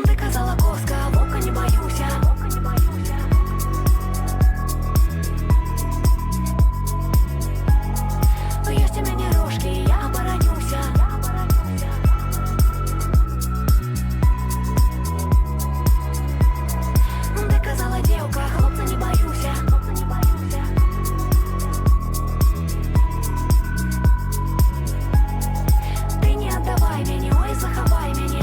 Ты казала коска, волка не боюся. Есть у меня рожки, я оборонюся. Ты казала девка, хлопца не боюся. Ты не отдавай меня, ой, заховай меня.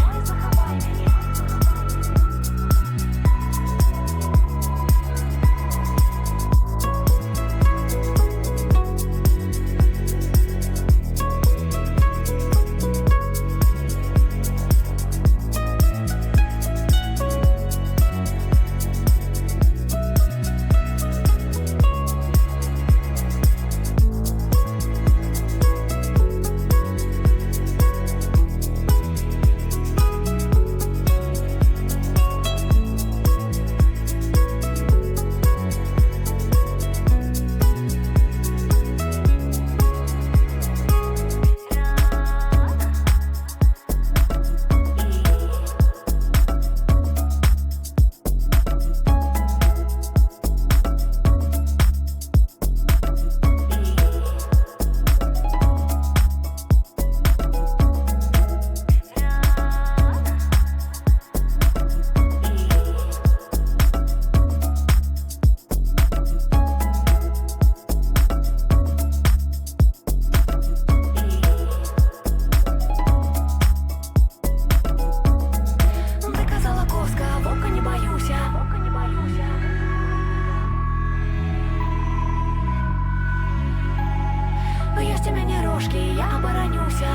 Есть у меня рожки, я оборонюся.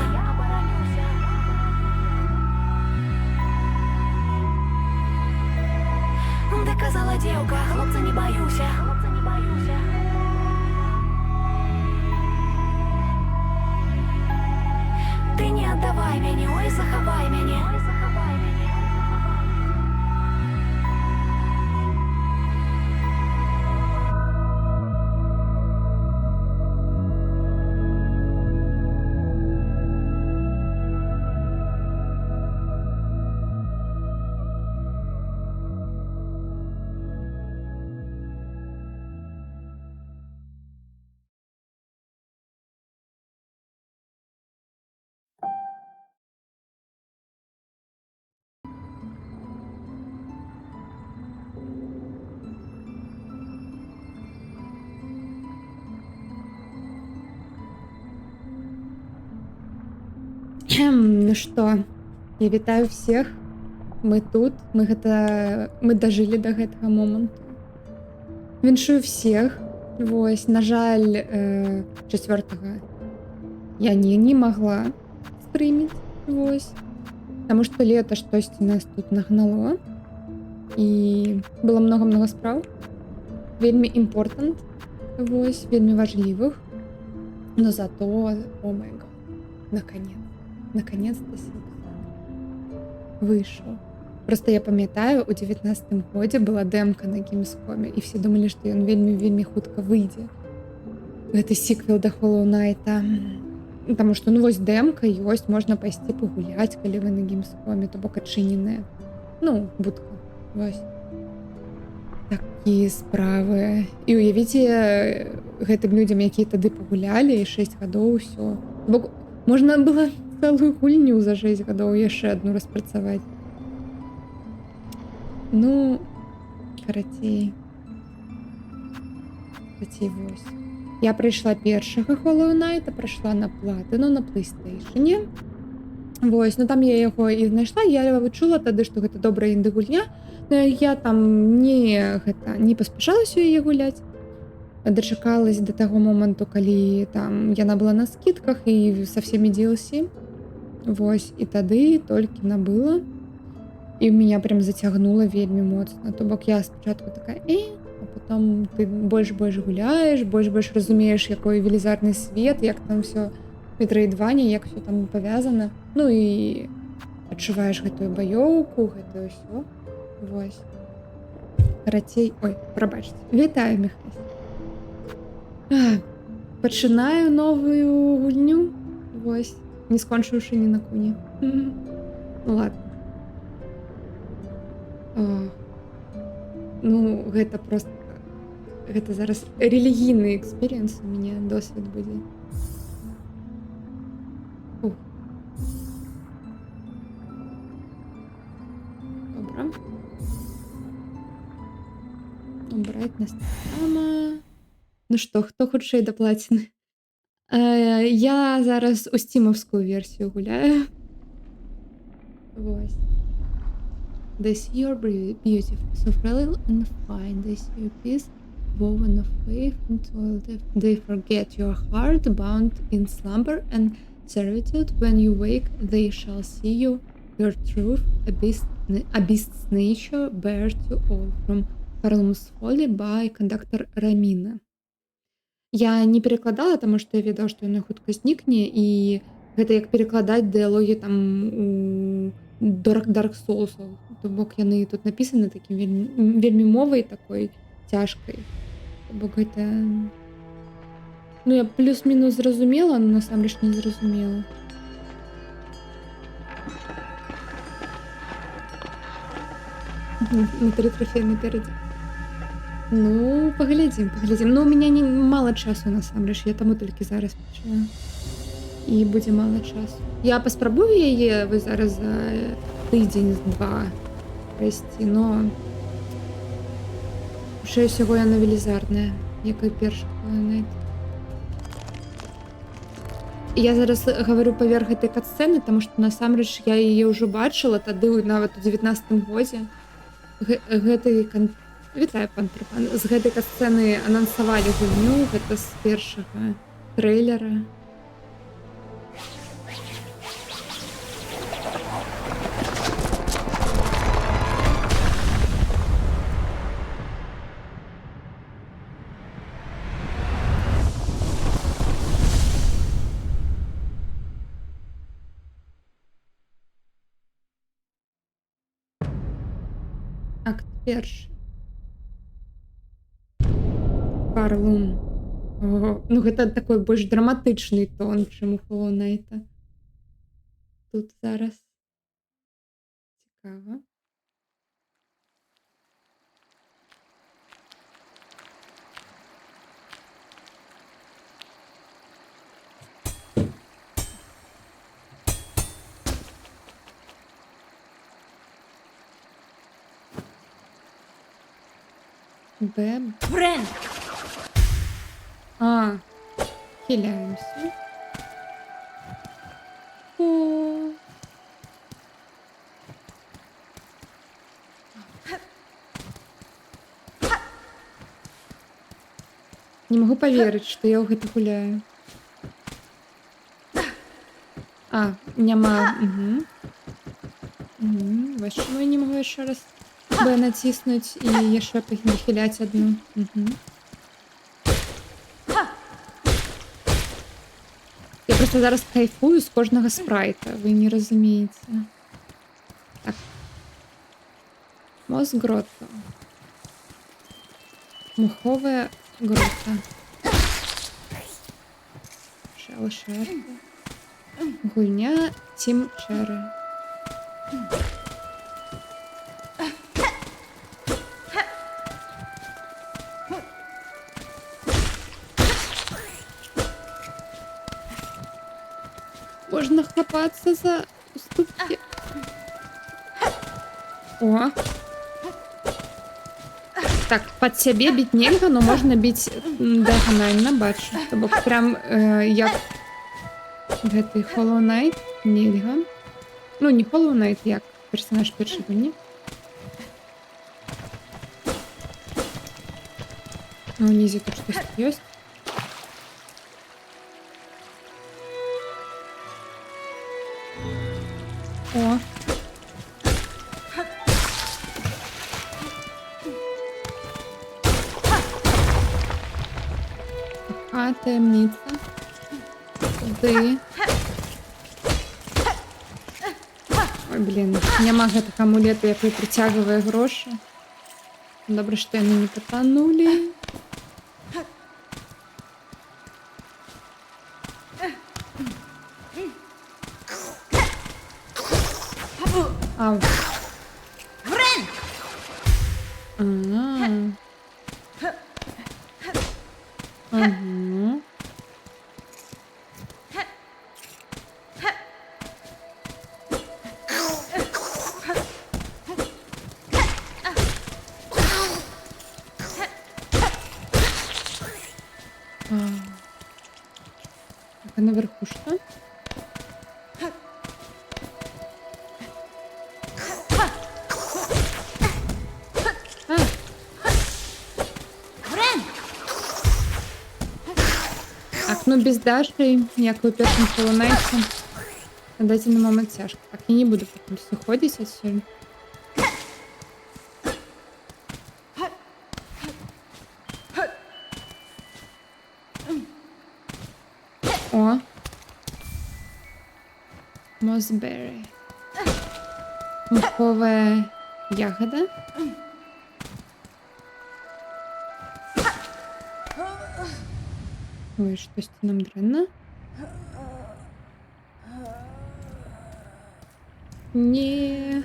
Ты казала девка, хлопца не боюся. Ты не отдавай меня, ой, заховай меня. Ну што, я вітаю всех. Мы тут, мы дажылі да гэтага моманту. Віншую всех. Вось, на жаль, 4 я не магла стрыміць. Вось. Таму што лета штосьці нас тут нагнало. І было много-много спраў. Вельмі important. Вось, вельмі важлівых. Но зато, о май гад, наконец-то вышел. Просто я памятаю, у 19-м годзе была дэмка на Gamescom, і все думалі, што ён вельмі хутка выйдзе. Гэта сіквел да Hollow Knight. Таму што, ну вось дэмка ёсць, можна пайсці пагуляць, калі вы на Gamescom, то бок адчыненая. Ну, будка. Вось. Такія справы. І уявіце гэтым людзям, якія тады пагулялі, і 6 гадоў усё. Бо можна было цэлую гульню за 6 гадоў яшчэ адну распрацаваць. Ну, карацей вось. Я прайшла першага Hollow Knight, прайшла на платыну на PlayStation. Вось, ну там я яго і знайшла, я вычула тады, што гэта добрая інды-гульня. Я там не паспяшалася яе гуляць. Дачакалась да таго моманту, калі там яна была на скидках і са всеми DLC. Вось, і тады толькі набыла. І меня прям зацягнула вельмі моцна. То бок я спачатку такая, а потом ты больш гуляеш, больш разумееш, якой велізарны свет, як там все Metroidvania, як все там павязана. Ну і адчуваеш гэтую баёўку, гэтую ўсё. Вось. Карацей, прабачце. Вітаю, Міхась. Пачынаю новую гульню. Вось. Не скончыўшы ні на куні. Ну ладно. Ну, гэта просто... Гэта зараз рэлігійны экспірыенс у мяне, досвед будзе. Добра. Убраць нас таксама. Ну што, хто хутчэй да плаціны? Я зараз у стімаўскую версію гуляю. Вось. This year beautiful, so frail and fine. This your piece, woven of faith until they forget your heart, bound in slumber and servitude. When you wake, they shall see you, your truth, a beast's nature, bare to all. From Harlem's Folly by conductor Раміна. Я не перакладала, таму што я ведала, што яна хутка знікне, і гэта як перакладаць дыялогі там у Dark Souls. То бок яны тут напісаны такім вельмі мовай такой цяжкай. То бок гэта... Ну, я плюс-мінус зразумела, но насамрэч не зразумела. На 3 трофея наперадзе. Ну, паглядзім. Ну, у меня мала часу насамрэч, я таму толькі зараз пачала. І будзе мала часу. Я паспрабую яе вось зараз за тыдзень-два прайсці, но хутчэй усяго яна велізарная, як і першы Hollow Knight. Я зараз гавару паверх гэтай кат-сцэны, таму што насамрэч я яе ўжо бачыла тады нават у 19-м годзе. Вітаю, пан Трупан. З гэтай кат-сцэны анансавалі гульню, гэта з першага трэйлера. Акт першы. Карлун. Ну, гэта такой больш драматычны тон, чым у Hollow Knight. Тут зараз цікава. Фрэнк! Хиляемся. О. Не могу поверить, что я ў гэта гуляю. А, няма. Угу. Угу. Вось чаму я не могу яшчэ раз Б націснуць і яшчэ нахіляць адну. Угу. Я просто зараз кайфую з кожнага спрайта, ви не разумееце. Так. Мозг грота. Муховая грота. Шелшер. Гульня Тім Черри. Можно хлопаться за уступки. О. Так, под сябе біць нельга, но можна біць дыаганальна, бачу. То бок прям як гэты Hollow Knight нельга. Ну, не Hollow Knight, як персонаж першай гульні. А унізе тут штось ёсць. О. А, таємниця. Туди. Ой, блін, няма гэтага амулета, який притягиває гроші. Добре, що яны не потонули. Ау. Ага. Так, а наверху что? Ну, без Даши, як у першому Hollow Knight, на дадзены момент цяжка. Так, я не буду потом сыходзіць адсюль. О! Mossberry. Муховая ягода. Ой, штось нам дрэнна. Не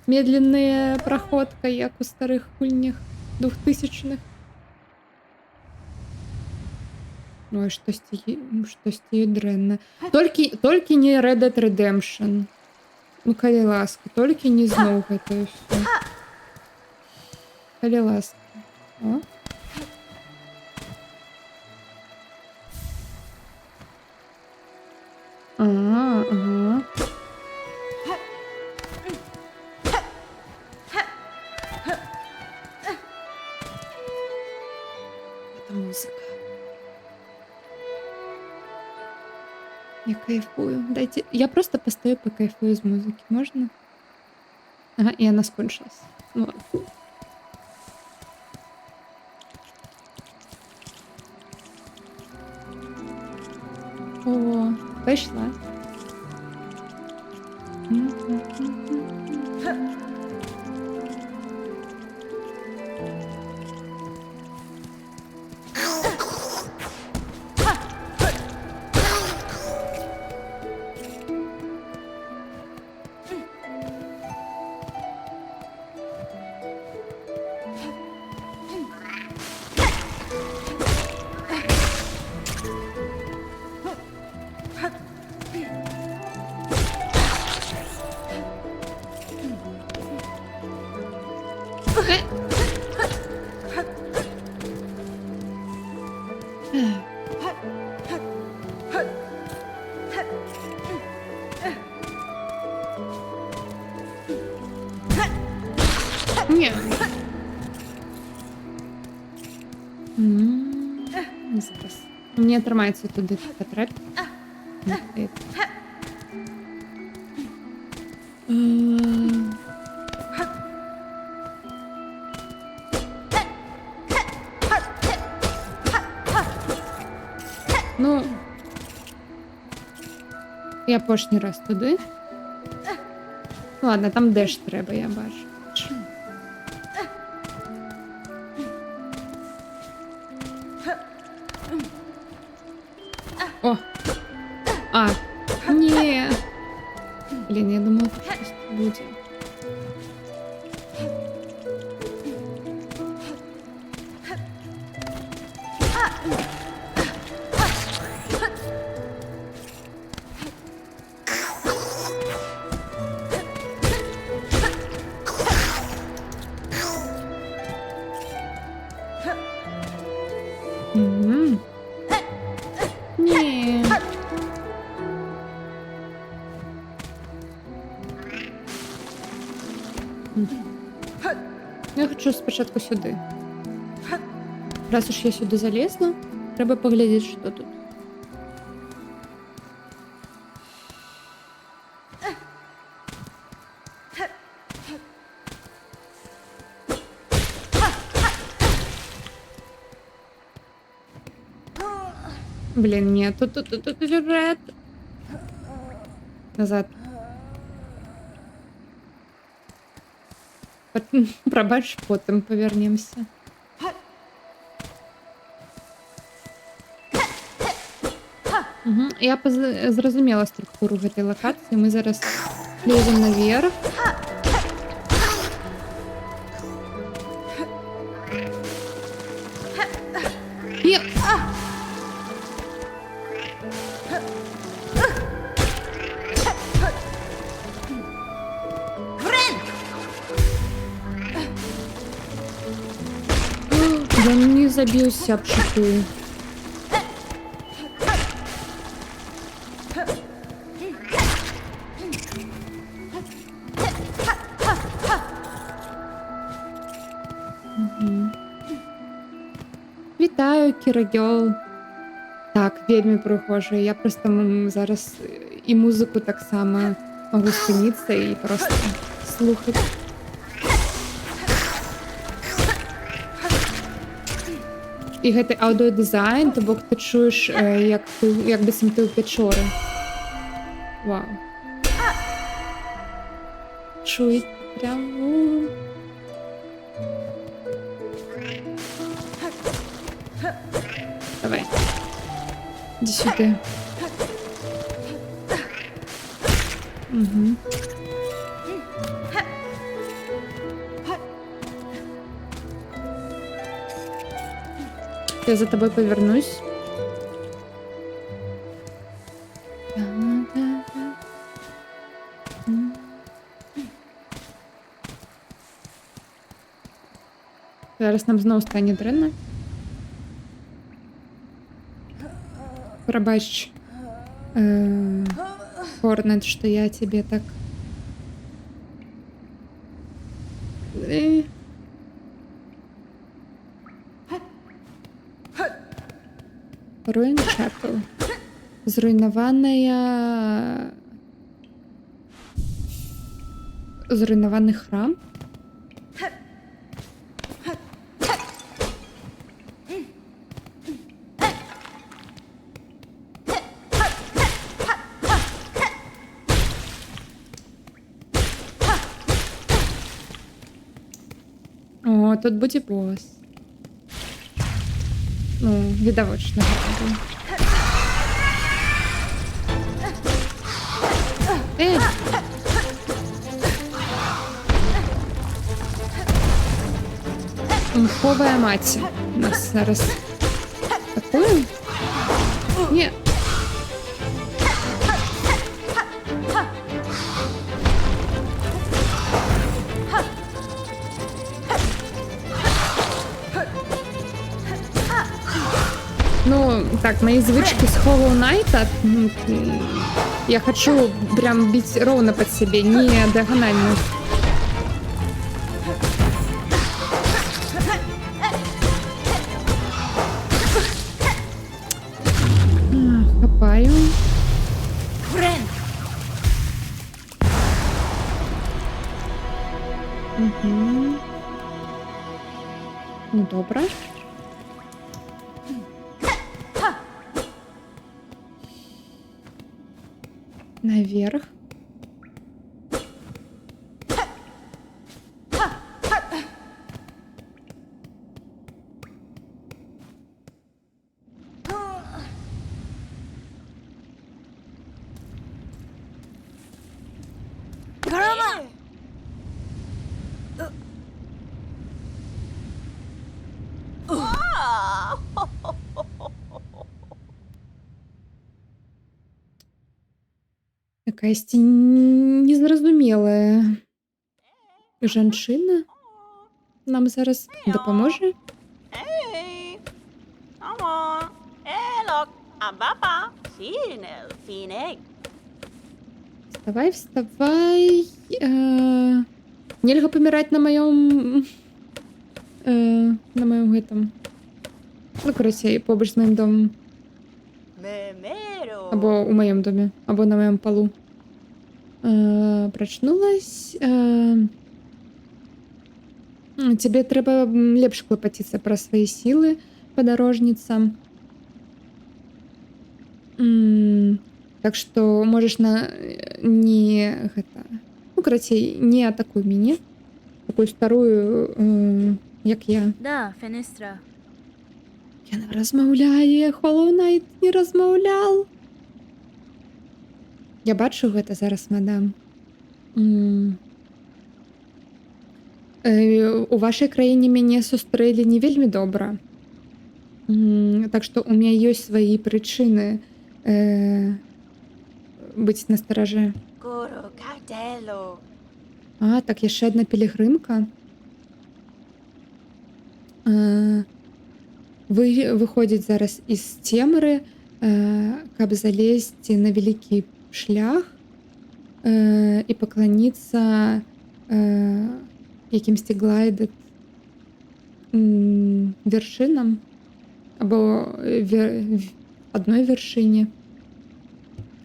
медленная проходка, як у старых гульнях 2000-х. Ой, штосьці дрэнна. Толькі не Red Dead Redemption. Ну, калі ласка, толькі не зноў гэта ўсё. Калі ласка. О. Ага. Это музыка. Я кайфую. Дайте... Я просто постою, покайфую из музыки. Можно? Ага, и она скончилась. Ну ладно. О, пошла. Ні. Зараз. Мені тримається туди потрапити. Ну, я пошній раз туди. Ладно, там деш треба, я бачу. О! А! Ні! Блін, я думала, тут щось буде. Мгм. Ні. Я хочу спочатку сюди. Раз уж я сюди залізла, треба поглядіти, що тут. Блін, ні, тут сюжет. Назад. Пробач, потім повернемося. Угу. Я зрозуміла структуру цієї локації. Ми зараз ліземо наверх. І... Я не забился об шипы. Вітаю, Кірагьол. Так, вельми прихожа. Я просто зараз і музику так само можу спинитися і просто слухати. І гэты аўдыодызайн, то бок ти чуєш, як быццам ти ў пячоры. Вау. Чуй прям. Давай. Иди сюда. Угу. Я за тобой повернусь. Зараз нам знову стане дренно. Пробач, Хорнет, что я тебе так... Руин Чапел. Зруйнований храм. О, тут буде босс. Ну, відавочно. Мховая мать. У нас зараз такую? Ні. Ну, так, мои звычки с Hollow Knight, я хочу прям бить ровно под себе, не диагонально. Ну, добре. Наверх. Якаясь незразумелая жанчына нам зараз дапаможа. Hey, come on. Hey, look, I'm Papa. Seeing a phoenix. Вставай, вставай. Нельга паміраць на маём гэтым. Ну, карацей, побач з маім домам. Memero. Або ў маём доме, або на маём палу. Прачнулась. Тебе трэба лепш клапаціцца пра свае сілы, падарожніца. Так што можаш не гэта. Ну, карацей, не атакуй мяне. Такую старую, як я. Да, Фенестра. Яна размаўляе, Hollow Knight не размаўлял. Я бачу гэта зараз, мадам. У вашай краіне мяне сустрэлі не вельмі добра. Так што у мяне ёсць свае прычыны быць настороже. Guru Cardello. Так, яшчэ адна пілігрымка. Выходзіць зараз з цемры, каб залезці на вялікі шлях і пакланіцца якімсьці глайдед вяршынам або адной вяршыне.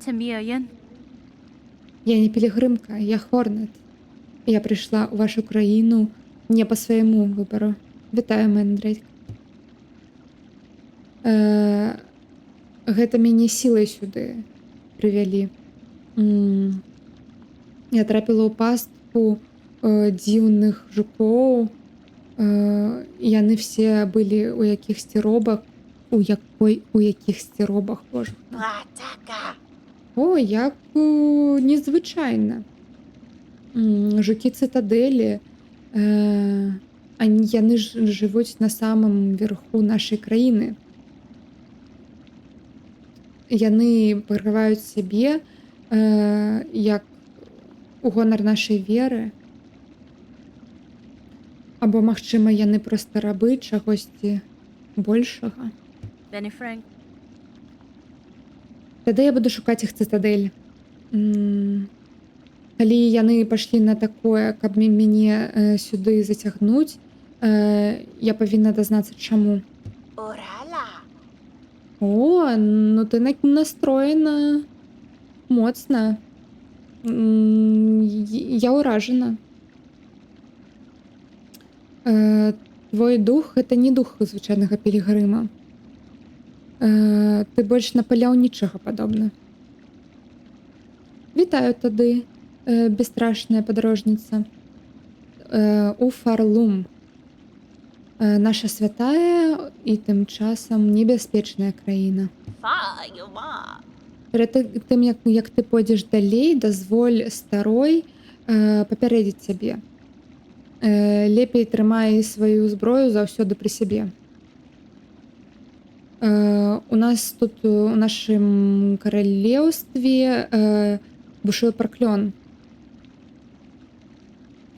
Таміяен. Я не пілігрымка, я Хорнет. Я прыйшла ў вашу краіну не па свайму выбару. Вітаю, Мэндрейк. Гэта мяне сілай сюды прывялі. Я трапіла ў пастку дзіўных жукоў. Яны все былі ў якіхсьці робах. У якіхсьці робах, божа. Ataka. О, як незвычайна. Жукі цытадэлі, яны жывуць на самым верху нашай краіны. Яны пакрываюць сябе як у гонар нашай веры. Або, магчыма, яны проста рабы чагосьці большага. Бенні Фрэнк. Тады я буду шукаць іх цытадэль. Калі яны пашлі на такое, каб мяне сюды зацягнуць, я павінна дазнацца, чаму. Urala. О, ну ты настроена моцна. Я ўражана. Твой дух — гэта не дух звычайнага пілігрыма. Ты больш на паляўнічага падобна. Вітаю тады, бесстрашная падарожніца. У Фарлум. Наша святая і тым часам небяспечная краіна. Fayuma. Перад тым, як ты пойдзеш далей, дазволь старой папярэдзіць цябе. Лепей трымай сваю зброю заўсёды пры сябе. У нас тут у нашым каралеўстве бушуе праклён.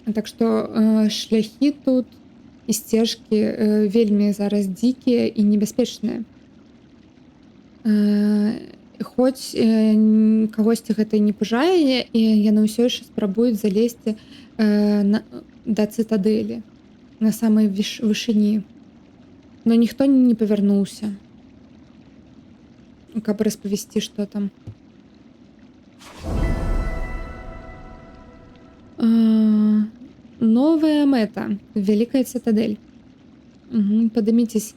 Так што шляхі тут і сцежкі вельмі зараз дзікія і небяспечныя. Хоць кагосьці гэта не пужае, і яны ўсё яшчэ спрабуюць залезці да цытадэлі на самай вышыні. Но ніхто не павярнуўся, каб распавесці, што там. Новая мета. Великая цитадель. Угу. Поднимитесь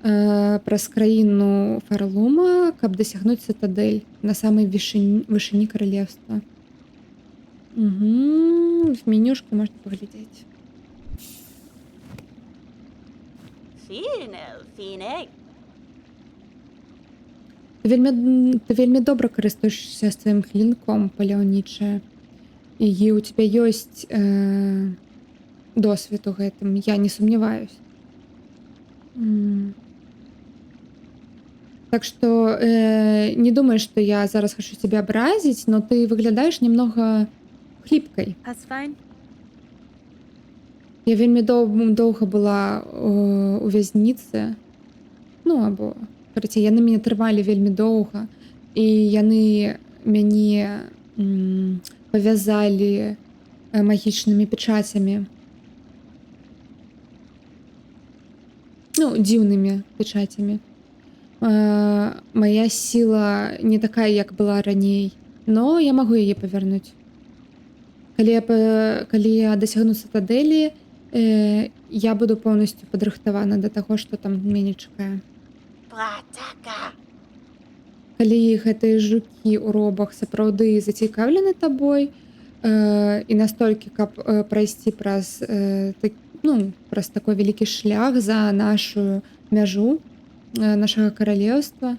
праз краіну Фарлума, каб дасягнуць цитадель на самой вышыні королевства. Угу. В менюшку можно поглядеть. Фінек. Ты вельмі добра карыстуешся сваім клінком, паляўнічая. І у тебя ёсць досвед у гэтым, я не сумняваюсь. Так что не думай, что я зараз хочу тебя образить, но ты выглядаешь немного хлипкой. That's fine. Я вельмі доўга была у вязніцы. Ну, або, карацей, яны мяне трывалі вельмі доўга. І яны мяне павязалі магічнымі печацямі. Ну, дзіўнымі печацямі. Моя сила не такая, як была раней, но я магу яе павярнуць. Калі я дасягну цитадэлі, я буду полностью падрыхтавана да таго, што там мяне чакае. Пратака. Калі гэтыя жукі ў робах сапраўды зацікаўлены табой і настолькі, каб прайсці праз такой вялікі шлях за нашу мяжу нашага каралеўства,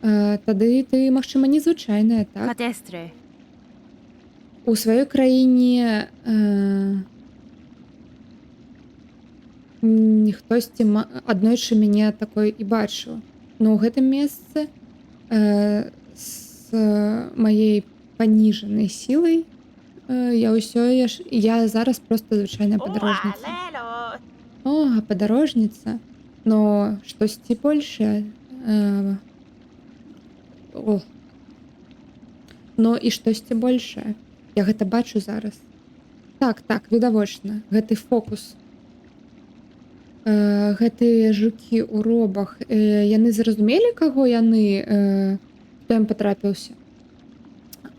тады ты, магчыма, незвычайная, так? Катестре. У сваёй краіне хтосьці аднойчы мяне такой і бачыў. Но ў гэтым месцы з маей паніжанай сілай я зараз просто звычайная падарожніца. О, падарожніца. Но штосьці большае. Но і штосьці большае. Я гэта бачу зараз. Так, відавочна. Гэты фокус. Гэтыя жукі ў робах. Яны зразумелі, каго яны, хто ім патрапіўся?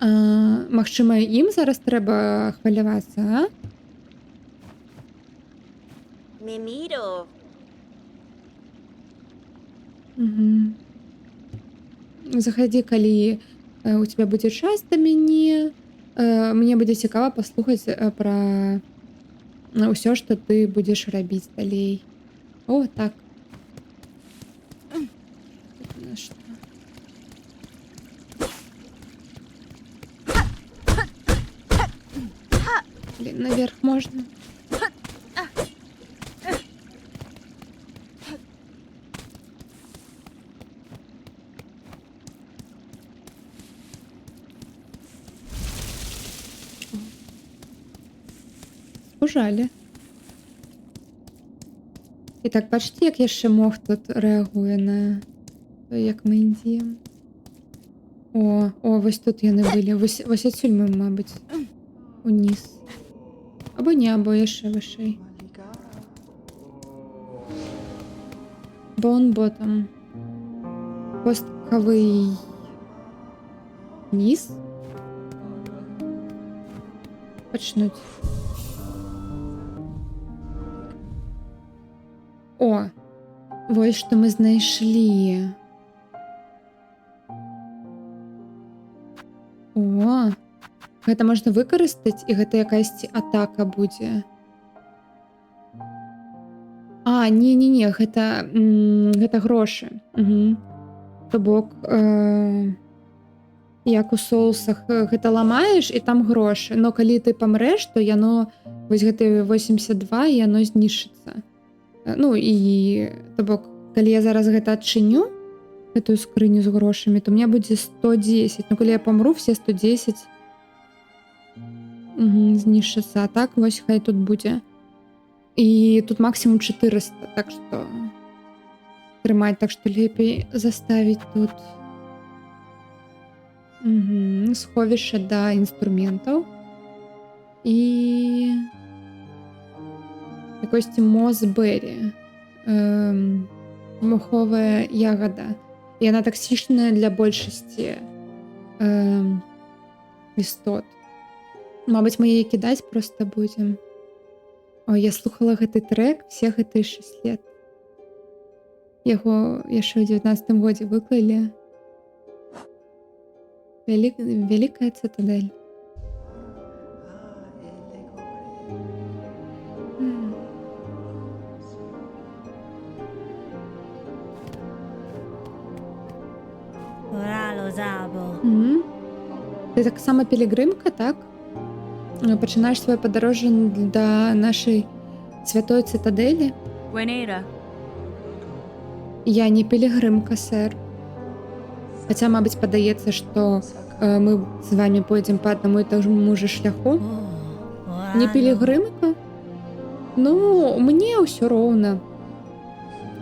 Магчыма, ім зараз трэба хвалявацца, а? Міміро. Заходи, калі у тебя будзе час да мяне. Мне будзе цікава паслухаць пра ўсё, што ты будзеш рабіць далей. О, так. Блин, наверх можно? Ужалі. І так, бачите, як яшчэ мох тут рэагуе на то, як мы ідзем. О, вось тут яны былі. Вось адсюль мы, мабыць, уніз. Або не, або яшчэ вышэй. Бон ботом. Посткавый низ. Пачнуць. О, вось што мы знайшлі. О, гэта можна выкарыстаць, і гэта якаясьці атака будзе. Не, гэта грошы. То бок, як у соусах, гэта ламаеш, і там грошы. Но калі ты памрэш, то яно, вось гэта 82, яно знішчыцца. Ну і, то бок, калі я зараз гэта адчыню, гэтую скрыню з грошамі, то мне будзе 110. Ну, калі я памру, все 110 знішчацца. А так, вось хай тут будзе. І тут максимум 400, так што трымаць, так што лепей заставіць тут сховішча да інструментаў. І якосьці мозбері, моховая ягада. Яна таксічная для большасці істот. Мабыць, мы яе кідаць проста будзем. Ой, я слухала гэты трек все гэтыя 6 лет. Яго яшчэ ў 19 годзе выклалі. Великая цитадель. М. Рало забо. Мгм. Ти таксама пілігримка, так? Пачынаеш сваё падарожжа да нашай святой цытадэлі. Grenada. Я не пілігримка, сэр. Хаця, мабыць, падаецца, што мы з вамі пойдзем па аднаму і таму же шляху. Не пілігримка? Ну, мне ўсё роўна.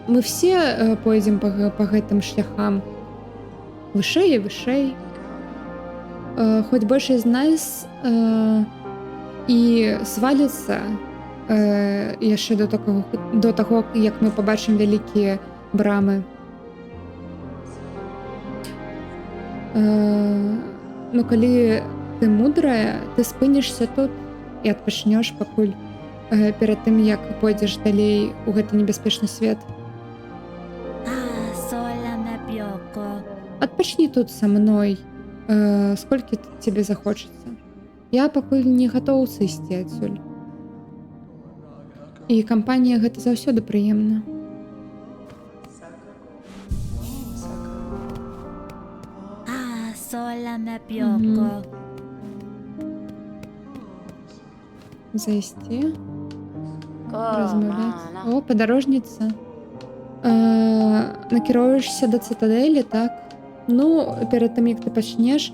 Мы все пойдзем па гэтым шляхам. Вышэй і вышэй. Хоць большасць з нас і сваліцца яшчэ до таго, як мы пабачым вялікія брамы. Ну, калі ты мудрая, ты спынішся тут і адпачнеш пакуль перад тым, як пойдзеш далей у гэты небяспечны свет. Соля на пьоко. Адпачні тут са мной, сколькі тебе захочацца. Я пакуль не гатоў сысці адсюль. І кампанія гэта заўсёды прыемна. Соля на пьоко. Зайсці, Come размаўляць. on. О, падарожніца. Накіроўваешся да цытадэлі, так? Ну, перад тым, як ты пачнеш,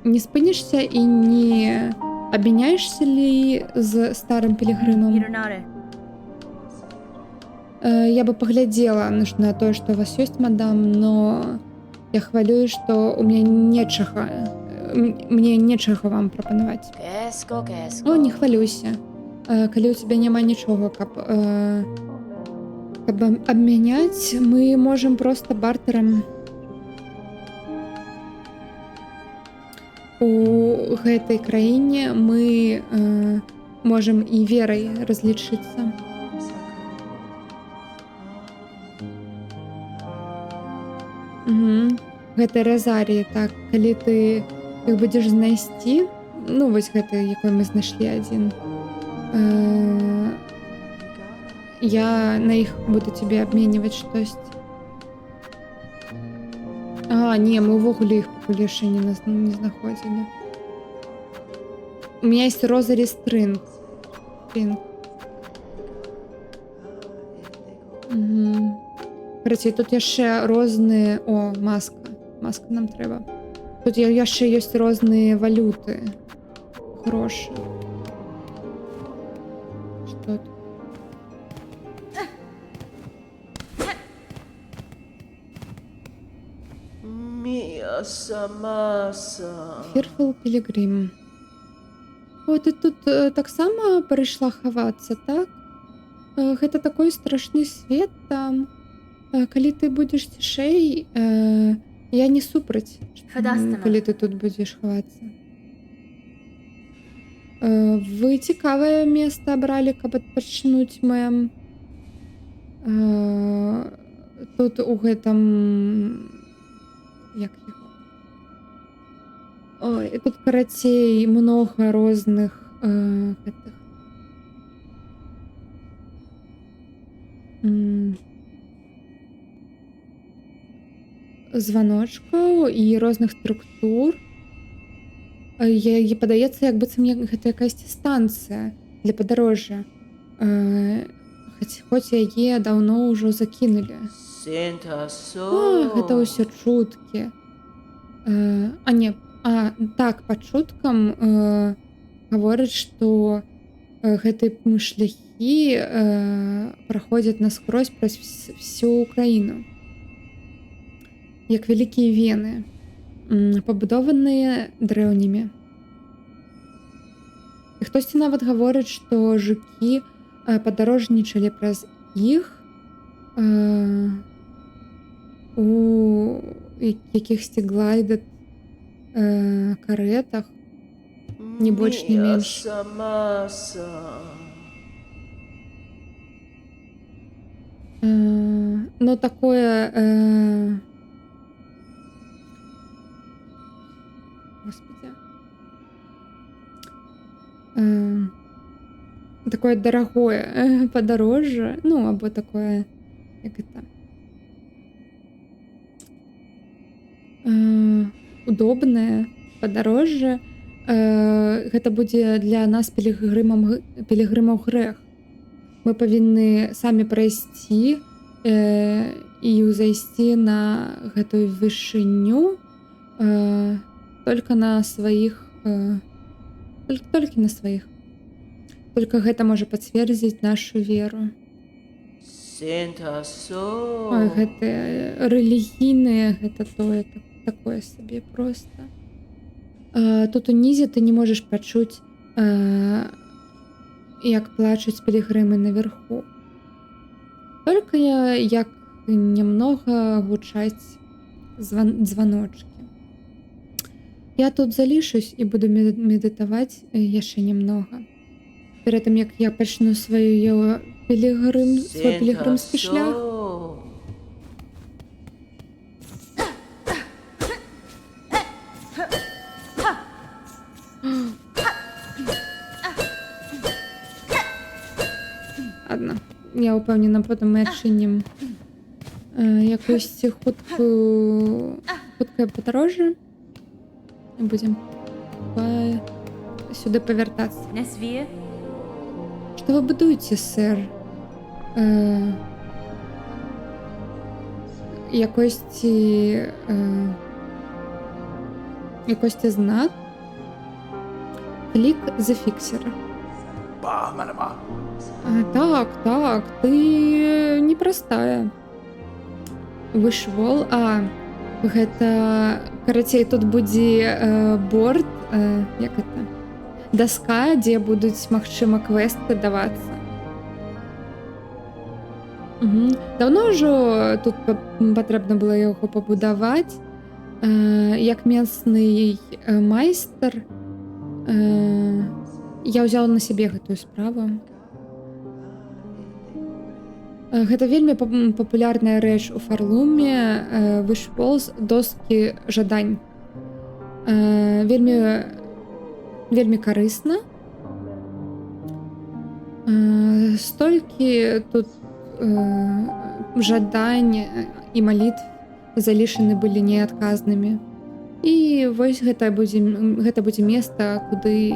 не спынішся і не абмяняешся ли з старым пілігрымам? Ironare. Я бы паглядзела на тое, што у вас ёсць, мадам, но я хвалюю, што у мяне нечага, мне нечага вам прапанаваць. Quesco, quesco. О, не хвалюйся. Калі ў цябе няма нічога, каб абмяняць, мы можам проста бартэрам. У гэтай краіне мы можам і верай разлічыцца. Гэта Розарія, так, калі ты іх будзеш знайсці, ну вось гэты, якой мы знайшлі адзін, я на іх буду тебе абменьваць штосьці. Не, мы ўвогуле іх пакуль яшчэ не знаходзілі. У меня есть Розари Стринг. Карацей, тут яшчэ розныя... О, маска. Маска нам трэба. Тут яшчэ ёсць розныя валюты. Грошы. Што тут? Маса. Фірфул Пілігрім. О, ты тут таксама прыйшла хавацца, так? Гэта такой страшны свет там. Калі ты будзеш цішэй, я не супраць, калі ты тут будзеш хавацца. Вы цікавае месца абралі, каб адпачнуць, мэм. Тут у гэтым... Як яго? Ой, тут, карацей, многа розных гэтых... званочкаў і розных структур. Падаецца, як быццам гэта якасьці станцыя для падарожжа. Хоць яе даўно ўжо закінулі. Гэта ўсё чуткі. Так, па чуткам гавораць, што гэтыя шляхі праходзяць наскрозь праз всю Украіну. Як вялікія вены, пабудованыя дрэўнямі. І хтосьці нават гаворыць, што жукі падарожнічалі праз іх у якіхсьці глайдат карэтах. Ни больше, ни Mia меньше. Samasa. Но такое... Господи. Такое дорогое подороже. Ну, або такое... Як это? Удобнае падарожжа. Гэта будзе для нас пілігрымаў грэх. Мы павінны самі прайсці і ўзайсці на гэтую вышыню только на сваіх толькі на сваіх. Только гэта можа пацвердзіць нашу веру. Senta so. Ой, гэта рэлігійнае, гэта тое такое сабе проста. Тут унізе ты не можаш пачуць, як плачуць пілігрымы наверху. Только як немного гучаць званочкі. Я тут залішусь і буду медытаваць яшчэ немного. Перад тым, як я пачну свой пілігрымскі шлях. Ладно, я упэўнена, потым мы адчынім якусь хуткае падарожжа. Будзем сюды павяртацца. Nesvie. Што вы будуеце, сэр? Якосьці знак? Клік зафіксера. Так, ты непростая. Вышвол, гэта, карацей, тут будзе борт, як это? Даска, дзе будуць, магчыма, квесты давацца. Даўно ўжо тут патрэбна было яго пабудаваць. Як месны майстар, я ўзяла на сябе гэтую справу. Гэта вельмі папулярная рэч у Фарлуме, вышволз, доскі жадань. Вельмі карысна. Столькі тут жадань і малітв залішаны былі неадказнымі. І вось гэта будзе месца, куды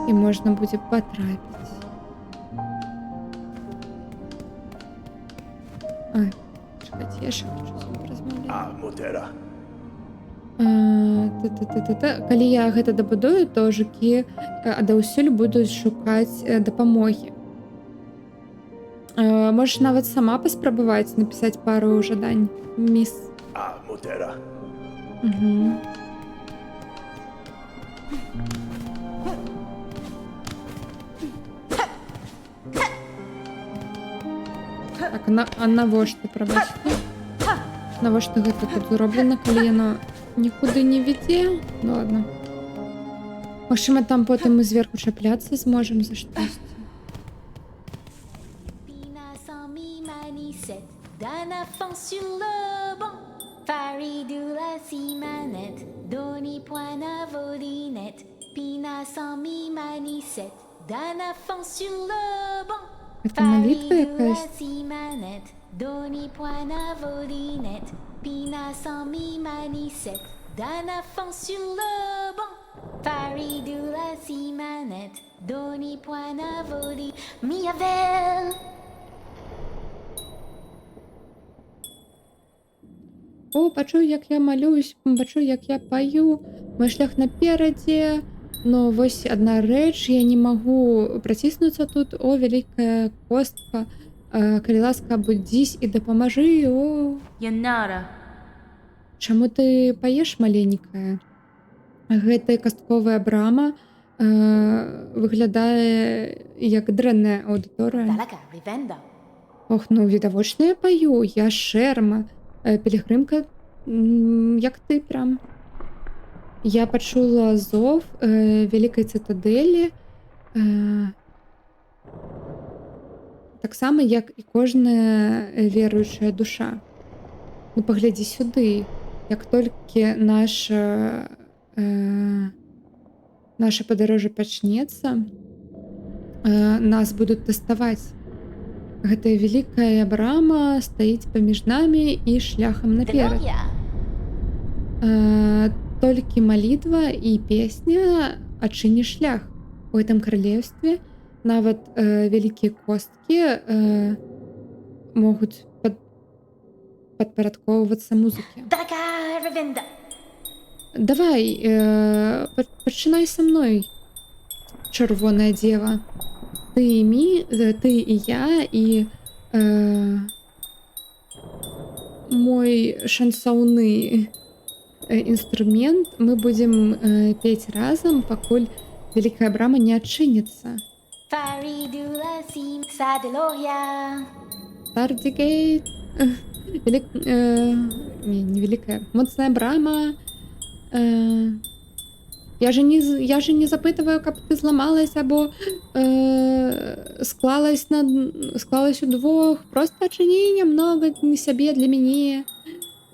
і можна будзе патрапіць. Чакайце, я яшчэ хочу з ім размаўляць. Калі я гэта дабудую, то жукі адаўсюль будуць шукаць дапамогі. Можаш нават сама паспрабаваць напісаць пару жадань, міс. Так, а навошта, прабачце? Навошта гэта тут зроблена, калі яно нікуды не вядзе? Ну ладно. Магчыма, там потым мы зверху чапляцца зможам за штосьці. Pina sans mi manicette, d'un enfant sur le banc. Faridula si manette, doni point à volinette. Pina sans mi manicette, d'un enfant sur le banc. Гэта малітва Faridula якась? si manette, doni point à volinette. Pina sans mi manicette, d'un enfant sur le banc. Faridula si manette, doni point à volinette. Miavel. О, пачуў, як я малююсь, пачуў, як я паю. Мой шлях наперадзе. Но вось адна рэч, я не магу праціснуцца тут. О, вялікая костка. Калі ласка, будзісь і дапамажы. О, Yanara. чаму ты паеш, маленькая? Гэтая кастковая брама выглядае як дрэнная аўдыторыя. Talaga, rivenda. Ох, ну відавочна я паю, я шэрма. Пілігрымка, як ты прям. я пачула зов вялікай цытадэлі, таксама як і кожная веруючая душа. Ну паглядзі сюды, як толькі наше падарожжа пачнецца, нас будуць тэставаць. Гэтая вялікая брама стаіць паміж намі і шляхам наперад. Gloria. Толькі малітва і песня адчыні шлях. У гэтым каралеўстве нават вялікія косткі могуць падпарадкоўвацца музыкі. Dalaka Ravenda. Давай, пачынай са мной, чырвоная дзева. Ты і я, і мой шансаўны інструмент. Мы будзем пець разам, пакуль вялікая брама не адчыніцца. Faridula sim Sadeloria. Тардигейт. Не великая. Моцная брама. Я же не запытываю, каб ты зламалась або склалась удвох. Просто адчыні нямнога на сябе для мяне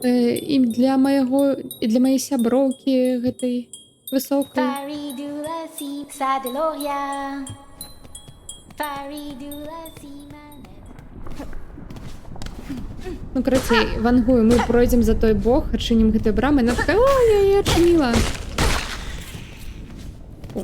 і для маёй сяброўкі гэтай высокай. Faridula sim Sadeloria. Faridula sim Ну, карацей, вангую, мы пройдзем за той бок, адчынім гэтай брамы, она такая: о, я яе адчыніла. О.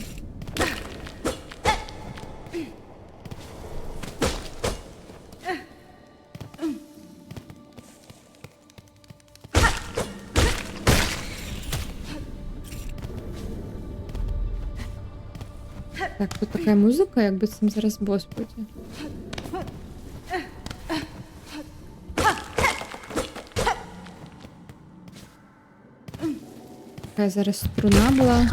Так, тут такая музыка, як быццам зараз босс будзе. Такая зараз струна була.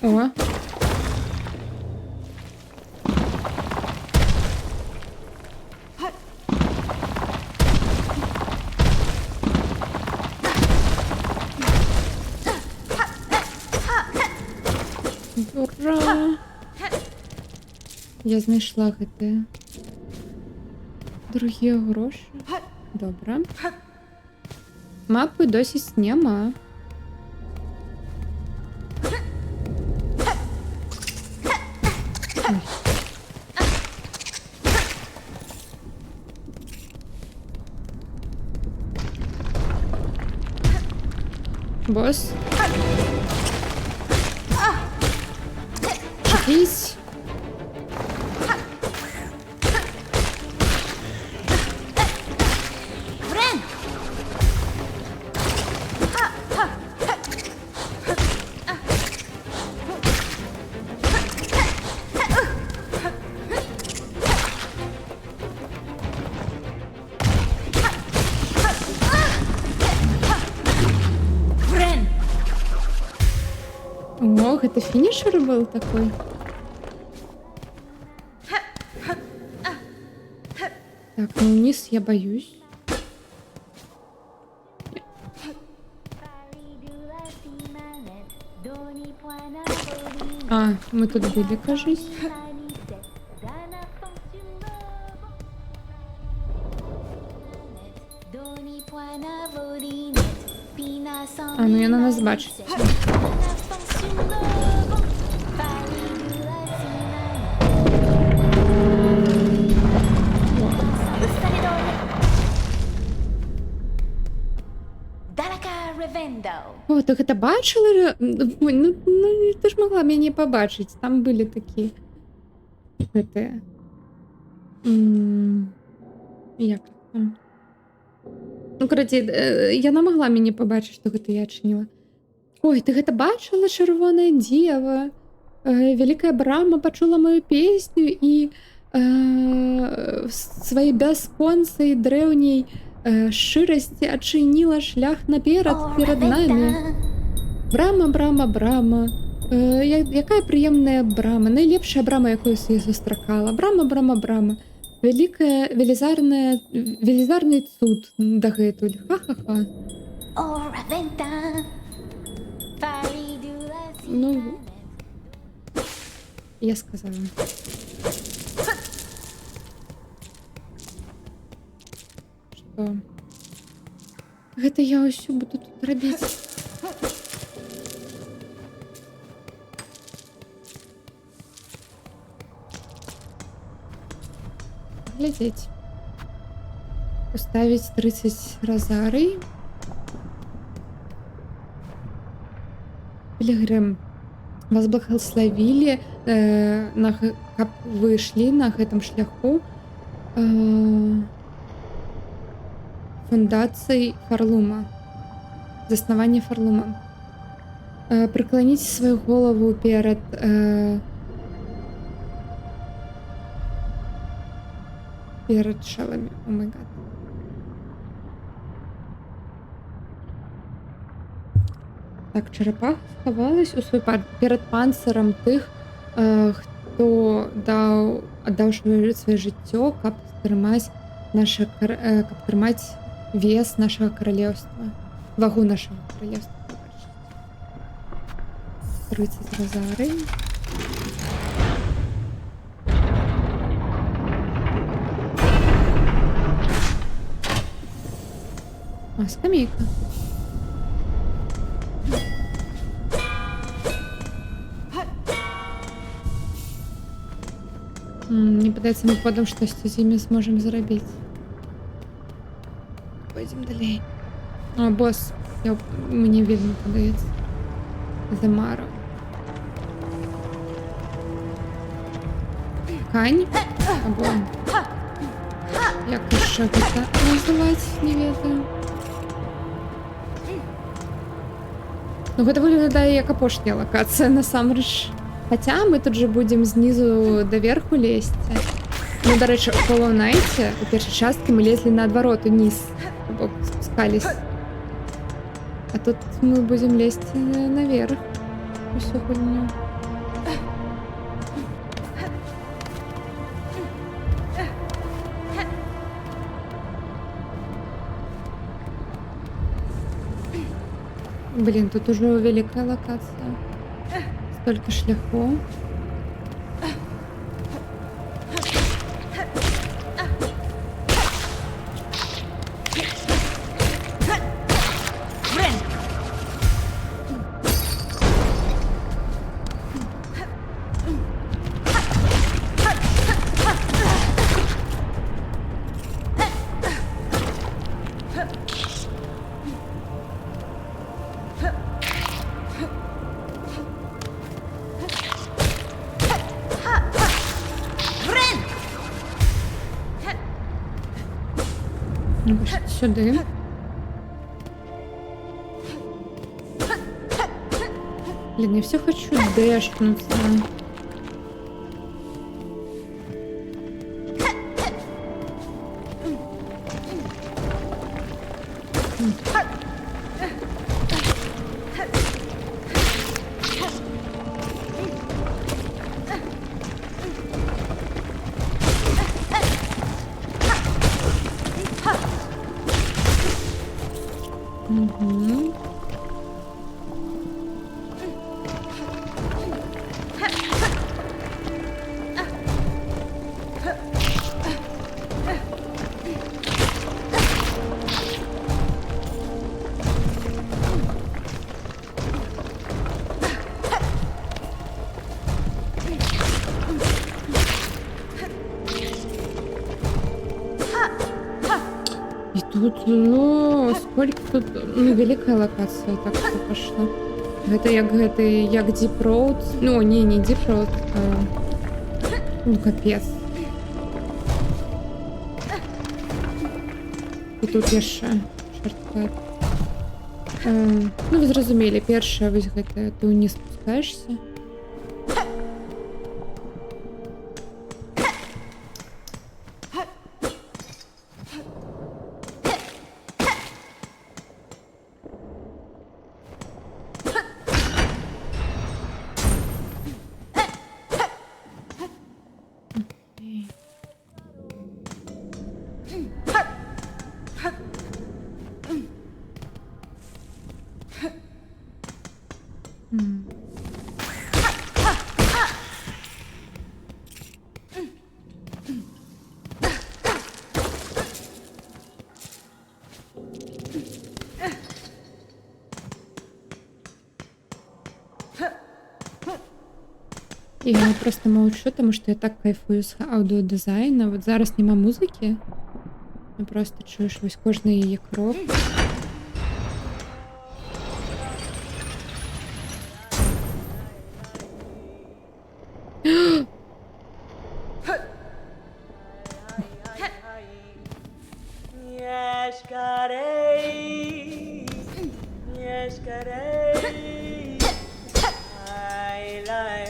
О. Ура! Я знайшла гэтыя другія грошы. Добра. Мапы досыць няма. Ой. Босс. Шипись. Френ! Френ! О, гэта фінішер был такой. Так, ну вниз я боюсь. Faridula sim Manet. Doni Poina Vodine. А, мы тут были, кажись. Manisette. Dana Fonsulo. Doni Poina Vodine. Pina sans. А, ну яна нас бачить. Dana Fonsulo. Faridula sim Manet. Dalaka Revendo. О, ты гэта бачыла? Ой, ну ты ж могла мяне пабачыць. Там былі такія гэтыя. Як там? Ну, карацей, яна могла мяне пабачыць, што гэта я адчыніла. Ой, ты гэта бачыла, чырвоная дзева? Вялікая брама пачула маю песню і сваёй бясконцай дрэўняй шчырасці адчыніла шлях наперад Au перад намі. revoir. Брама, брама, брама. Якая прыемная брама, найлепшая брама, якую я сустракала. Брама, брама, брама. Велізарны цуд дагэтуль. Ха-ха-ха. Au revoir. Paris de la Ну, Simanette. я сказала. Што? Гэта я ўсё буду тут рабіць. Глядзець. Поставіць 30 розарый. Пілігрым, вас благословілі, каб вы ішлі на гэтым шляху фундацыі Фарлума, заснавання Фарлума. Прыкланіце сваю голову перад шаламі. О май гад. Так, чарапаха схавалась у свой перад панцырам тых, хто аддаў сваё жыццё, каб трымаць вес нашага каралеўства, вагу нашага каралеўства. 30 розарый. Скамейка. Мне падаецца, мы потым штосьці з імі зможам зрабіць. Пойдзем далей. О, босс. Мне видно падаецца. Замару. Кань? Або... Як яшчэ гэта называць, не ведаю. Ну, гэта выглядае як апошняя лакацыя, насамрэч. Хаця мы тут же будзем знізу даверху лезці. Ну, дарэчы, у Hollow Knight у першай часткі мы лезлі наадварот уніз, або спускались. А тут мы будзем лезці наверх усю гульню. Блин, тут уже великая локация. Столько шляхов. Сюди. Блин, я все хочу дэшнуться. Угу. И тут, ну, сколько тут, ну, великая локация, так что пошла. Это як Deep Road. Ну, не Deep Road, ну, капец. І тут яшчэ шорткат. Ну, вы зразумелі, першае вось гэта ты ўніз спускаешься. Я просто молчу, тому що я так кайфую з аудіодизайну. От зараз нема музики. Я просто чуєш ось кожний її крок. Mieszkarei, mieszkarei, ai, lai,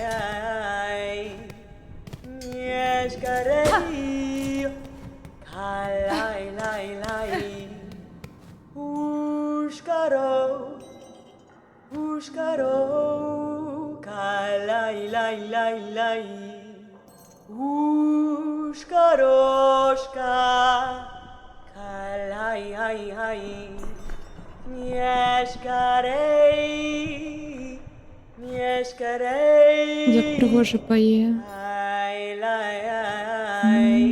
ai, mieszkarei, kalai, lai, lai, ushkaro, ushkaro, kalai, lai, lai, lai, ushkaroshka. Kalai, hai, hai, mieszkarei, mieszkarei. Як пригоже поє. Ai, lai, ai,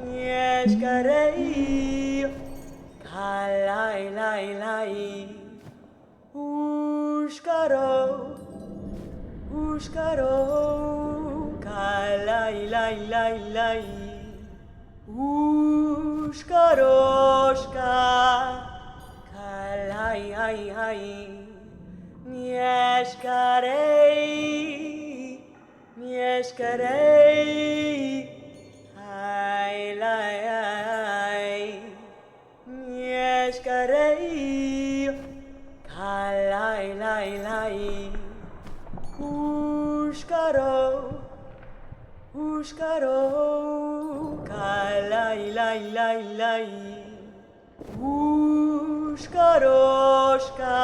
mieszkarei. Kalai, lai, lai, ushkaro, ushkaro. Kalai, lai, lai, lai. Ushkaroshka, kalai, hai, hai, mieszkarei, mieszkarei, hai, lai, hai, mieszkarei, kalai, lai, lai, ushkaro. Ushkaro, kalai, lai, lai, lai. Ushkaroshka,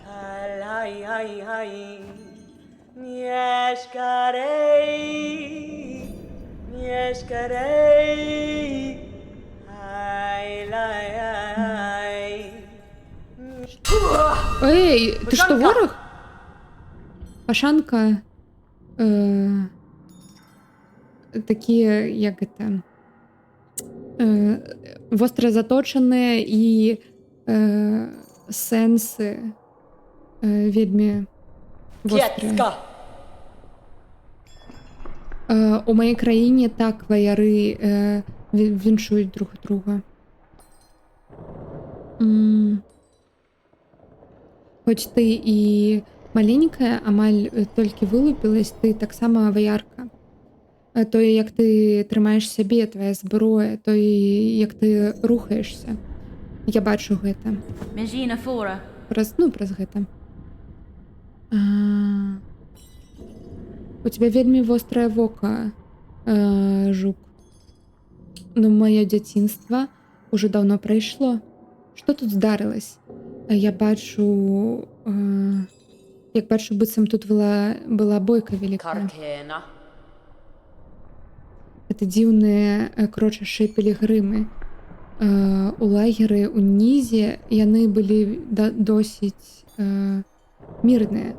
kalai, hai, hai. Mieszkarei, mieszkarei. Hai, lai, hai. Ей, ти що, ворог? Пашанка. Такі, як це, востро заточені і сенси відьмі гострі. У моїй країні так вояри віншують друг друга. Хоч ти і маленька, амаль тільки вилупилась, ти так само воярка. То, як ти тримаєш собі, твоя зброя, то, як ти рухаєшся. Я бачу гэта. Magina Fora. Праз гэта. У тебя вельмі вострае вока, жук. Ну, маё дзяцінства ўжо даўно прайшло. Што тут здарылась? Я бачу... Як бачу, быццам тут была бойка великая. Karkena. Это дзіўныя крочашыя пілігрымы. У лагеры унізе яны былі досыць мірныя.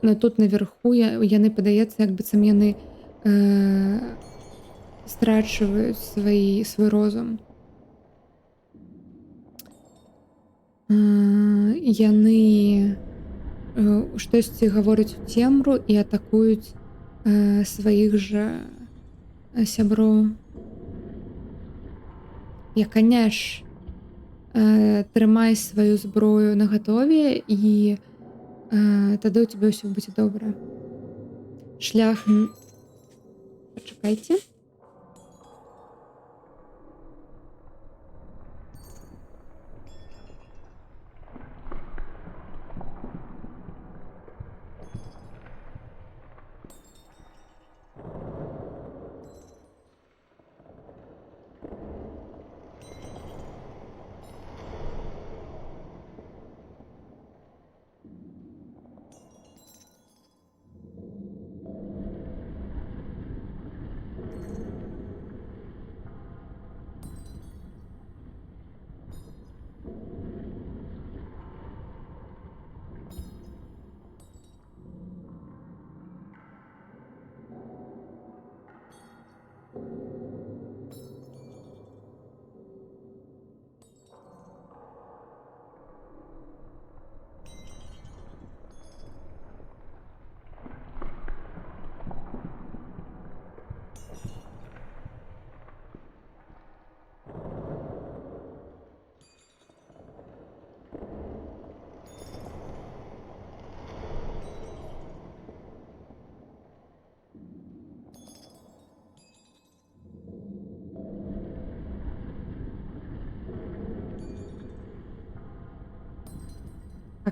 Но тут наверху яны, падаецца, як быццам яны страчваюць свой розум. Яны штосьці гавораць у цемру і атакуюць сваіх жа сяброў. Яканяш, трымай сваю зброю нагатове і тады ў цябе ўсё будзе добра. Шлях... Пачакайце.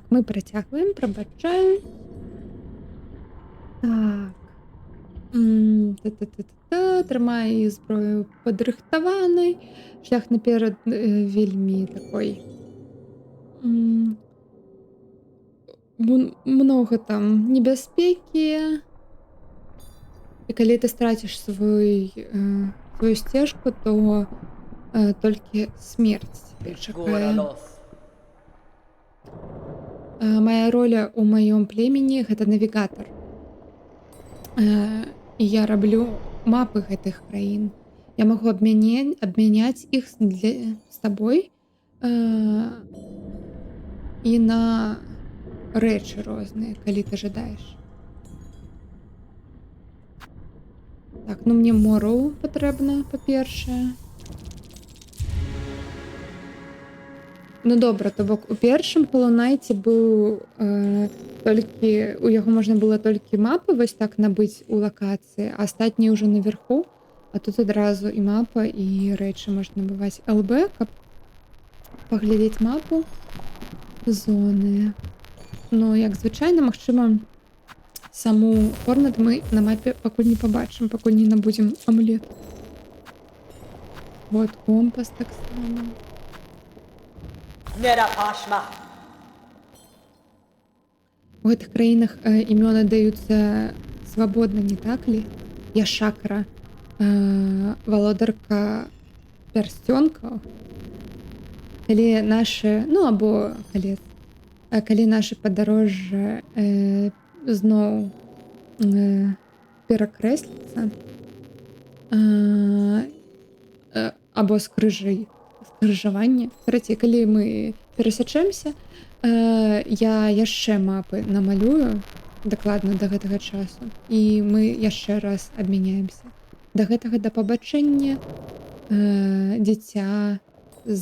ми працягваем, прабачаю. Так. Та-та-та-та-та. Трымаю іх зброю падрыхтаванай. Шлях наперад вельмі такой. Много там небяспекі. І калі ты страціш сваю сцежку, то толькі смерць цябе чакае. Góralow. Моя роля ў маём племені гэта навігатар. І я раблю мапы гэтых краін. Я магу абмяняць іх з табой і на рэчы розныя, калі ты жадаеш. Так, ну мне мору патрэбна, па-першае. Ну добра, то бок у першым Hollow Knight быў толькі у яго можна было толькі мапы вось так набыць у лакацыі, а астатнія ўжо наверху, а тут адразу і мапа і рэчы можна набываць ЛБ, каб паглядзець мапу зоны. Ну, як звычайна, магчыма, саму Хорнет мы на мапе пакуль не пабачым, пакуль не набудзем амулет. Вот компас так само. Nera Pashma. У гэтых краінах імёны даюцца свабодна, не так ли? Я Шакра, валодарка пярсцёнкаў. Калі нашы, ну або калі нашы падарожжа зноў перакрэсліцца, або скрыжаванне. Карацей, калі мы перасячэмся, я яшчэ мапы намалюю дакладна да гэтага часу, і мы яшчэ раз абмяняемся. Да гэтага, да пабачэння, дзіця з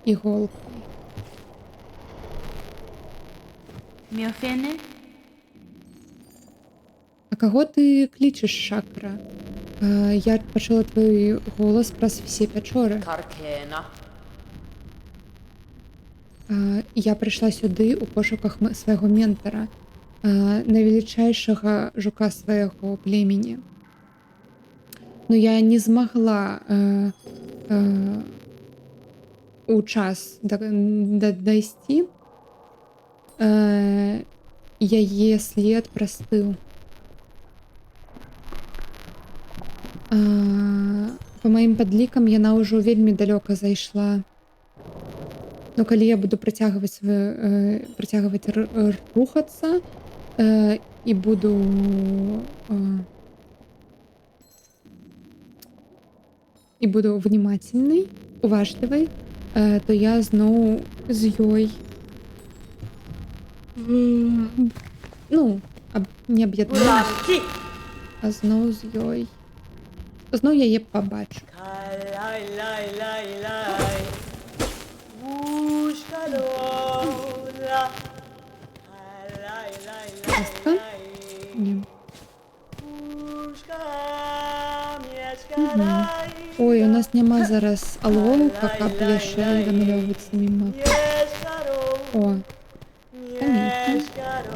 іголкай. Miofene? А каго ты клічаш, Шакра? Я пачула твой голас праз все пячоры. Karkena. Я прыйшла сюды ў пошуках свайго ментара, найвелічайшага жука свайго племені. Но я не змагла у час дайсці. Яе след прастыў. Па маім падлікам, яна ўжо вельмі далёка зайшла. Но калі я буду працягваць рухацца і буду внимательнай, уважлівай, то я зноў з ёй не аб'яднаюсь, Ulamti. а зноў з ёй. Зноў яе пабачу. Lay, lay, lay, lay. Ushkalola. Lay, lay, lay, Пастка? lay. Не. Ushka, mieszkalaj. Ой, у нас няма зараз алоўка, каб яшчэ замалёўваць самім мапу. Mieszkaro, О, mieszkaro.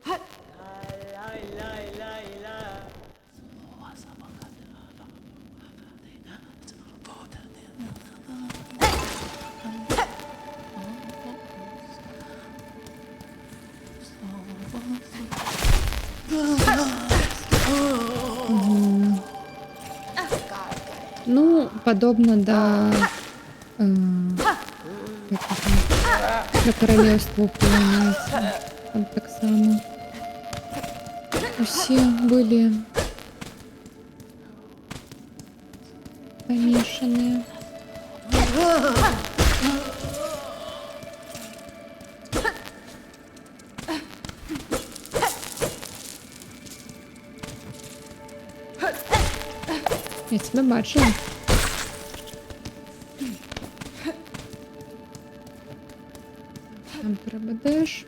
Lay, lay, lay, lay. ну, падобна да да каралеўства ўплываецца. Там таксама усе былі памешаныя. Я тебя бачу. Там трэба дэш.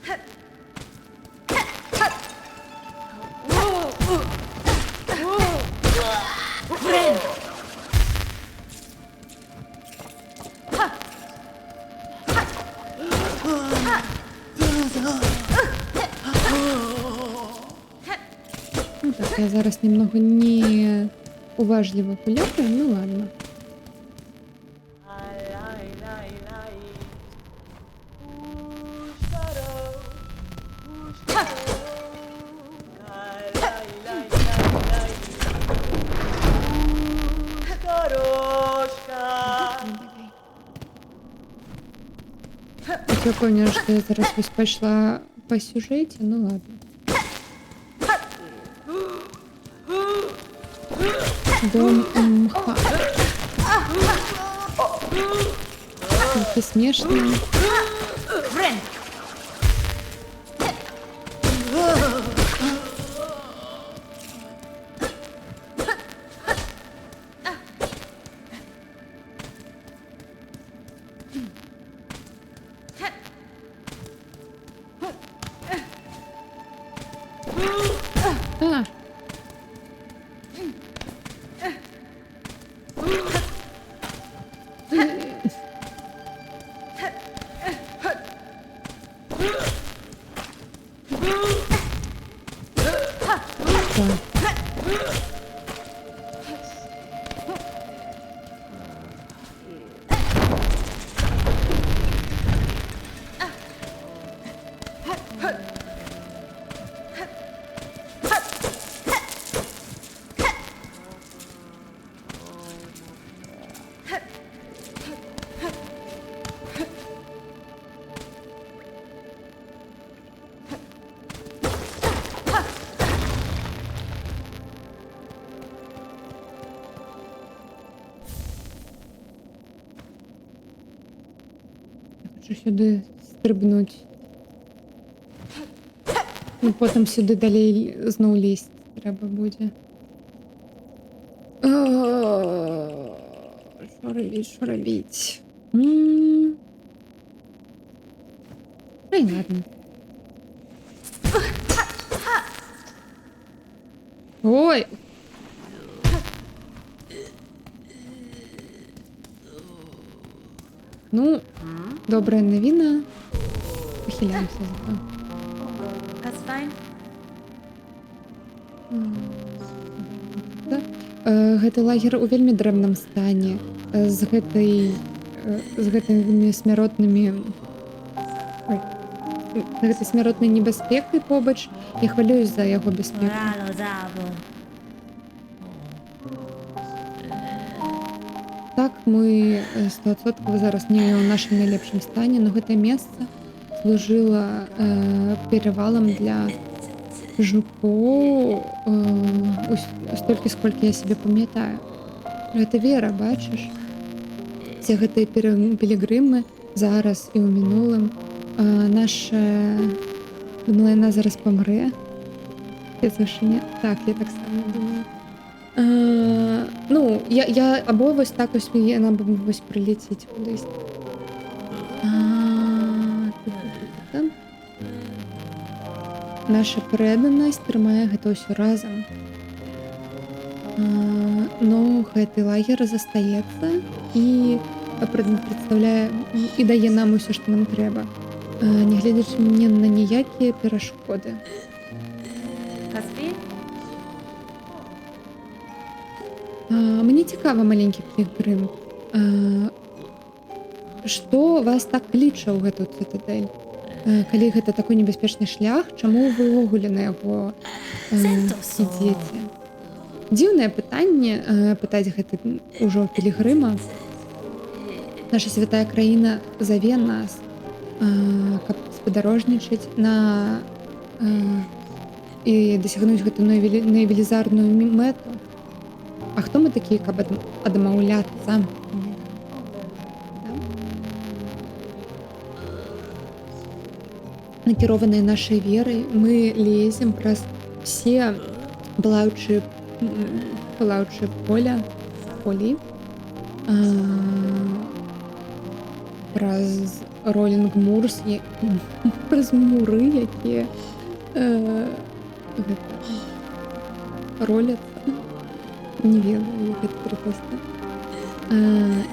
я зараз немного не уважливо гуляю, ну ладно. Я поняла, что я зараз ось пошла по сюжете, ну ладно. Дом мха. Это смешно. Френ! А, да. Хочу сюди стрибнуть. Ну, потім сюди далі знову лізти треба буде. Що робіть, що робіть? Ай, ладно. Ой! Ну, добрая новина. Похиляемся зато. That's fine. Да. Гэты лагер у вельмі дрэнным стане з гэтымі смяротнымі гэтай смяротнай небяспекай побач. Я хвалююсь за яго бяспеку. Ora lo sapo. Так, мы 100% зараз не ў нашым найлепшым стане, но гэтае месца служыла перавалам для жукоў столькі, сколькі я сябе памятаю. Гэта вера, бачыш? Все гэтыя пілігрымы зараз і ў мінулым. Наша яна зараз памрэ. Вышыня. Так, я так само думаю. Ну, я або вось так ось яна вось прылецець кудысь. Наша преданасць трымае гэта ўсё разам. Но гэты лагер застаецца і прадстаўляе і дае нам усё, што нам трэба, нягледзячы не на ніякія перашкоды. Каспі? Мне цікава, маленькі пілігрым, што вас так кліча ў гэту цытадэль? Калі гэта такой небяспечны шлях, чаму вы ўвогуле на яго ідзеце? Дзіўнае пытанне пытаць гэта ўжо пілігрыма. Наша святая краіна заве нас, каб спадарожнічаць на і дасягнуць гэту найвелізарную мэту. А хто мы такія, каб адмаўляцца? Накіраваныя нашай верай, мы лезем праз все палаючыя полі, праз ролінг мурс, праз муры, якія роляцца. Не ведаю, як гэта прыпусна.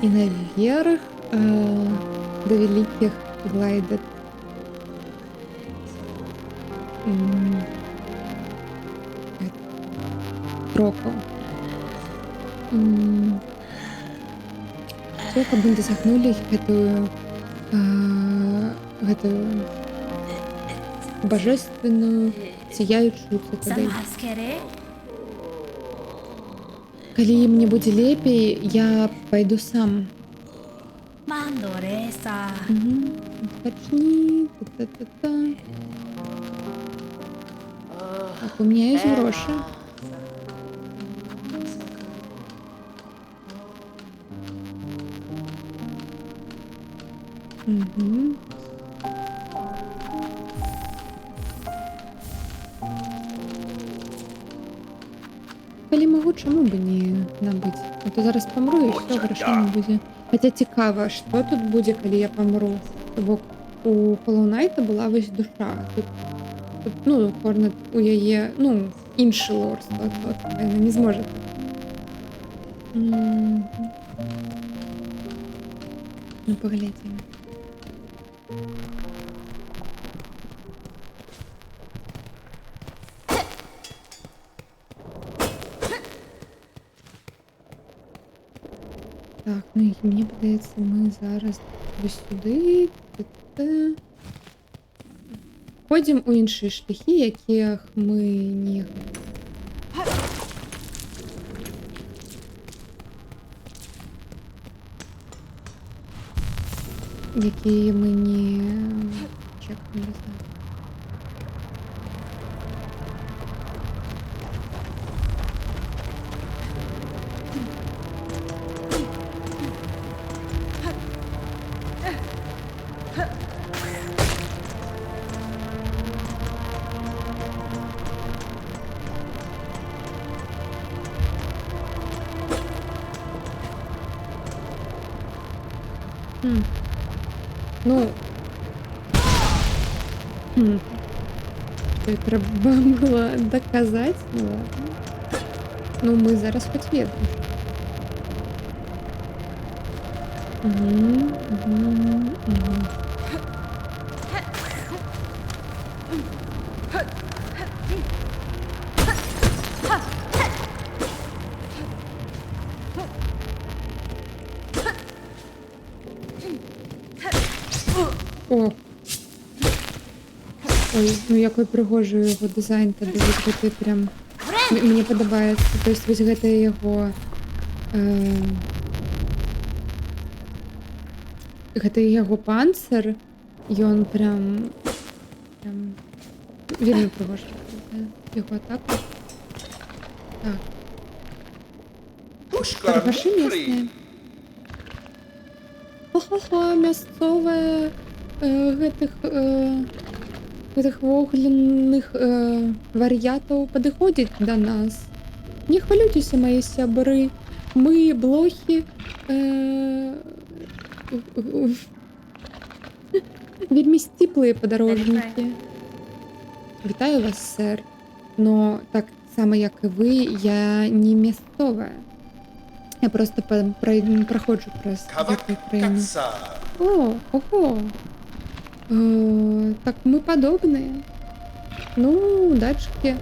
І наверх да вялікіх глайдат. крокаў. Все, каб мы дасягнулі гэтую бажэственную сіяючую цытадэль. Samhaskere. Калі мне будзе лепей, я пайду сам. Mandoresa. Пачні. Та-та-та-та. Так, у меня есть гроши. Угу. Калі магу, чаму бы не набыць? А то зараз памру і все, грошей не будзе. Хаця цікава, што тут будзе, калі я памру. Бо у Hollow Knight была вось душа. Тут ну, кожна у яе, ну, іншы лор, яна не зможа. Ну, паглядзім. Так, ну і мені падаецца, мы зараз вось сюды. Ходзім у іншыя шляхі, якіх мы не... Якія мы не чекнули. Ну. Це треба було доказати, ну ладно. Ну, ми зараз хоч ведемо. О! Ой, ну який пригожий його дизайн, та дивись, гэтий прям... Мені подобається. Тобто, ось гэта його... Гэта його панцир, і он прям... Вельми пригожий. Його атака. Так. Торгаші місні. Хо-хо-хо, мясцовая гэтых вогненных вар'ятаў падыходзіць да нас. Не хвалюйцеся, мои сябры. Мы блохі вельмі сціплыя падарожнікі. Вітаю вас, сэр. Но так само, як і вы, я не мясцовая. Я просто проходжу праз гэтую краіну. О, ого. Так мы падобныя. Ну, удачки.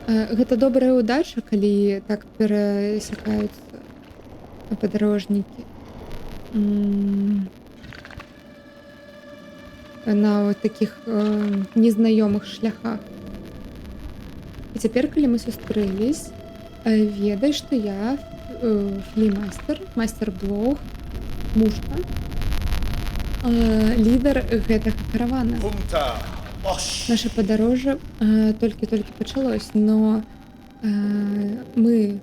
Гэта добрая удача, калі так перасякаюцца падарожнікі. На вот таких незнаёмых шляхах. І цяпер, калі мы сустрэлись, ведай, што я флімастер, мастер-блог, мушка, лідар гэтага каравана. Наша падарожжа толькі-толькі пачалось, но мы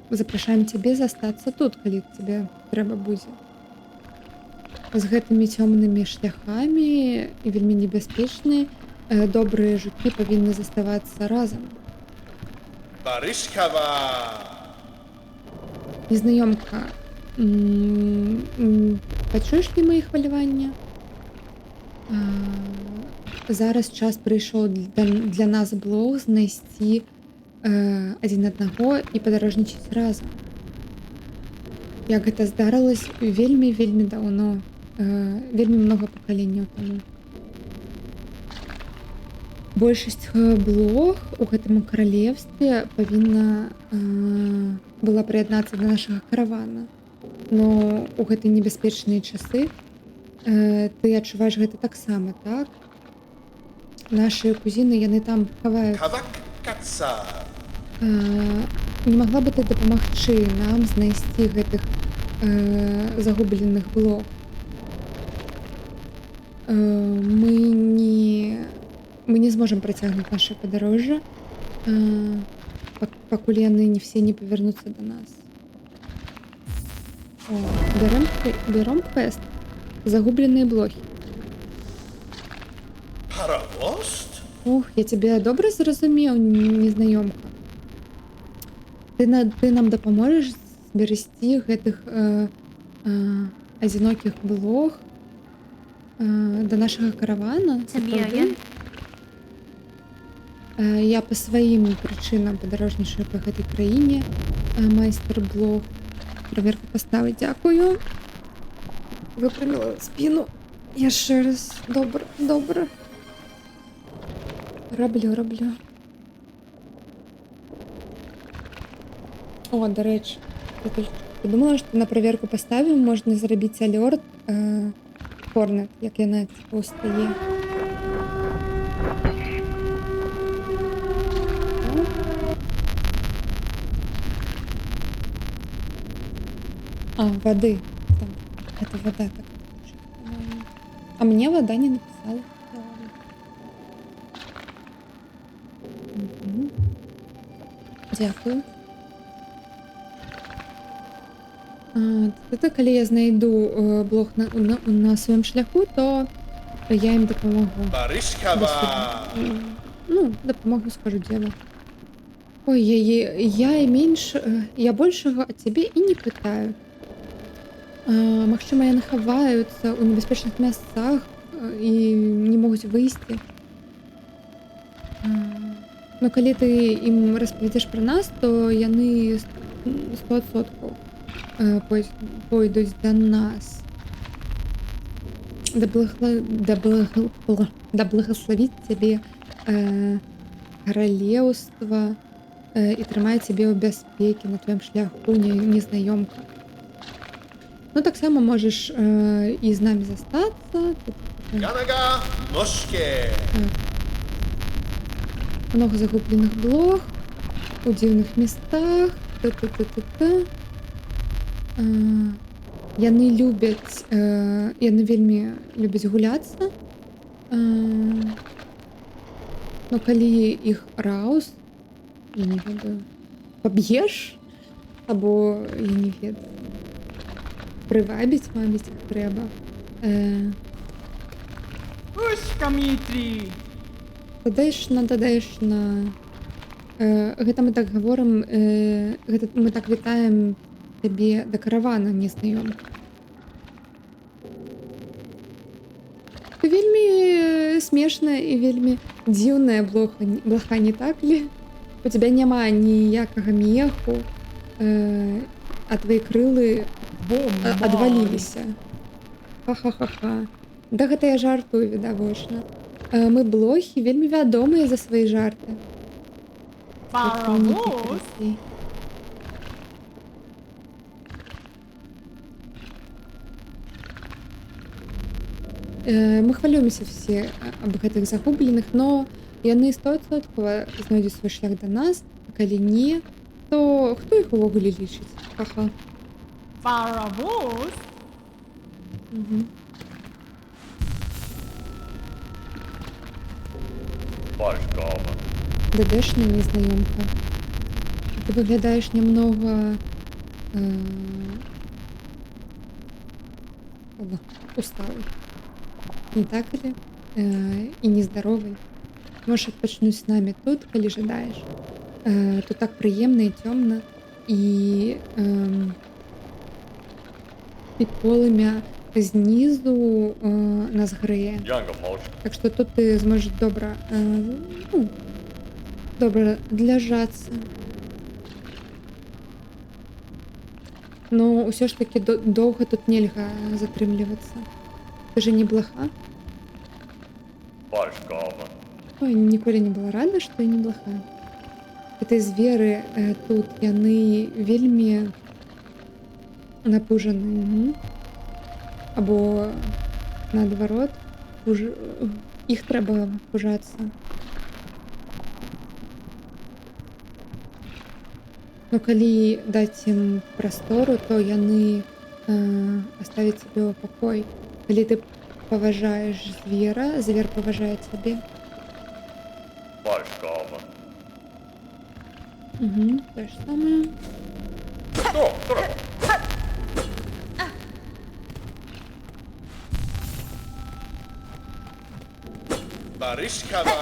запрашаем цябе застацца тут, калі тебе трэба будзе. З гэтымі цёмнымі шляхамі і вельмі небяспечныя добрыя жукі павінны заставацца разам. Незнаёмка, пачуеш ты мои хвалявання? Зараз час прыйшоў для нас блог знайсці адзін аднаго і падарожнічаць разам. Як гэта здарылася вельмі даўно, вельмі многа пакаленняў таму. большасць блох у гэтым каралевстве павінна была прыяднацца да нашага каравана. Но у гэтыя небяспечныя часы ты адчуваеш гэта таксама, так? Нашы кузіны, яны там хаваюцца. Kavak Katsa. Не магла бы ты дапамагчы нам знайсці гэтых загубленых блох? Мы не зможам працягнуць наша падарожжа, пакуль яны не все не павярнуцца да нас. О, бяром квест. Загубленыя блохі. Paravost? Ух, я цябе добра зразумеў, незнаёмка. Ты нам дапаможаш зберасці гэтых адзінокіх блох да нашага каравана? Сабі Сапраўды? агент? Я па сваім прычынам падарожнічаю па гэтай краіне, майстар блох. Праверку паставы, дзякую. Выпряміла спіну. Яшчэ раз. Добра. Раблю. О, дарэчы, я толькі падумала, што на праверку паставім можна зрабіць алёрт Хорнет, як яна ўстае. Воды. Там, это вода так. А мне вода не написала. Дякую. Тоді, коли я знайду блох на своєму шляху, то я їм допомогу. Barishkava. Ну, допомогу, скажу дело. Ой, я большего от тебе и не пытаю. Магчыма, яны хаваюцца ў небяспечных мясцах і не могуць выйсці. Но калі ты ім распавядзеш пра нас, то яны 100% пойдуць да нас. Да благословіць цябе каралеўства і трымае цябе ў бяспекі на твоім шляху, незнаёмка. Ну, таксама можаш і з намі застацца. Ganaga Moshke. Много загубленых блох у дзіўных местах. Яны вельмі любяць гуляцца. Но калі іх раус, я не ведаю, паб'еш, або я не ведаю, прывабіць, мабіць, іх трэба. Ушкамітри! Дадаеш на. Гэта мы так гаворым, гэта мы так вітаем табе да каравана, незнаёмка. Ты вельмі смешная і вельмі дзіўная блоха, не так ли? У тебя няма ніякага меху, а твои крылы адваліліся. Ха-ха-ха-ха. Да гэта я жартую, відавочна. Мы блохі вельмі вядомыя за свае жарты. Паровоз? Мы хвалюемся все аб гэтых загубленых, но яны 100% знойдуць свой шлях да нас, а калі не, то хто іх увогуле лічыць? Ха-ха. Паровоз? Barishkava. ДДшная незнаёмка. Ты выглядаешь немного усталый. Не так ли? И нездоровый. Можешь адпачнуць с нами тут, калі жадаеш. Тут так прыемна і цёмна. І полымя знізу нас грэе. Younger Moshke. Так што тут ты зможаш добра ляжацца. Но ўсё ж таки доўга тут нельга затрымлівацца. Ты же не блаха? Barishkava. Ой, ніколі не была рада, што я не блаха. Гэтай зверы тут яны вельмі напужаны. Або наадварот, іх трэба пужацца. Но калі даць ім прастору, то яны аставяць цябе ў пакой. Калі ты паважаеш звера, звер паважае цябе. Falschgabe. Тое ж самае. Что? Barishkava.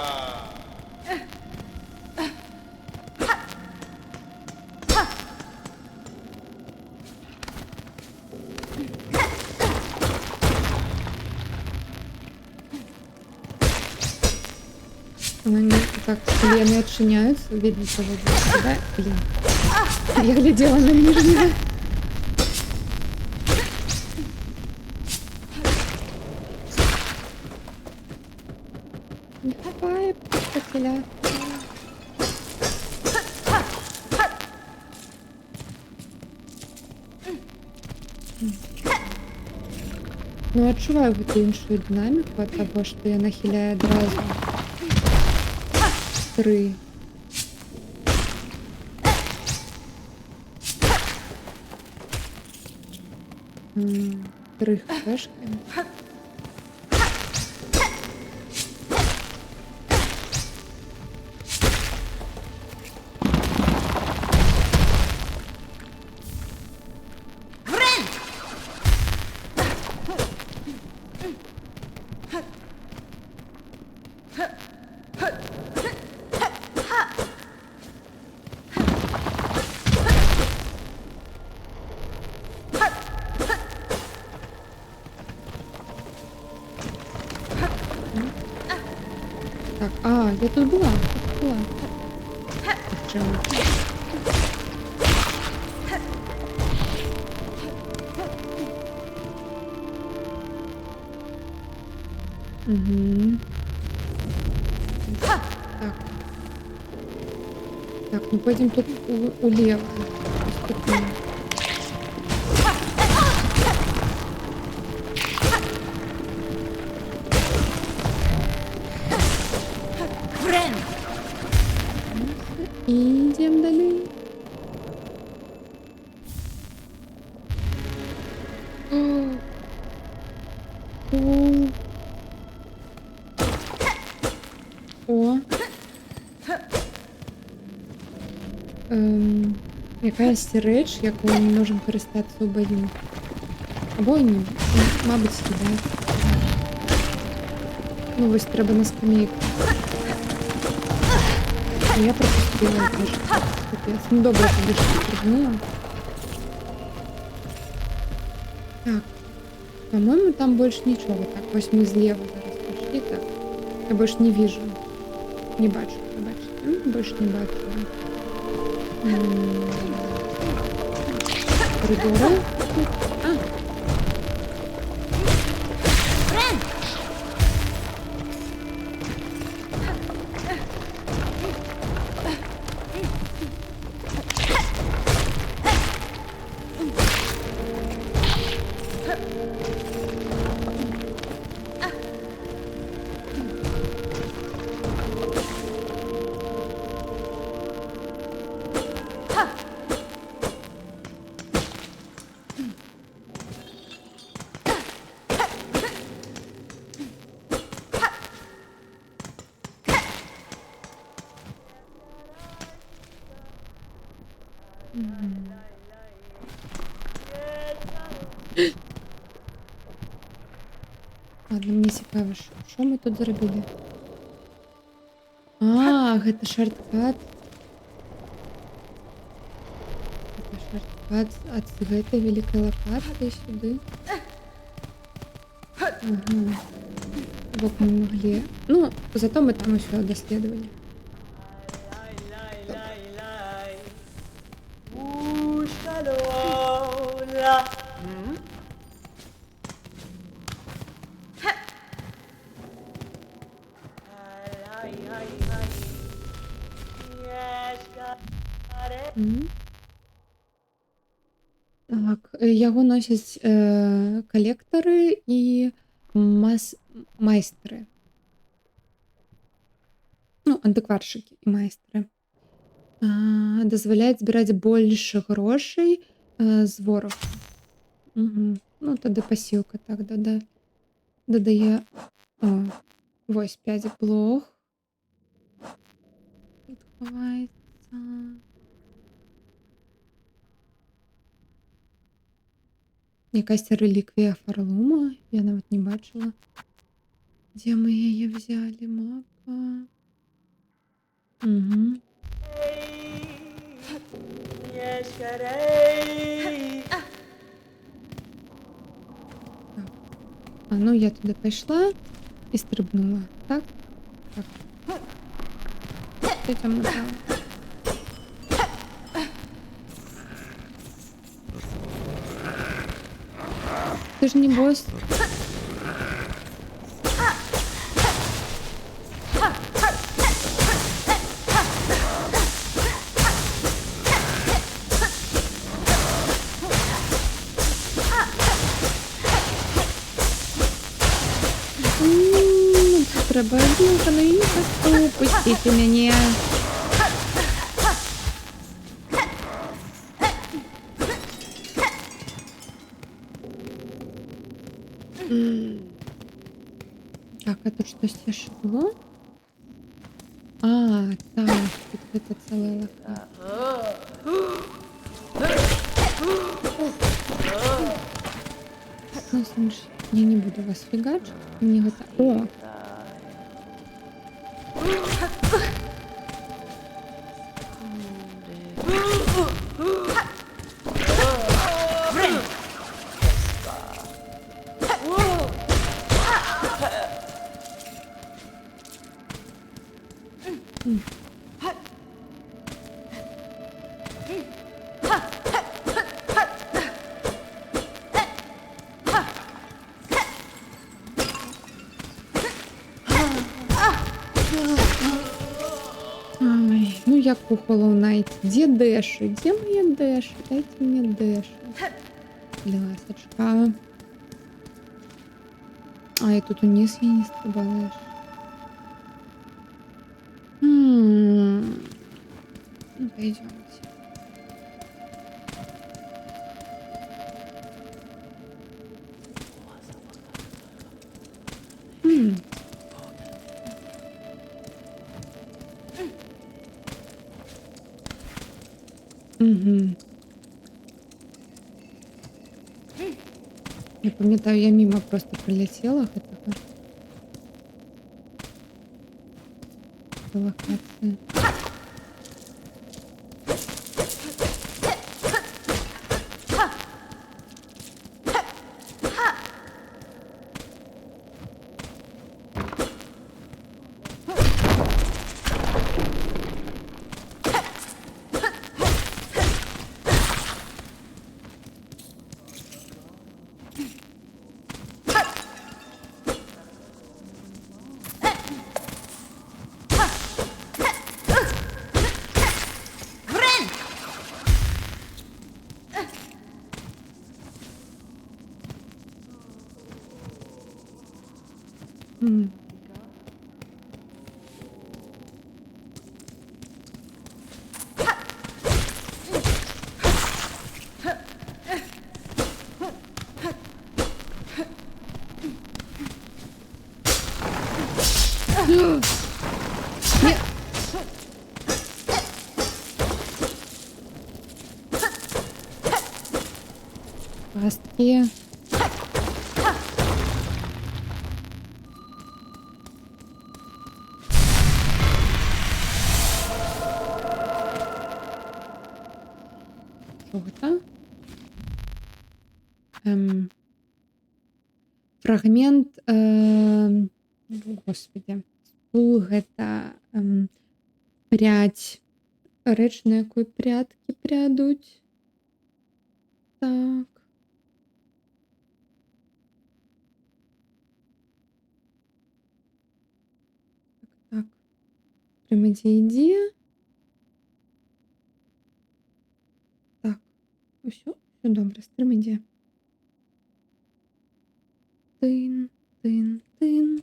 Они так, калі яны адчыняюцца, вельмі паводзіць сябе. Блін. Я глядзела на ніжнюю. Не хапае пацеля. Ну, адчуваю гэту іншую дынаміку ад таго, што я нахіляю адразу 3. Три хпшки. Так, я тут була. Чому? Угу. Так. Так, ну пойдем тут улево. Поступим. Идем далее. О. Якась реч, якою ми можемо користатися у бою. Або ні. Мабуть, скидає. Ну, ось треба на скамейку. Я пропустила теж. Капець. Ну, добре, тобі що пригнула. Так. По-моему, там больше ничего. Так, ось мы слева зараз пошли. Так. Я больше не вижу. Не бачу, не бачу. Больше не бачу. Коридори. Ладно, мені цікаво, що ми тут зробили? Гэта шорткат. Гэта шорткат ад гэтай вялікай лапаты сюды. Ага. Вот мы могли. Ну, зато мы там еще доследовали. Мгм. Так, яго носяць калектары і майстры. Ну, антыкваршыкі і майстры. Дазваляюць збіраць больш грошай з ворагу. Мгм. Ну, тады пасіўка так дадае. О, вось 5 блох. Тут хаваецца. Якасьці рэліквія Фарлума. Я нават не бачыла. Дзе мы яе взялі? Мапа. Мгм. Так. Ну я туди пайшла і стрибнула. Так? Так. Що там напало? Ти ж не бос. Треба білка, ну і не пустіть мене. Так, а тут щось ще було? А, так, тут это целая локация. Ну, слушай, я не буду вас фигачить. Мне вот... О! Ай, ну як у Hollow Knight. Где дэши? Где мои дэши? Дайте мне дэши. Ласочка. А, и тут вниз я не стрибала. Ну, пойдемте. Угу. Я пам'ятаю, я мимо просто пролетела гэтага. Локації. М. Нет. Пастки. Що гэта? Фрагмент, господи, спул гэта прядь. Рэч, на якой прядкі прядуць. Так. Так. Прям ідзе. Усё добре, стрим ідзе. Тын, тын, тын.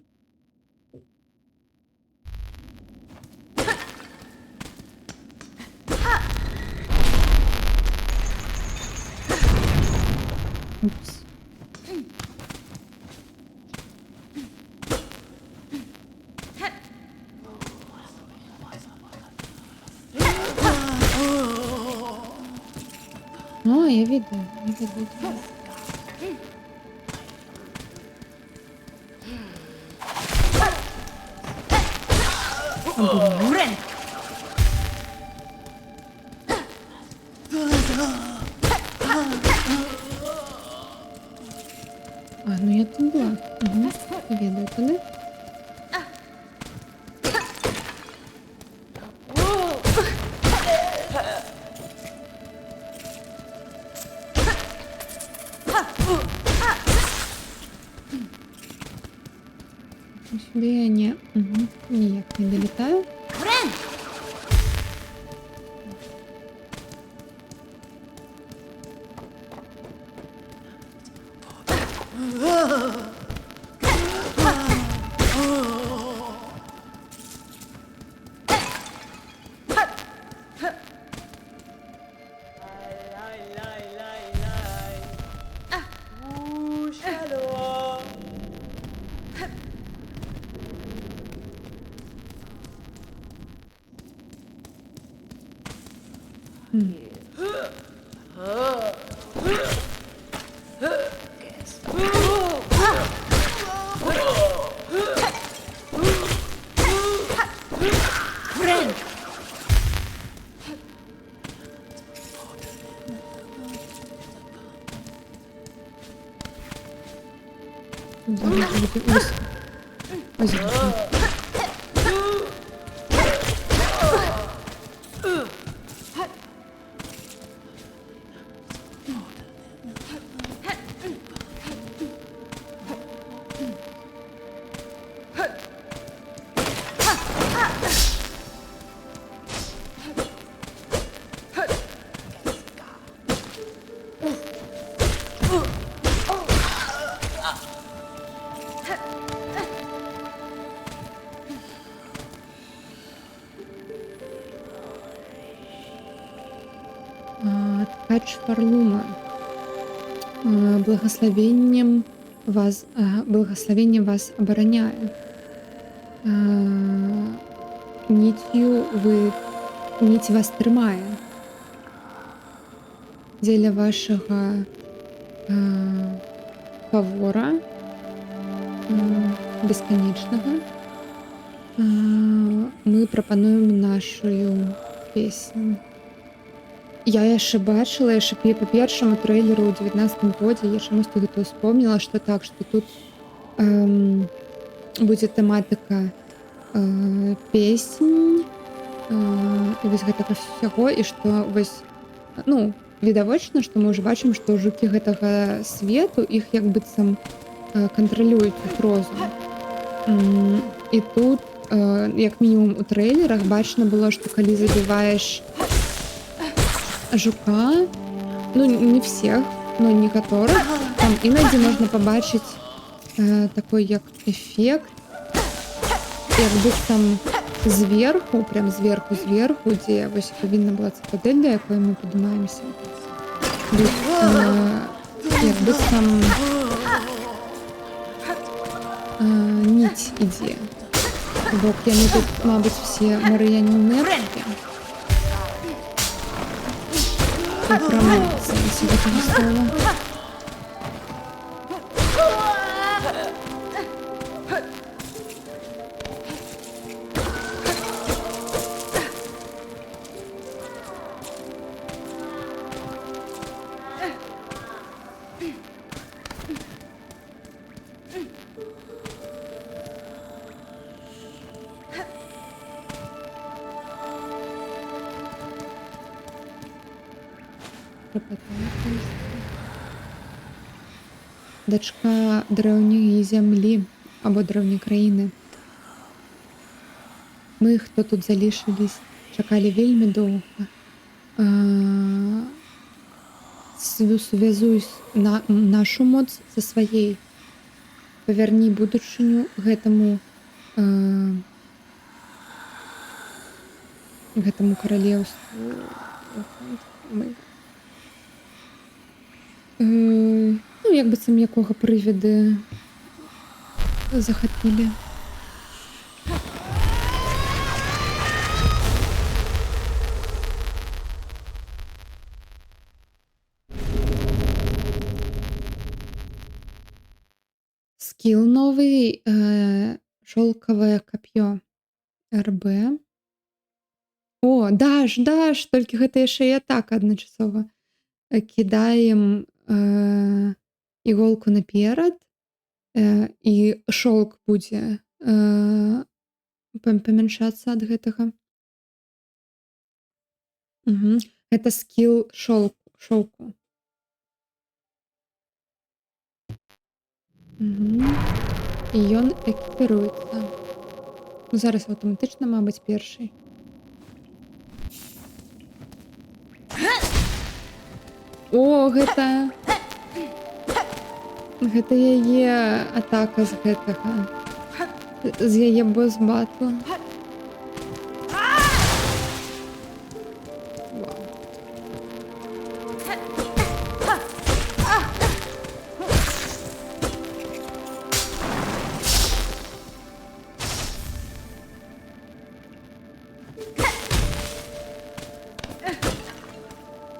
Упс. А, я видела, я видела. Обуваю. Friend. А, ну я там была. Угу. Ведаю туди. Сюди я ніяк не долітаю. Friend. Friend. Ось. Ткач Фарлума. Благословение вас обороняє. Нить вас тримає. Дзеля вашого фавора безконечного ми пропонуємо нашу пісню. Я яшчэ бачыла яшчэ по першаму трэйлеру ў 19 годзе, я чамусь тут гэта успомніла, што так, што тут будзе тэматыка песень і вось гэтага ўсяго, і што вось, ну, відавочна, што мы ўжо бачым, што жукі гэтага свету іх як быццам кантралююць іх розум. І тут, як мінімум у трэйлерах, бачна было, што калі забіваеш жука, ну не всех, но некоторых, там іноді можна побачить такой як эффект, як быццам зверху, прям зверху, дзе вось павінна была цытадель, да якой мы падымаемся. Як быццам нить ідзе. Бок яны тут, мабыць, все марыянеткі. В прямом сенсі гэтага слова. Дачка драўняй зямлі або драўняй краіны. Мы, хто тут залишились, чакалі вельмі доўга. связуй нашу моц са сваёй. Павярні будучыню гэтаму каралеўству. Ну, як быццам якога прывіды захапілі. Скилл новый, шелковое копье РБ. О, даш, толькі гэта яшчэ і атака адначасова. Кідаем іголку наперад, і шоўк будзе памяншацца ад гэтага. Гэта скилл шоўку. І ён экіпіруецца. Зараз аўтаматычна, мабыць, першый. О, гэта яе атака з гэтага. З яе босс-батла.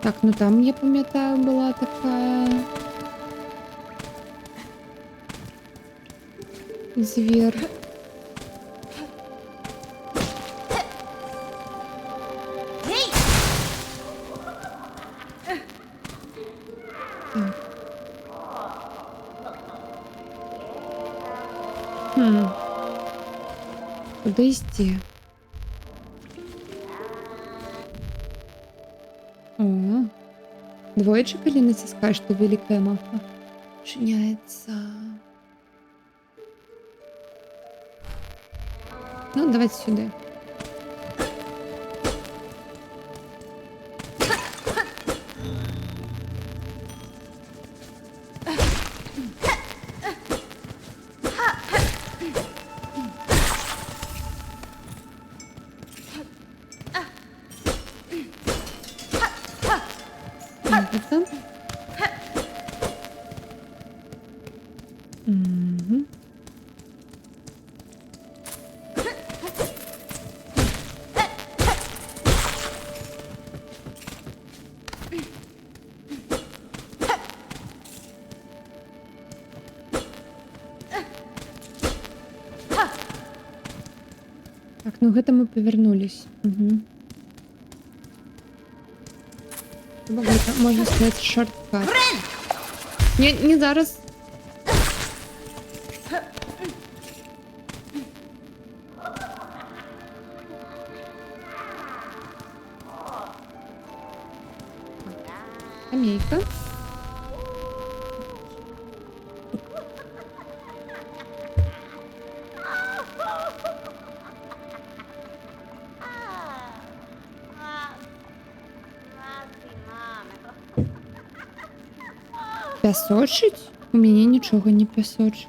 Так, ну там, я пам'ятаю, була така звір. Куди йти? О, двоечі, коли натискаєш, то великая мапа чиняется. Ну, давайте сюда. Это. Так, ну гэта мы повернулись. Это, можно сказать, шорткат. Не зараз. Скамейка. Пясочить? У меня ничего не пясочить.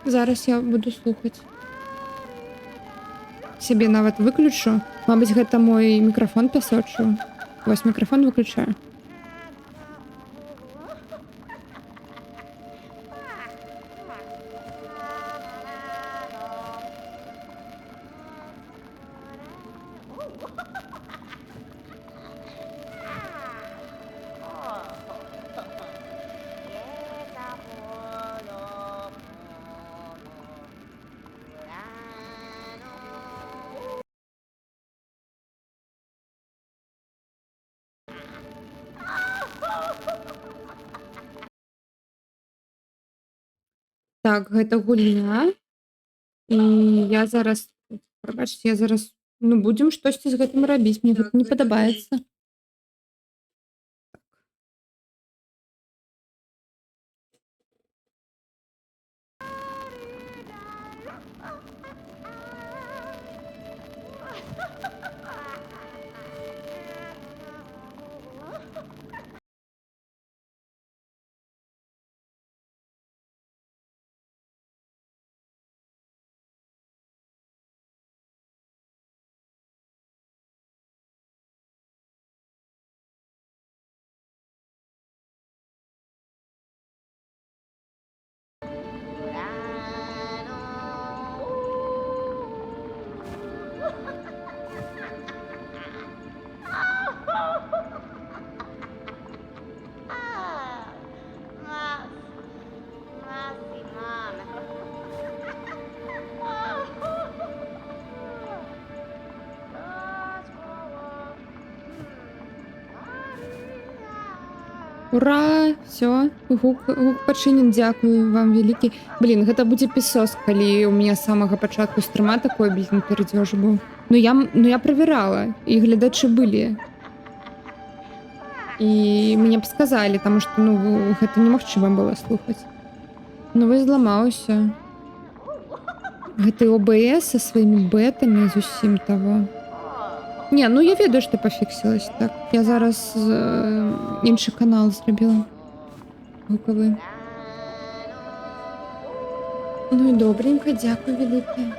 Зараз я буду слухать. Себе нават выключу. Мабыць, гэта мой микрофон пясочыў. Вось микрофон выключаю. Так, гэта гульня. І я зараз, прабачце, я зараз, ну, будзем штосьці з гэтым рабіць. Мне гэта не падабаецца. Ура! Все, гук пачынен, дзякую вам вялікі. Блін, гэта будзе пісос, калі у меня з самага пачатку стрыма такой, блін, пердзёж быў. Ну я правярала, і глядачы былі. І мне б сказалі, таму што, ну, гэта немагчыма было слухаць. Ну, вось зламаўся. Гэты ОБС са сваімі бэтамі зусім таго. Не, ну я ведаю, што пафіксілась так. Я зараз іншы канал зрабіла. Гукавы. Ну і добренька, дзякуй вялікі.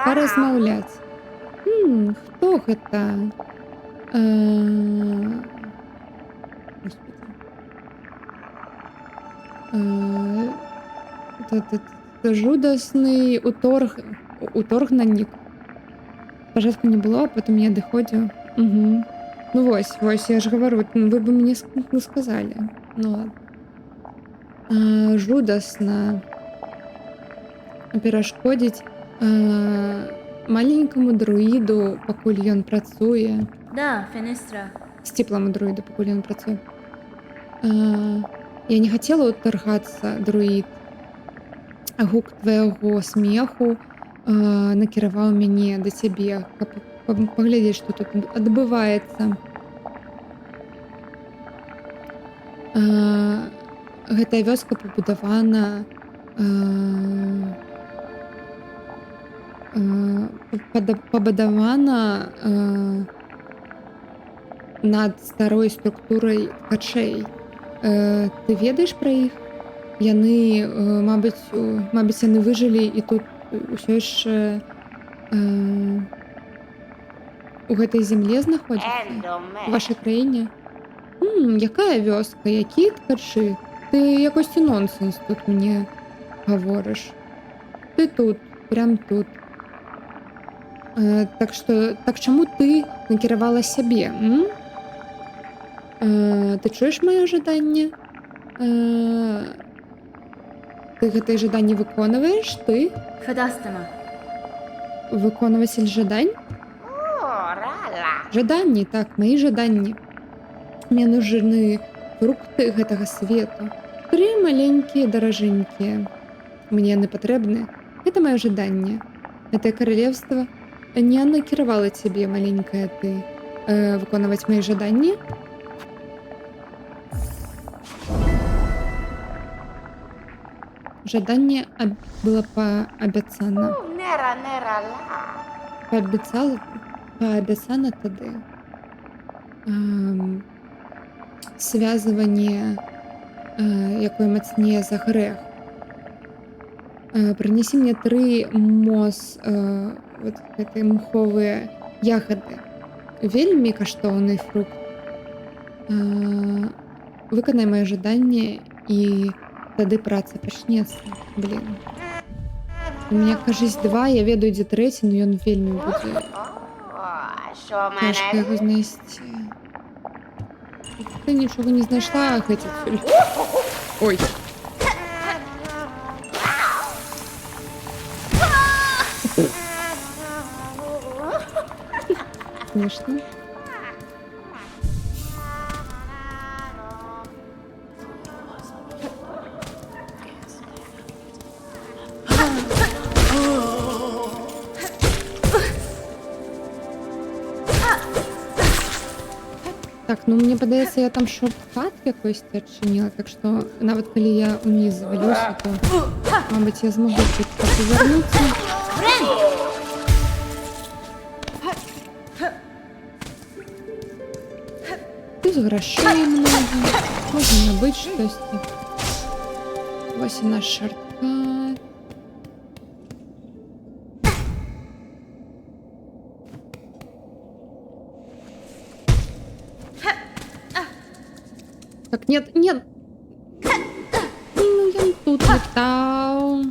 Паразмаўляць. Хто гэта? Господи. Жудасны уторг на нік. Спачатку не было, а потым я адыходзіў. Ну вось, я ж гавару, вы бы мне сказалі. Ну ладно. Жудасна перашкодзіць маленькаму друіду, пакуль ён працуе. Да, фенестра. Сціпламу друіду, пакуль ён працуе. Я не хацела ўтаргацца, друід. Гук твайго смеху накіраваў мяне да цябе, каб паглядзець, што тут адбываецца. Гэтая вёска пабудавана над старой структурай ткачэй. Ты ведаеш пра іх? Яны, мабыць, яны выжылі і тут усё яшчэ у гэтай зямле знаходзяцца? У вашай краіне? Якая вёска? Якія ткачы? Ты якосьці нонсенс тут мне гаворыш. Ты тут, прям тут. Так чаму ты накіравала сябе? Ты чуеш маё жаданне? Ты гэтае жаданне выконваеш? Ты? Фадастама. Выконвацель жадань? Жаданні, так, мои жаданні. Мне нужны фрукты гэтага свету. 3 маленькія даражэнькія. Мне яны патрэбны. Гэта маё жаданне. Гэтае каралевства не накіравала цябе, маленькая ты, выконваць мои жаданні? Жаданне было паабяцана. Паабяцана тады. Связыванне, якое мацнее за грэх. Прынесі мне 3 вот гэтай мховыя ягады. Вельмі каштоўны фрукт. Выканай маё жаданне і тады праца пачнецца. Блин. У меня, кажись, 2, я ведаю, дзе 3, но ён вельмі будзе цяжка яго знайсці. Ты нічога не знайшла, гэты цюль. Ой. Конечно. Так, ну мне падаецца, я там шорткат якойсь адчыніла, так што нават калі я ўніз завалюся, то, мабыць, я змагу тут павярнуцца. Тут грашэй много, можна набыць штосьці. Вось і наш шорткат. Так, нет. Ну, я тут летал.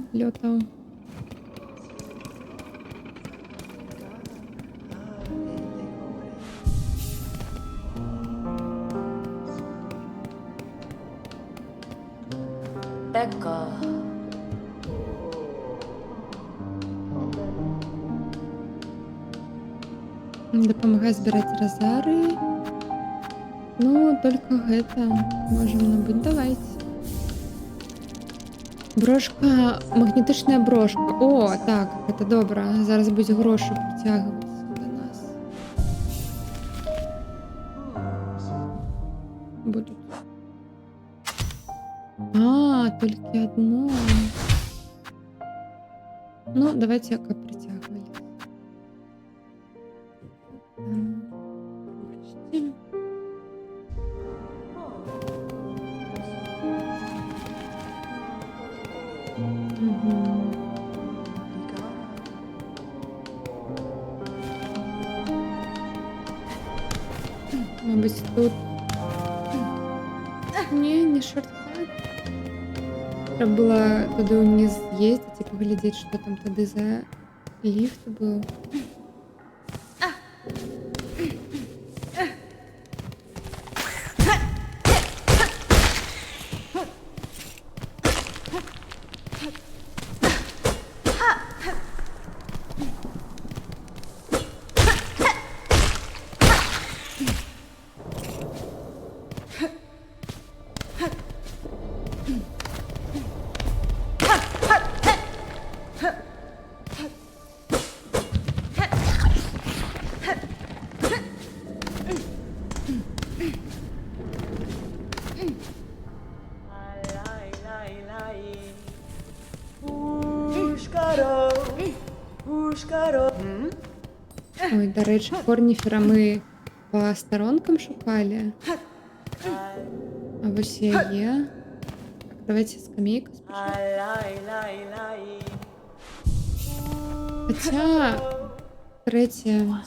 Допомагай збирати розари. Ну, только гэта можем набыть. Давайте. Брошка, магнетична брошка. О, так, это добре. Зараз будуть гроші притягуватися до нас. Будуть. А, тільки одно. Ну, давайте яка притягували. Почти. Мгм. Мабуть, тут. Ні, не шорткат. Треба було туди вниз з'їздити і поглядіти, що там туди за ліфт був. Ой, до речі, Корніфера ми по сторонкам шукали. А ось я є. Так, давайте скамейку спочатку. Хоча третє гра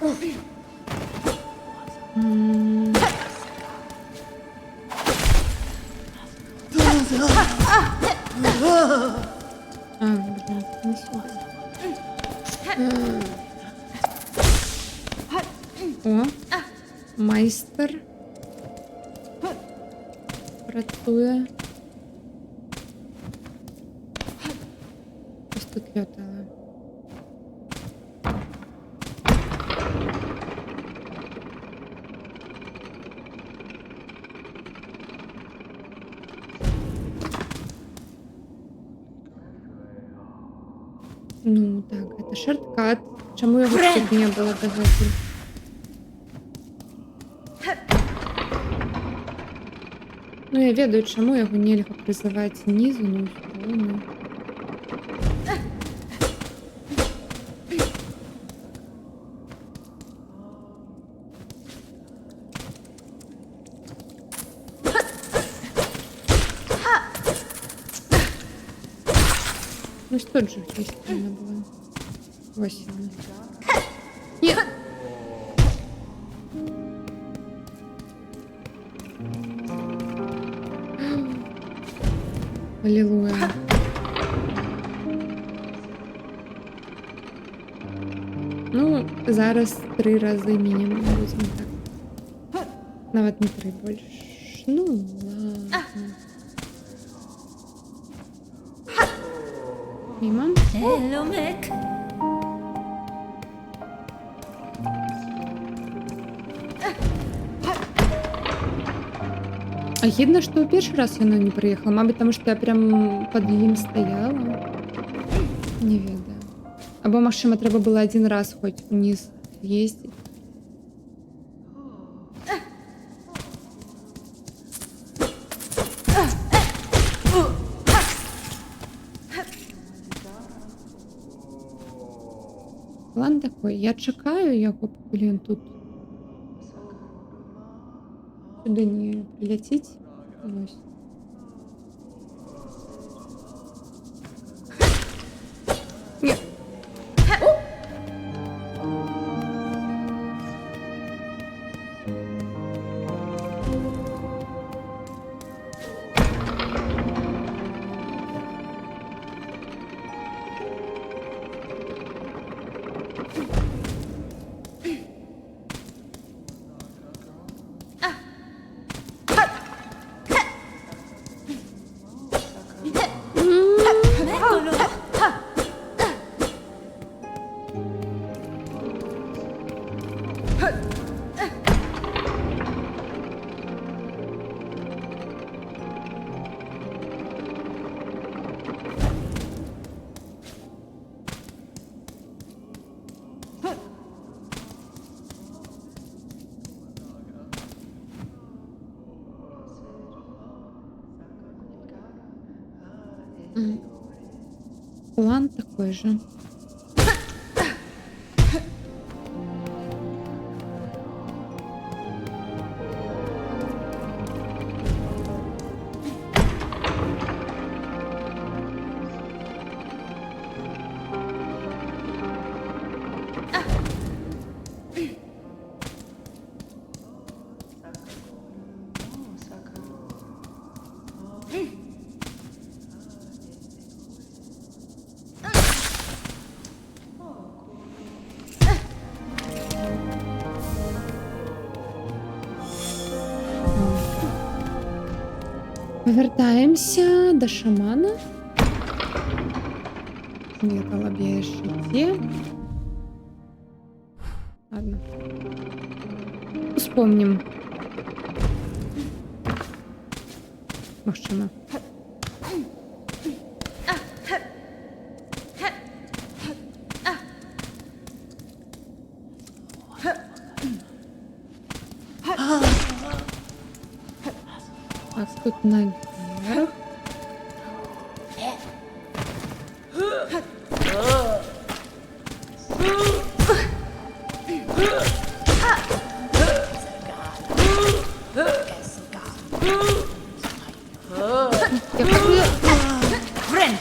потрібна. А, блин, не сюда. О, майстер. Працює. Ось тут льотала. Ну, так, это шорткат. Чому його тут не було до гэтага? Ну, я ведаю, чому його нельга призивати знизу, ну, ну. Ну что же здесь правильно было? 8. Нет! Аллилуйя. Ну, зараз 3 рази мінімум будемо так. Навіть не 3 більше. Ну, ладно. Мимо. Hello, Mick. А гідно, що у перший раз яно не приїхала. Мабуть, тому що я прям під ним стояла. Не ведаю. Або, можливо, треба було один раз хоч вниз їздити. План такой, я чекаю його, поки він тут сюди не прилетить. Ось. Ні. План такой же. Повертаемся до шамана. Нет, лобеешь идти. Ладно. Вспомним. Магчыма. Так, тут наверх. Я пробую. Френ!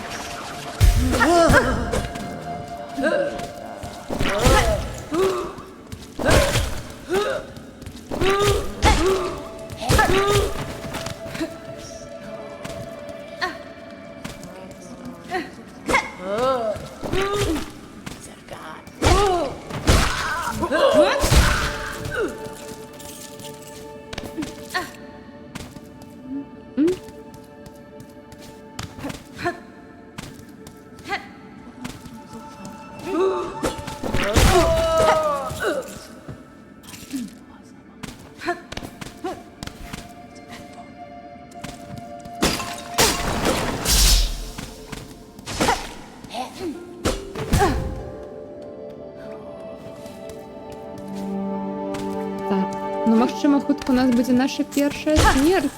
Так, ну магчыма, хутка у нас будзе наша першая смерць.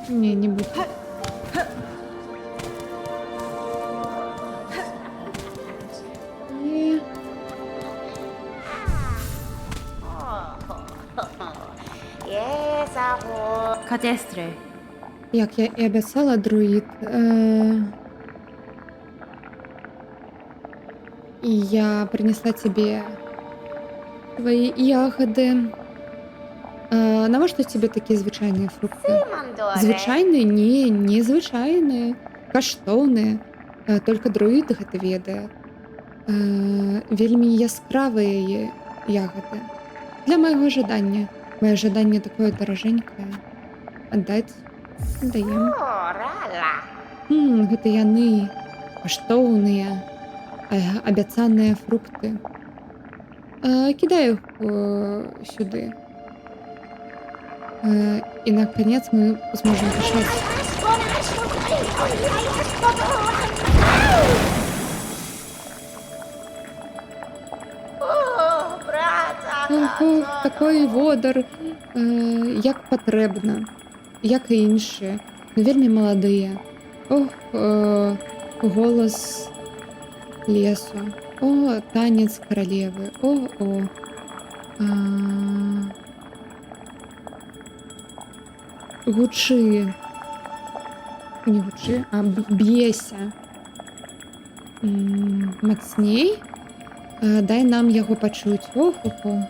Не, не будет. Не. Катестре. Як я і обіцяла, друїд. І я принесла тебе твої ягоди. Навіщо тобі такі звичайні фрукти? Звичайні? Ні, не звичайні. Каштоўныя. Толькі друід гэта ведае. Вельмі яскравыя ягоды. Для майго жадання. Моє жаданне такое даражэнькае. Аддаць? Даем. Гэта яны. Каштоўныя. Абяцаныя фрукты. Кидаю их сюда. И наконец мы сможем дышать. Такой водар, як патрэбна, як і іншыя, но вельмі маладыя. Ох, голас лесу. О, танец королевы. О. Гучы. Не гучы, а б'еся. Мацней. Дай нам яго пачуць. Ох-охо.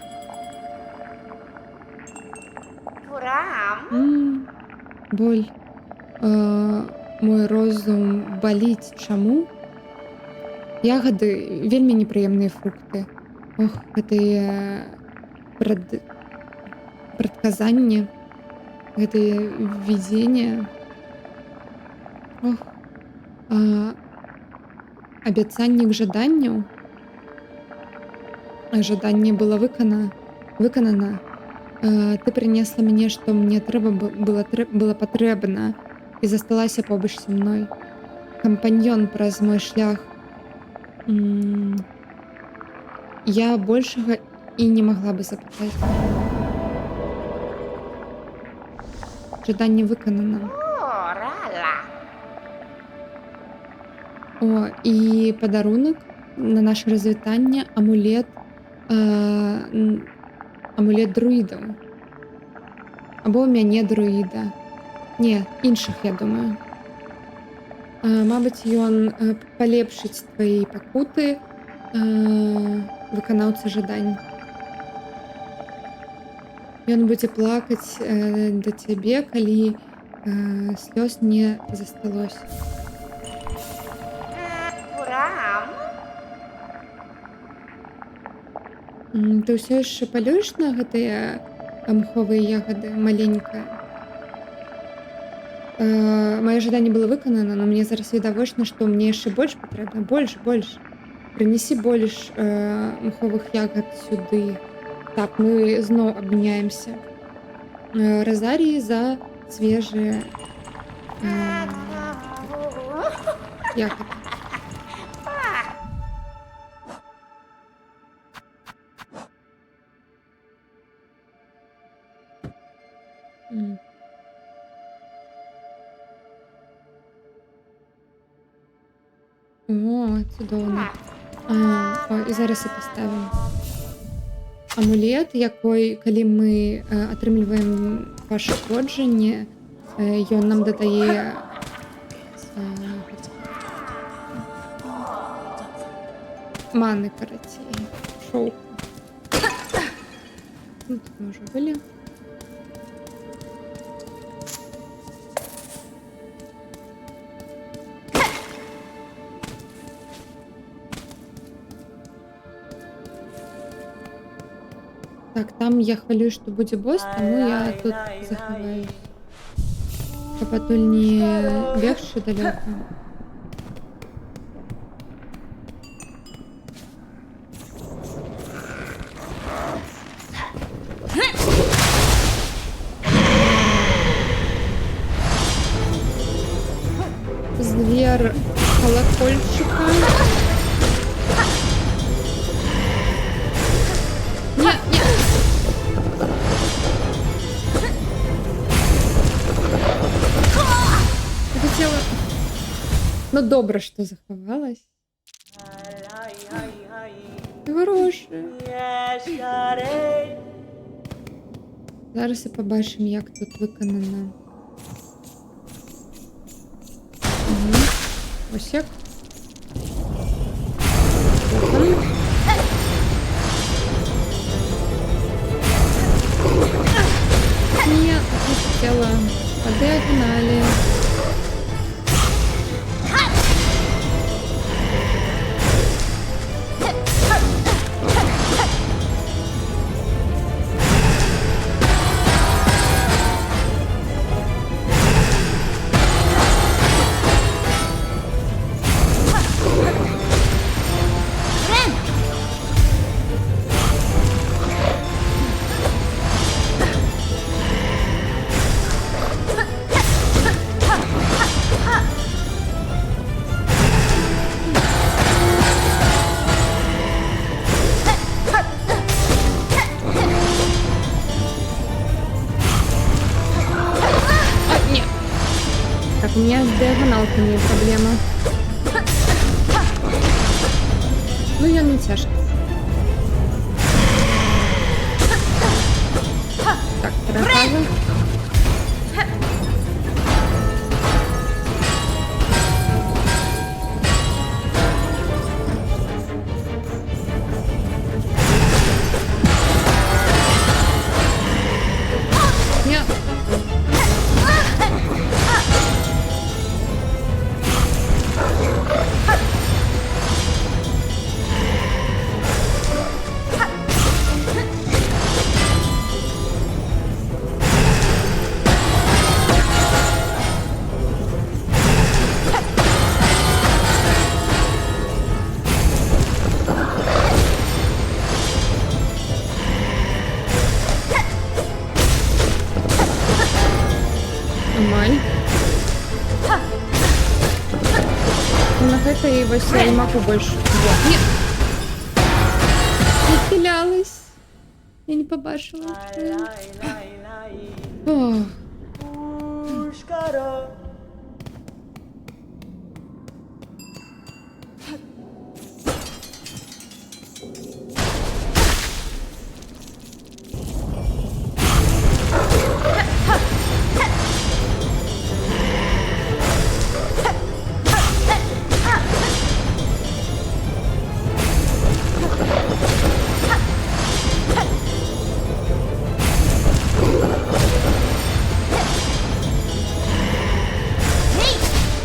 Боль. Мой розум баліць. Чаму? Ягоды вельмі непрыемныя фрукты. Ох, гэтыя прадказанні. гэтае видение. Ох. Абяцаннік жаданняў. Жаданне было выканана. Ты прынесла мне, што мне было патрэбна, і засталася побач са мной. Кампаньён праз мой шлях. Я большага і не магла бы запытаць. Жаданне выканана. О, і падарунак на наше развітанне амулет друідаў. Або ў мяне друіда. Не, іншых, я думаю. Мабыць, ён палепшыць твае пакуты, выканаўца жадань. Ён будзе плакаць да цябе, калі слёз не засталося. Ты ўсё яшчэ палюеш на гэтыя мховыя ягады, маленькая? Маё жаданне было выканана, но мне зараз відавочна, што мне яшчэ больш патрэбна. Больш. Прынесі больш мховых ягад сюды. Так, мы зноў абмяняемся. Розарій за свежыя ягады. О, цудоўна. І зараз і паставім. Амулет, якой, калі мы атрымліваем пашкоджанне, ён нам дадае маны, карацей, шоўку. Тут мы ўжо былі. Так, там я хвалююсь, што будзе босс, таму я тут захаваюсь. Каб адтуль не бегчы далёка. Звер колокольчика. Не. Хотела... Ну, добра, што захавалась. Хорошая. Зараз і пабачым, як тут выканана. Ось як. Нет, не хотела. По диагонали. У меня с диагоналками проблема. Ну, я не тяжко. Так, трахаза. Нет. Амаль. На гэта і вось я не магу больш. Вот. Не. Нахілялась. Я не побачила. Ох.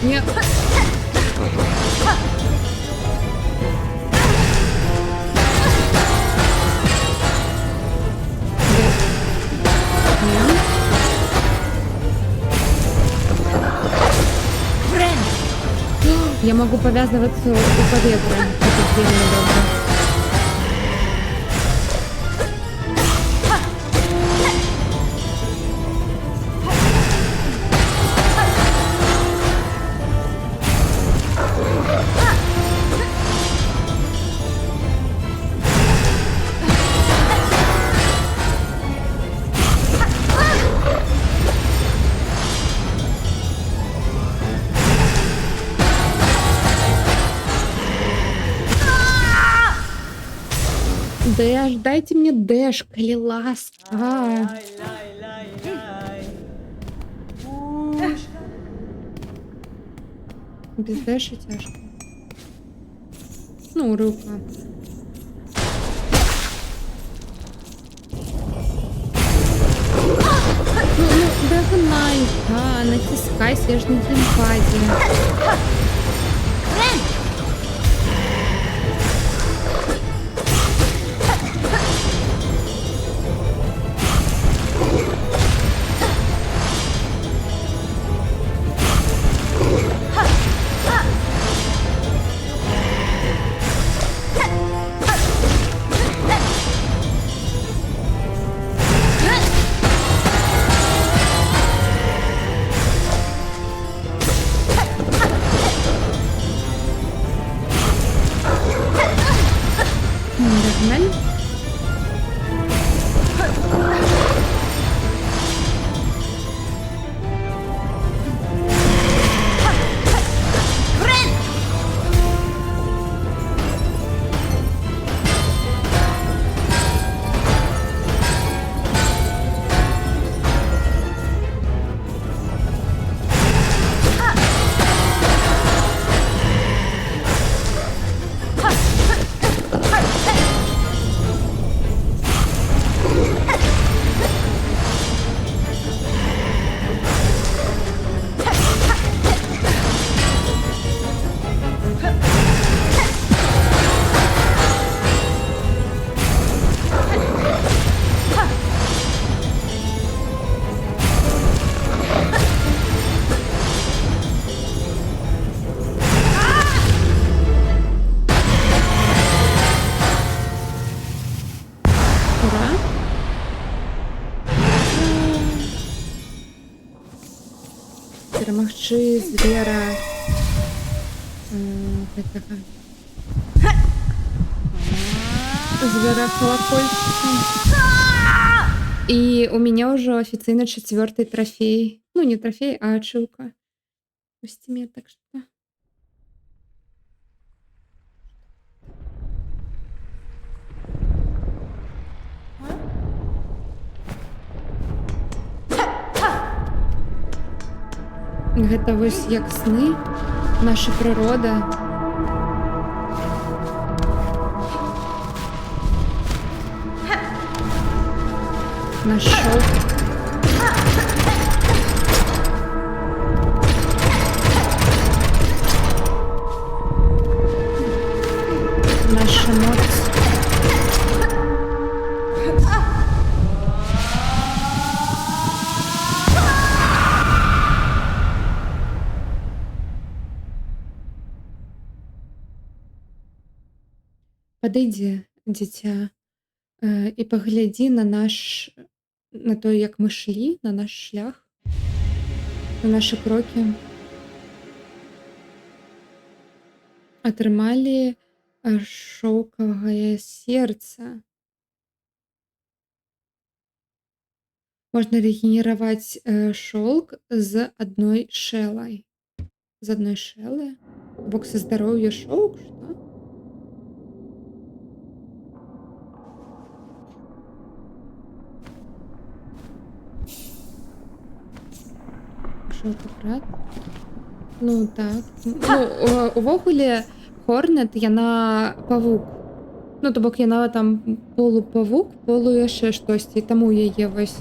Ні. Я могу повязываться у поветра. Это сильно добро. Дэш, дайте мне дэш, коли ласка. Без дэша тяжко. Ну, рука. Ну, догнай, да, натискайся, я ж на геймпаде. Нормально? Ура. Перамагчы звера гэтага звера колокольчика. И у меня уже официально 4-й трофей. Ну, не трофей, а ачивка в стиме, так что... Гэта вось як сны, наша прырода. Наш шоўк. Наша моц. Падыдзі, дзіця, і паглядзі на то, як мы шлі, на наш шлях. на наши кроки. Атрымалі шоўкавае сердце. Можна рэгенераваць шоўк з адной шэлай. З адной шэлы? Бок са здароўя шоўк, што? Шоўкапрад? Ну так. Ну, увогуле, Хорнет, яна павук. Ну, то бок яна там полупавук, полу яшчэ штосьці, таму яе вось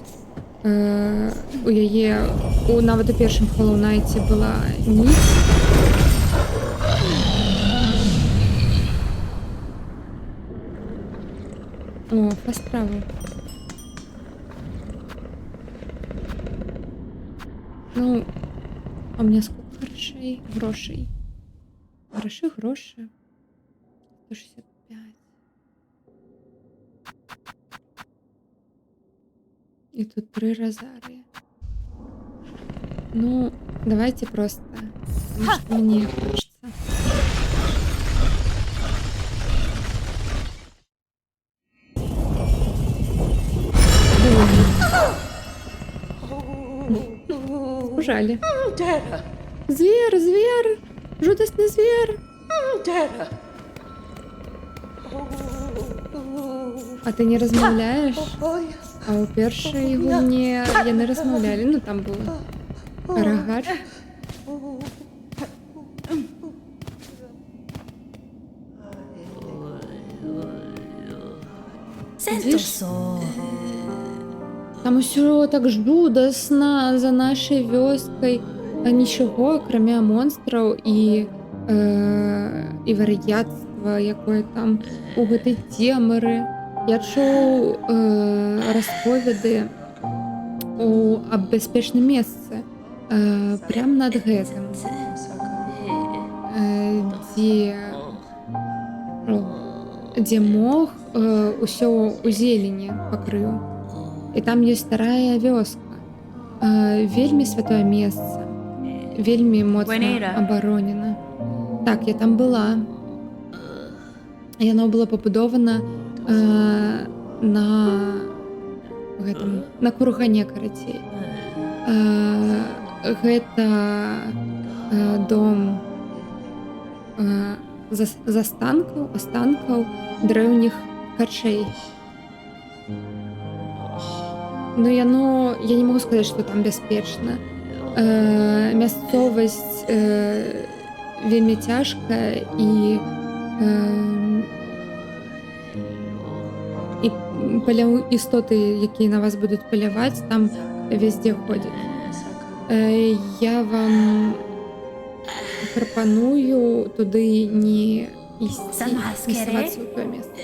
у яе нават у першым Hollow Knight была ніч. О, па справу. Ну, а мне сколько грошей? Гроши. 165. И тут 3 розарии. Ну, давайте просто. Потому что мне хочется. Ужали. Звер! Жудасний звір! А ти не розмовляєш? А у першій гульні яны розмовляли. Ну, там був рогач. Сентосо. Там усё так жудасна за нашай вёскай. А нічого, акрамя монстраў і вар'яцтва, якое там у гэтай цемры. Я чуў расповеды аб бяспечным месцы прям над гэтым, дзе мох усё у зелені пакрыў. І там ёсць старая вёска, вельмі святое месца, вельмі моцна абаронена. Так, я там была. Яно было пабудована на кургане, карацей. Гэта дом астанкаў дрэўніх качэй. Но яно, я не могу сказаць, што там бяспечна. Мясцовасць вельмі цяжкая і істоты, якія на вас будуць паляваць, там везде ходзяць. Я вам прапаную туды не ісці, не савацца ў тое месца.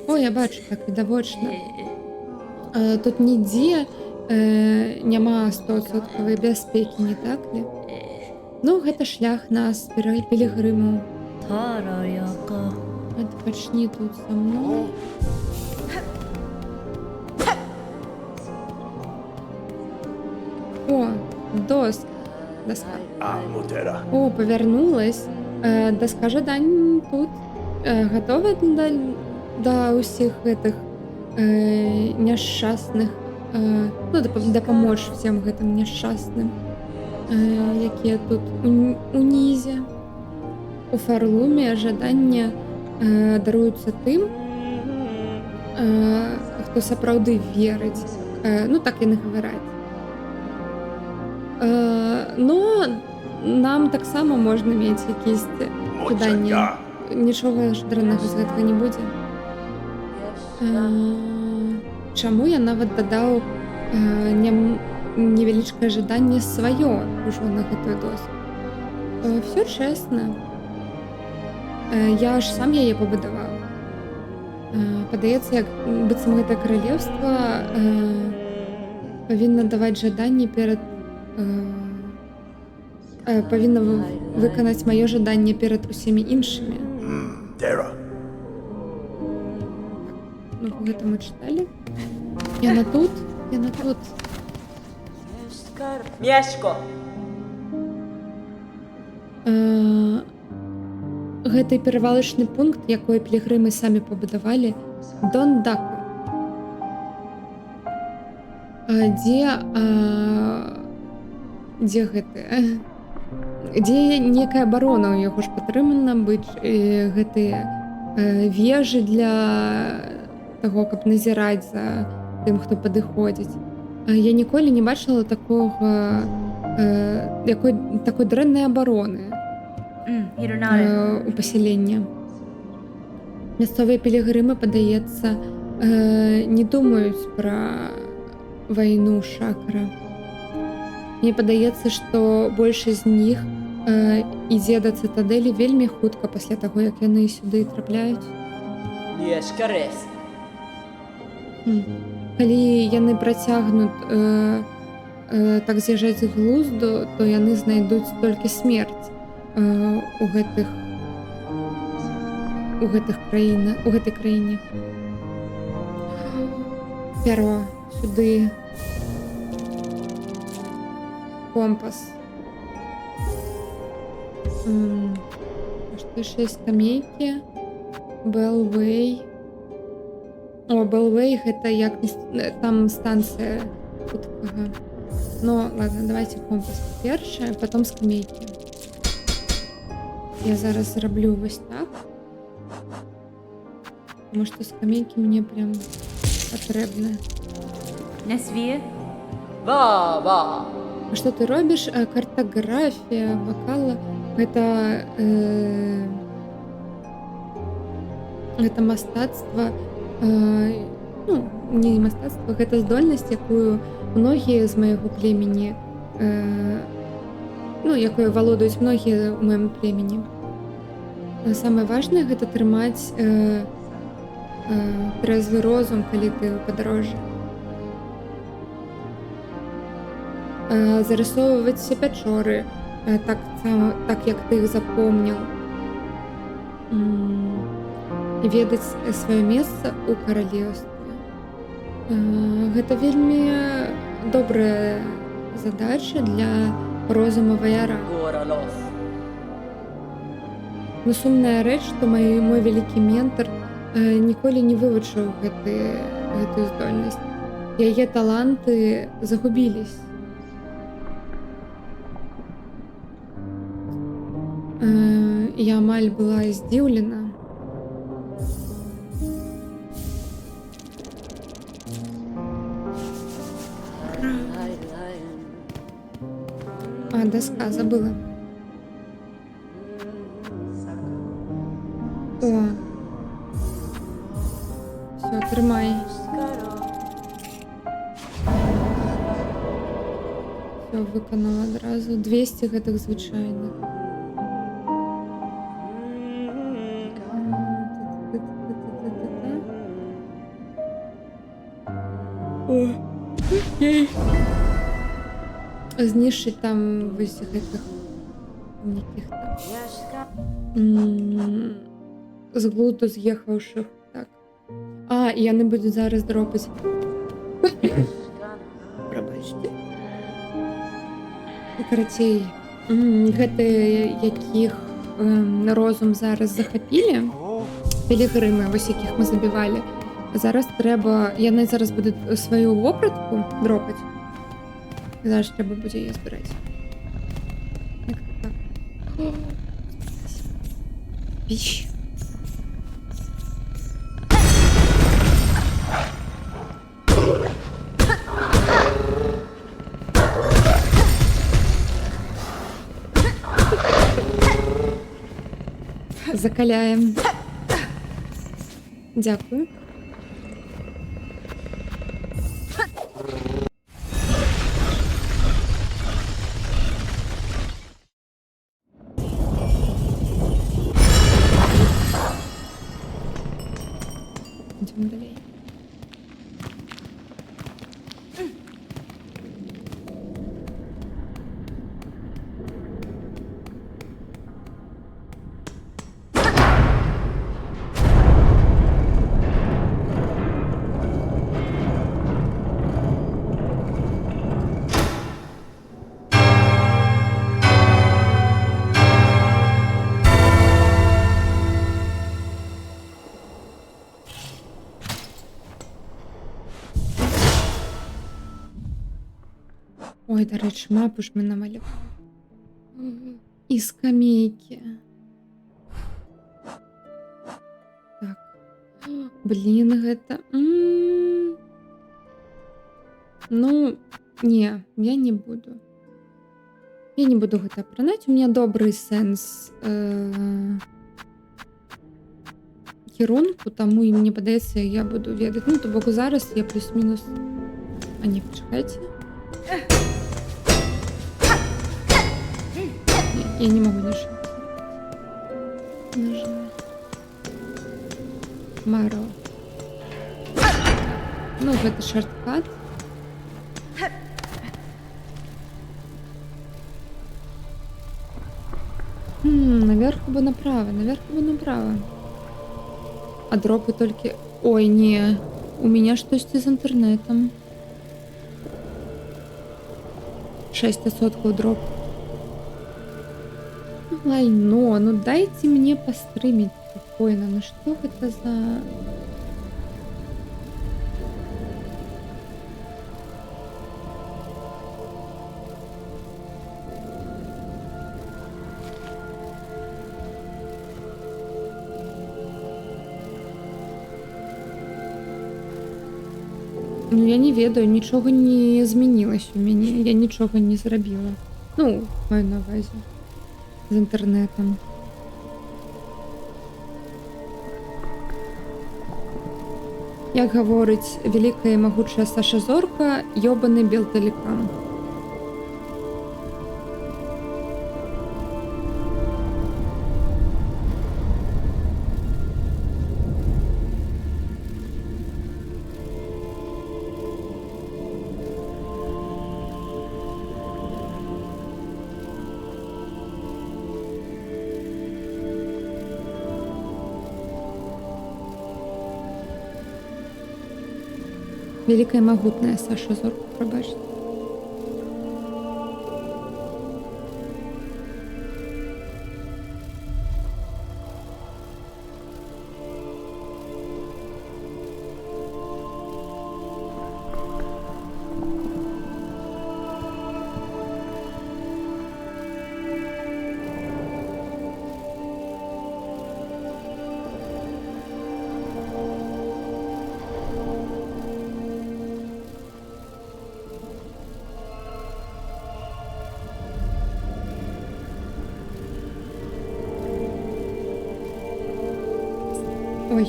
О, я бачу, так відавочна. Тут нідзе няма 100% бяспекі, не так ли? Ну, гэта шлях нас, пілігрымаў. Пачні тут са мной. О, доска. О, павярнулась. Доска жадань тут. Гатова да ўсіх гэтых няшчасных, ну, дапамочь всем гэтым няшчасным, якія тут унізе. У Фарлуме жаданне даруюцца тым, хто сапраўды верыць. Ну, так яны гавараць. Но нам таксама можна мець якісь жаданні. Нічога ж дрэннага з гэтага не будзе. Чаму я нават дадаў невялічкае жаданне сваё ўжо на гэтую доску? Всё чэсна. Я ж сам яе пабудаваў. Падаецца, як быццам гэта каралеўства павінна даваць жаданні перад... павінна выканаць маё жаданне перад усімі іншымі. Ну, гэта мы чыталі. Яна тут. Mieszko! Гэты перавалачны пункт, якой пілігрымы самі пабудавалі, Дондаку. Дзе гэты? Дзе некая абарона ў яго ж патрымана быць, гэтыя вежы для таго, каб назіраць за тым, хто падыходзіць. Я ніколі не бачыла такой дрэннай абароны Hironare. у пасяленні. Мясцовыя пілігрымы, падаецца, не думаюць пра вайну Шакара. Мне падаецца, што большасць з них ідзе да цытадэлі вельмі хутка пасля таго, як яны сюды трапляюць. Калі яны працягнуць так з'язджаць з глузду, то яны знайдуць толькі смерць у гэтай краіне. Пяро сюды. Компас. Што яшчэ скамейкі? Белвей. О, Белвей гэта як там станцыя хуткага. Ну, ладно, давайте компас першае, потом скамейкі. Я зараз зраблю вось так. Потому што скамейкі мне прям патрэбны. Nesvie. Што ты робіш? Картаграфія вакала. Гэта мастацтва. Ну, не мастацтва, гэта здольнасць, якую многія з майго племені, ну, якую валодаюць многія ў маім племені. Самае важнае гэта трымаць трэзвы розум, калі ты ў падарожжы. Зарысоўваць все пячоры, так як ты іх запомніў. І ведаць сваё месца ў каралеўстве. Гэта вельмі добрая задача для розума ваяра. Но сумная рэч, што мой вялікі ментар ніколі не вывучыў гэтую здольнасць. Яе таланты загубілись. Я амаль была здзіўлена. Доска забыла. О. Все, трымай. Все, выканала адразу. 200 гэтых звычайных. Окей. Знішчыць там вось гэтых нейкіх там з глуду з'ехаўшых. Так. І яны будуць зараз дропаць. Прабачце. Карацей, гэты якіх розум зараз захапілі, пілігрымы, вось якіх мы забівалі. Зараз трэба, яны зараз будуць сваю вопратку дропаць. Зараз трэба будзе яе збіраць. Як-то так. Піч. Закаляем. Дякую. Идем далее. Ой, до речі, мапу ж ми намалювали. І скамейки. Так. Блін, гэта... Ну, не, я не буду. Я не буду гэта апранаць. У меня добрый сэнс кірунку, таму і мне падаецца, я буду ведаць. Ну, то бок зараз я плюс-мінус... А не, пачакайце. Я не могу нажать. Нажимай. Маро. Ну, гэта шорткат. Наверх або направо, наверх або направо. А дропы толькі... Ой, не. У меня штосьці з інтэрнэтам. 6% дроп. Лайно, ну дайте мне постримить спокойно. Ну что это за... Ну, я не ведаю, нічого не змінилось у мяне. Я нічого не зрабіла. Ну, маю на увазі. З інтэрнэтам. Як гаворыць вялікая і магучая Саша Зорка, ёбаны Белтэлекам. Великая могутная Саша Зорка, пробачте. Ой,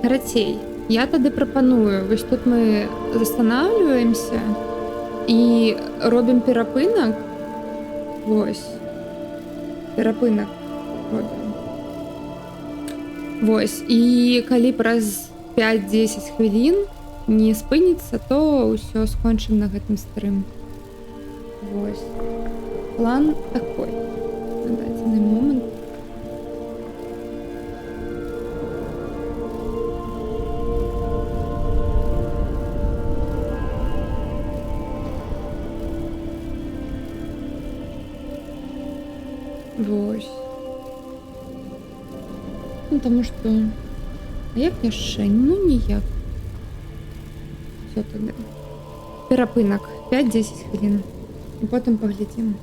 карацей, я тады прапаную, вось тут мы застанавливаемся і робім перапынак. Вось. Перапынак робім. Вось, і калі праз 5-10 хвілін не спыніцца, то ўсё скончым на гэтым стрым. Вось. План такой. На дадзены момант. Вось. Ну, таму што... А як яшчэ? Ну, ніяк. Всё тады. Перапынак. 5-10 хвілін. І потым паглядзім.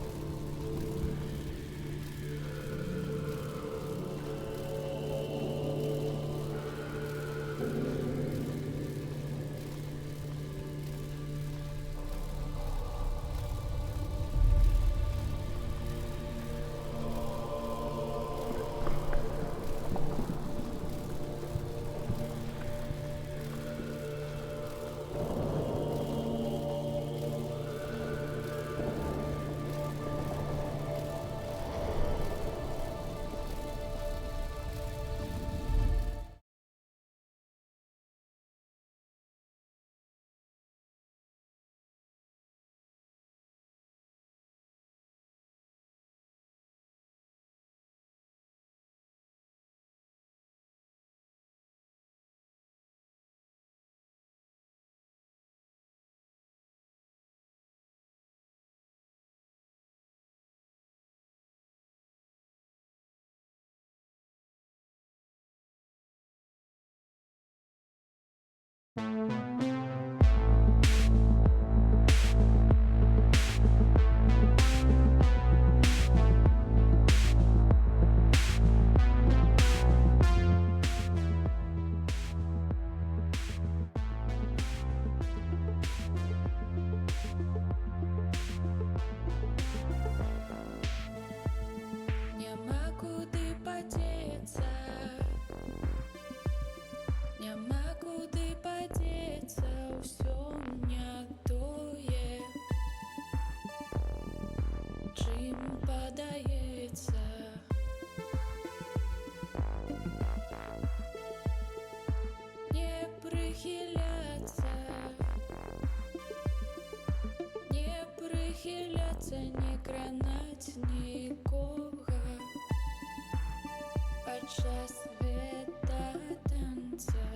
чим подається. Не прихиляться, не прихиляться, не кранать нікого подчас света танця.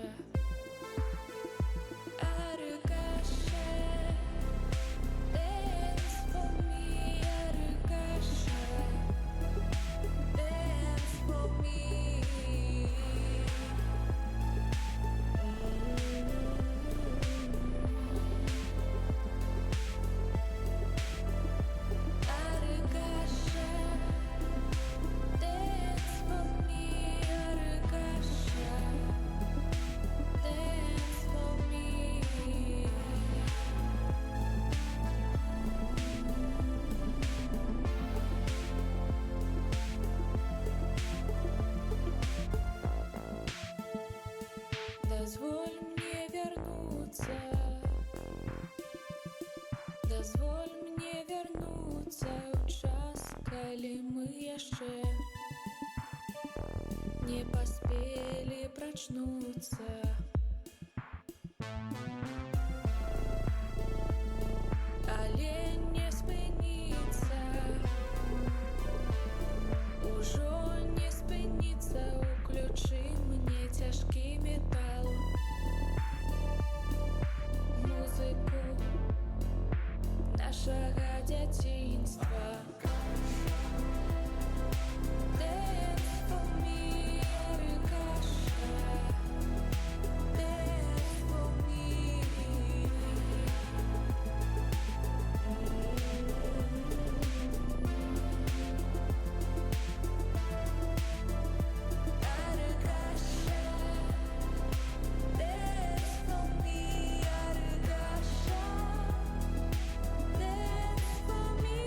Дозволь мне вернуться, дозволь мне вернуться ў час, калі мы яшчэ не паспелі прачнуцца. Але не спыніцца, ужо не спыніцца, уключы мне цяжкі метал, музыку нашага дзяцінства. Dance for me, Аркаша, dance for me. Аркаша, dance for me, Аркаша, dance for me.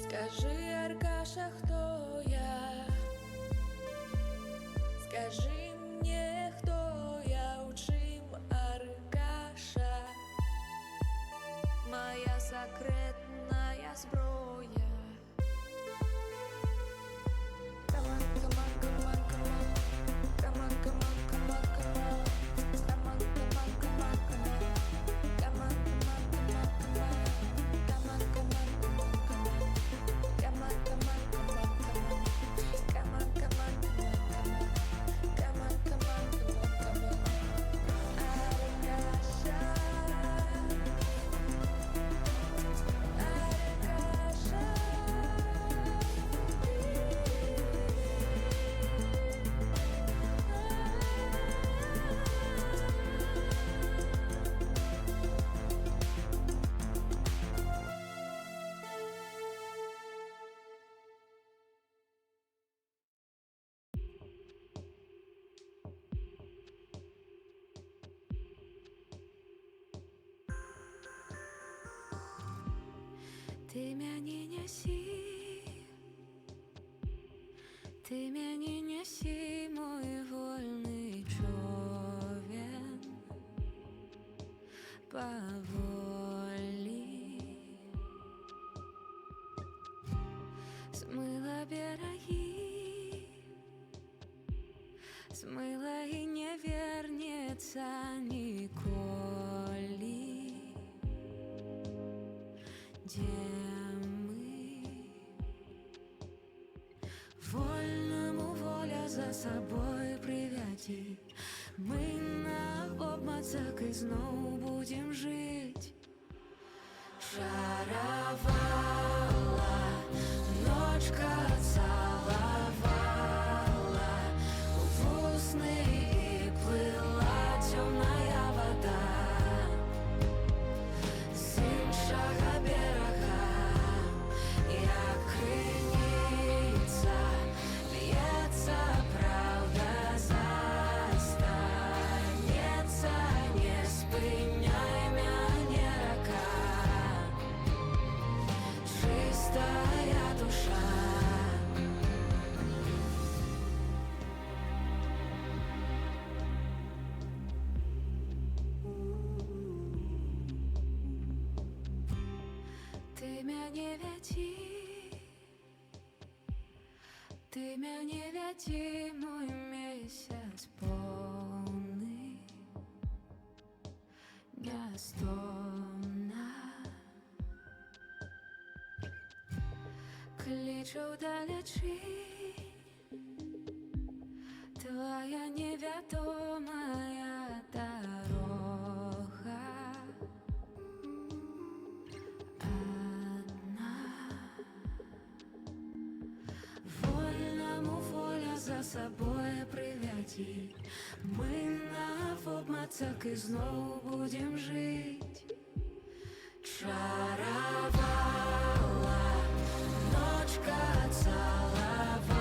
Скажи, Аркаша, хто я? Скажи мне, хто я, у чым Аркаша? Моя сакрэтная зброя. Come on, come on, come on, come on. Come on, come on, come on, come on. Come on, come on, come on, come on. Come on, come on, come on, come on. Come on, come on, come on, come on. Come on, come on, come on, come on. Come on, come on, come on, come on. Come on, come on, come on, come on. Аркаша, ты мяне нясі, ты мяне нясі, мой вольны човен, паволі. Смыла берагі, смыла і не вернецца ніколі. Дзе мы? Вольнаму воля за сабой прывядзі. Мы на обмацак ізноў будзем жыць. Шаравала, ночка цалавала, у вусны і плыла цёмная вода. З іншага берага, як крыніца, льецца праўда, застанецца, не спыняй мяне, рака. не веди, ты меня не веди, мой месяц полный, не стомна. Кличу далечі, твоя неведомая дорога. Одна. Вольному воля за собой привяди. Ми навобмацак і знову будем жить. Чаровала, ночка целовала,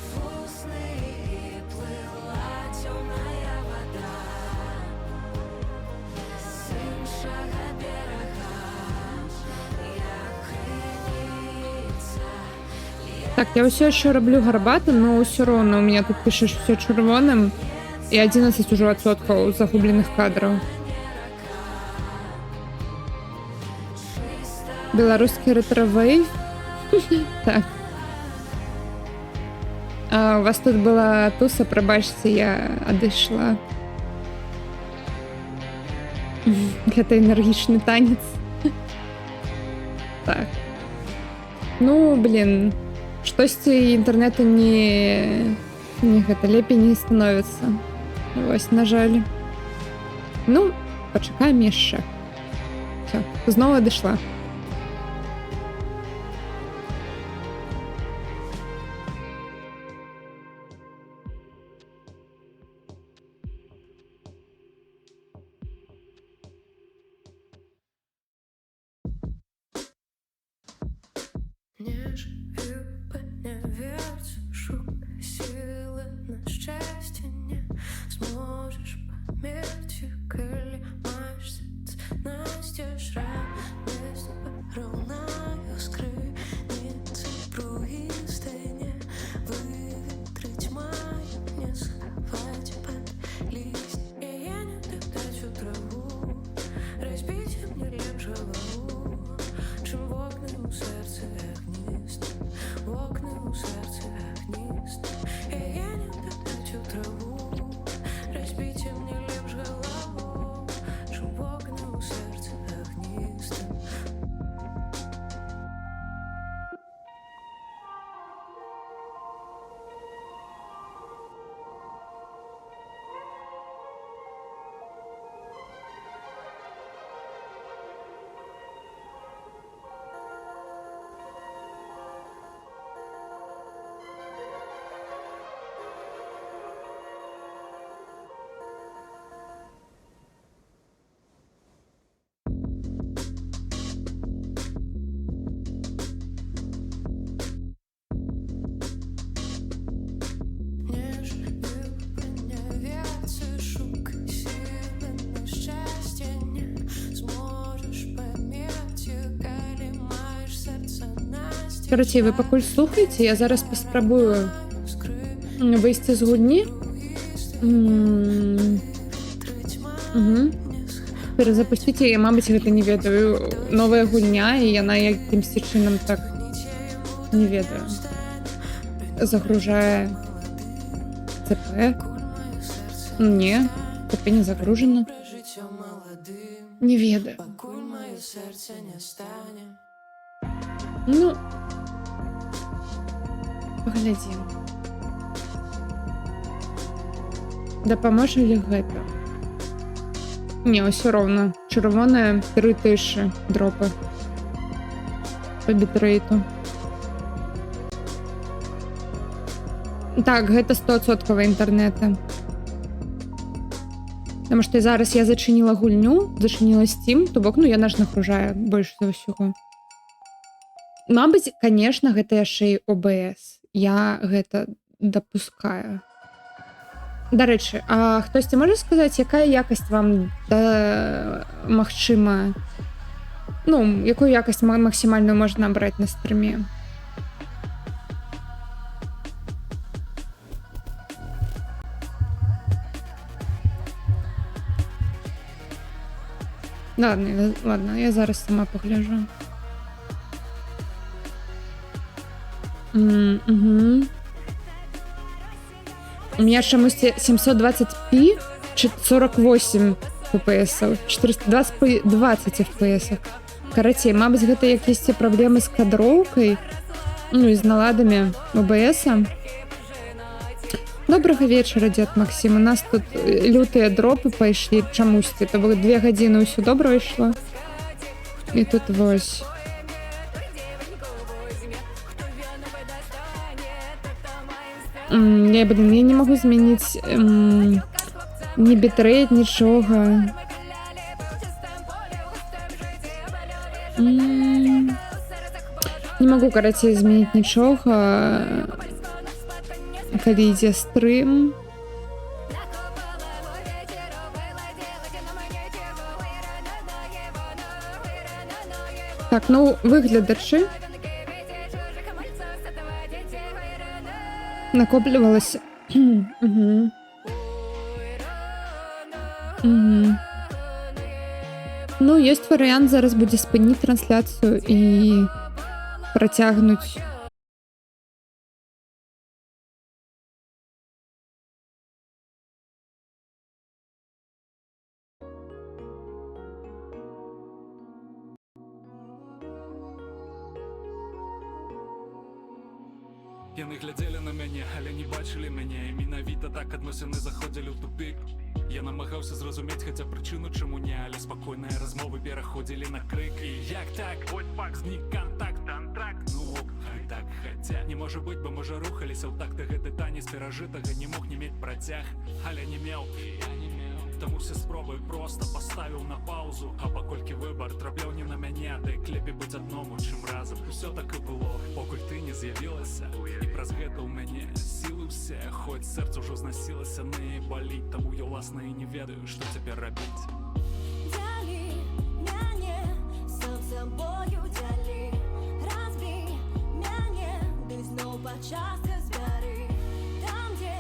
в усны и плыла темная вода с іншого берега, як криниця. Так, я все еще роблю гарбату, но все равно у меня тут пишешь все червоным. И 11 уже отсотков загубленных кадров. Белорусский ретро-вейв. Так. А у вас тут была туса, пробачьте, я одышла. Это энергичный танец. Так. Ну, блин. Штосьці інтэрнэту не гэта лепей не становіцца. Вось, на жаль. Ну, пачакаем яшчэ. Всё, зноў адышла. Не живи, не верь, шукай силы на счастье, не сможешь померить, коли маешь настежь ранность ровною скрыницы пруистыне выветрить маю, не сховать под лист. Я не дать траву, разбить мне лишь голову, чем в окна у сердца огнист, в окна у сердца огнист. Я не дать траву, разбить мне лишь голову, чем в окна у сердца огнист. Не живи, не верь, шукай силы на счастье, не сможешь померить, коли маешь сердце настежь. Короче, ви пакуль слухаєте, я зараз паспрабую вийти з гульні. Угу. Перезапустить я, мабуть, гэта не ведаю. Новая гульня, і яна якимсь чынам так не ведаю. Загружае ЦП. Не, ЦП не загружено. Життя молодим, Не ведаю. покуль моє серце не стане. Ну, поглядзім. Дапаможа ли гэта? Не, ўсё роўна. Чырвонае 3000 дропы по бітрэйту. Так, гэта 100% інтэрнэта. Потому што зараз я зачыніла гульню, зачыніла Steam, то бок, ну, яна ж нагружае больш за ўсяго. Мабыць, конечно, гэта яшчэ і OBS. Я гэта дапускаю. Дарэчы, а хтосьці можа сказаць, якая якасць вам магчыма, ну, якую якасць максімальную можна набраць на стрыме? Ладно, я зараз сама погляжу. Угу. У меня чомусь 720p, 48 FPS, 420 FPS. Карацей, мабуть, гэта якісь праблемы з кадроўкай, ну і з наладамі OBS. Добрага вечара, дзед Максим. У нас тут лютыя дропы пайшлі чамусьці. То было 2 гадзіны ўсё добра ішло. І тут вось. Я не могу змяніць ні бітрейт, нічога. Не могу, карацей, змяніць нічога, калі ідзе стрым. Так, ну, выглядачы. Накоплівалася. Угу. Угу. Ну, ёсць варыянт, зараз будзе спыніць трансляцыю і працягнуць. Яны глядзелі на мяне, але не бачылі мяне, і менавіта так адносіны заходзілі ў тупік. Я намагаўся зразумець хаця прычыну, чаму не, але спакойныя размовы пераходзілі на крык. І як так? Вот пак знік кантакт, антракт. Ну ок, хай так, хаця не можа быць, бо можа рухаліся ў такта гэты танец перажытага, не мог не мець працяг, але не меў, і я не меў. Таму все спробы проста паставіў на паузу, а паколькі выбар трапляў не на мяне, ды клепей быць адному, чым разам. Усё так і было, покуль ты не з'явілася, і праз гэта ў мяне сілы ўсе, хоць сэрца ўжо знасілася, не баліць, таму я ўласна і не ведаю, што цяпер рабіць. Дзялі мяне сам сабою дзялі, разбі мяне, ды зноў пачаска збяры. Там, дзе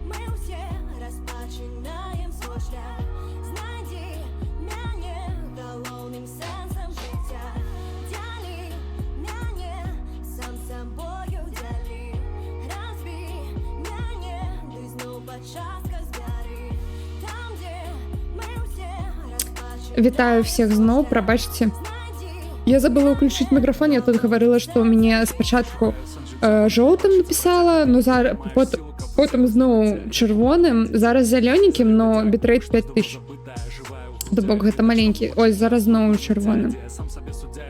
мы ўсе распачынаем свой шлях, знайдзі мяне галоўным сэнсам жыцця. Дзялі мяне сам сабою дзялі, разбі мяне, ды зноў пачаска збяры. Там, дзе мы ўсе распачынаем. Вітаю всех зноў, прабачце. Я забыла ўключыць мікрафон, я тут гаварыла, што мне спачатку жоўтым напісала, но зараз потым зноў чырвоным, зараз зялёненькім, но бітрейт 5000. То бок гэта маленькі. Ось зараз зноў чырвоным.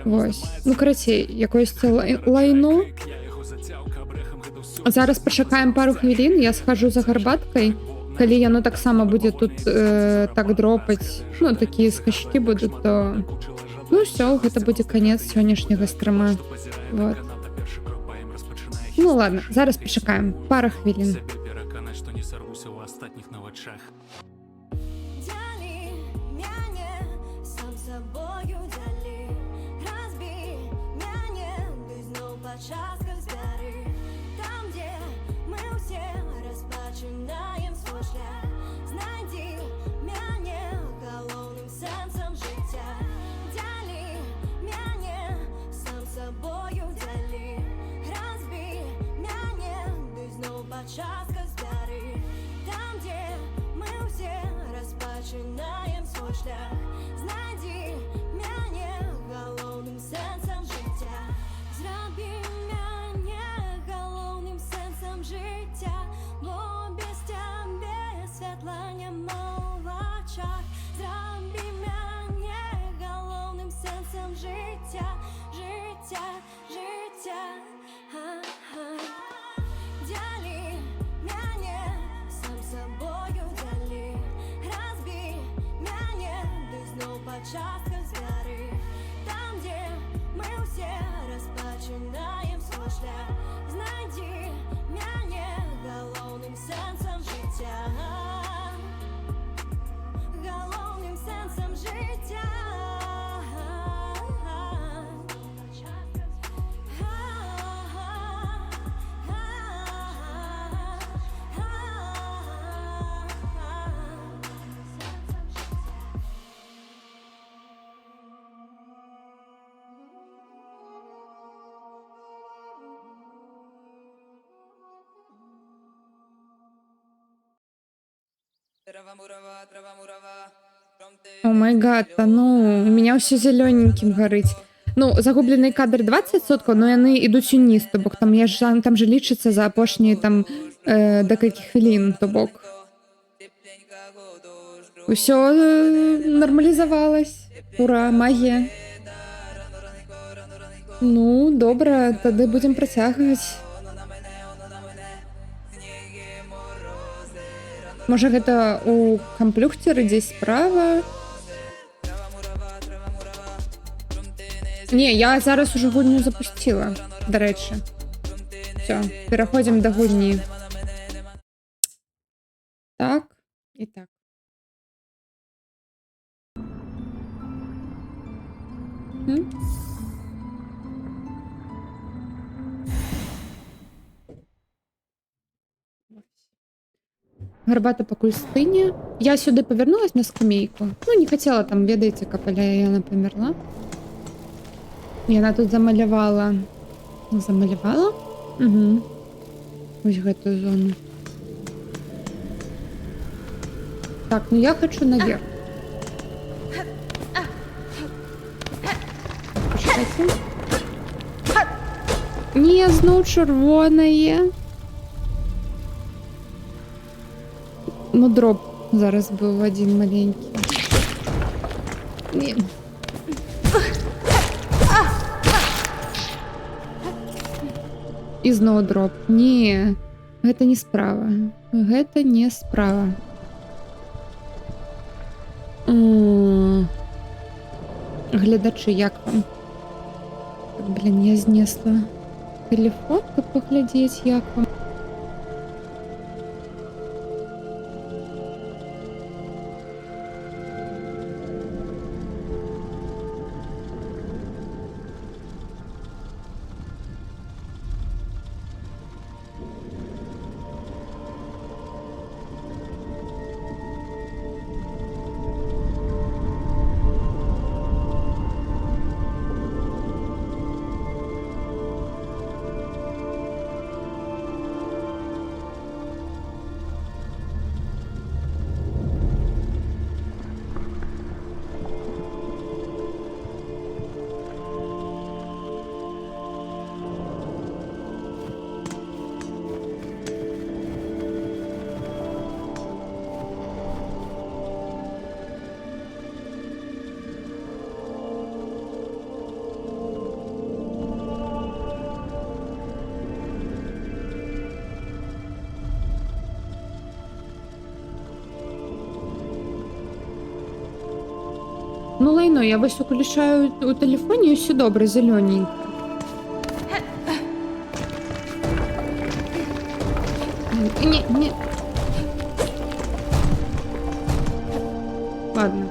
Вось. Ну, карацей, якоюсь лайно. Зараз пачакаем пару хвілін, я схожу за гарбаткай. Калі яно таксама будзе тут так дропаць, ну, такія скачкі будуць, то... Ну, ўсё, гэта будзе канец сённяшняга стрыма. Вот. Ну, ладно, зараз пачакаем. Пара хвілін. Пераканаць, што не сарвуся ў астатніх на вачах. Дзялі мяне сам сабою дзялі, разбі мяне, ды зноў пачаска збяры. Там, дзе мы ўсе распачынаем свой шлях, знайдзі мяне галоўным сэнсам жыцця. Дзялі мяне сам сабою дзялі, разбі мяне, ды зноў пачаска збяры. Там, дзе мы ўсе распачынаем свой шлях, знайдзі мяне галоўным сэнсам жыцця. Зрабі мяне галоўным сэнсам жыцця, бо без цябе святла няма ў вачах. Зрабі мяне галоўным сэнсам жыцця, жыцця, жыцця. Дзялі мяне сам сабою дзялі, разбі мяне, ды зноў пачаска збяры. Там, дзе мы ўсе распачынаем свой шлях, знайдзі мяне галоўным сэнсам жыцця, галоўным сэнсам жыцця. О май гад, та ну, у меня все зелененьким горить. Ну, загублений кадр 20%, но яны ідуть уніз, то бок там, там же лічиться за апошні там декілька хвилин, то бок. Усё нормалізавалось. Ура, магія. Ну, добра, тады будем працягваць. Можа, гэта у камплюхцеры дзесь справа? Не, я зараз уже гульню запустила, дарэчы. Все, пераходзім да гульні. Так, і так. Гарбата пакуль стыне. Я сюды павярнулась на скамейку. Ну, не хацела там, ведаеце, каб яна памерла. Яна тут замалявала. Замалявала? Угу. Вось гэтую зону. Так, ну я хочу наверх. Почекайте. Не, зноў чырвонае. Ну, дроп зараз быў один маленькі. Не. І зноў дроп. Не, гэта не справа. Гэта не справа. Гледачы, як вам? Так, блин, я знесла телефон, каб паглядзець, як вам. Ну, лайно, я вось уключаю у телефоні, і все добре, зелененько. Не. Ладно.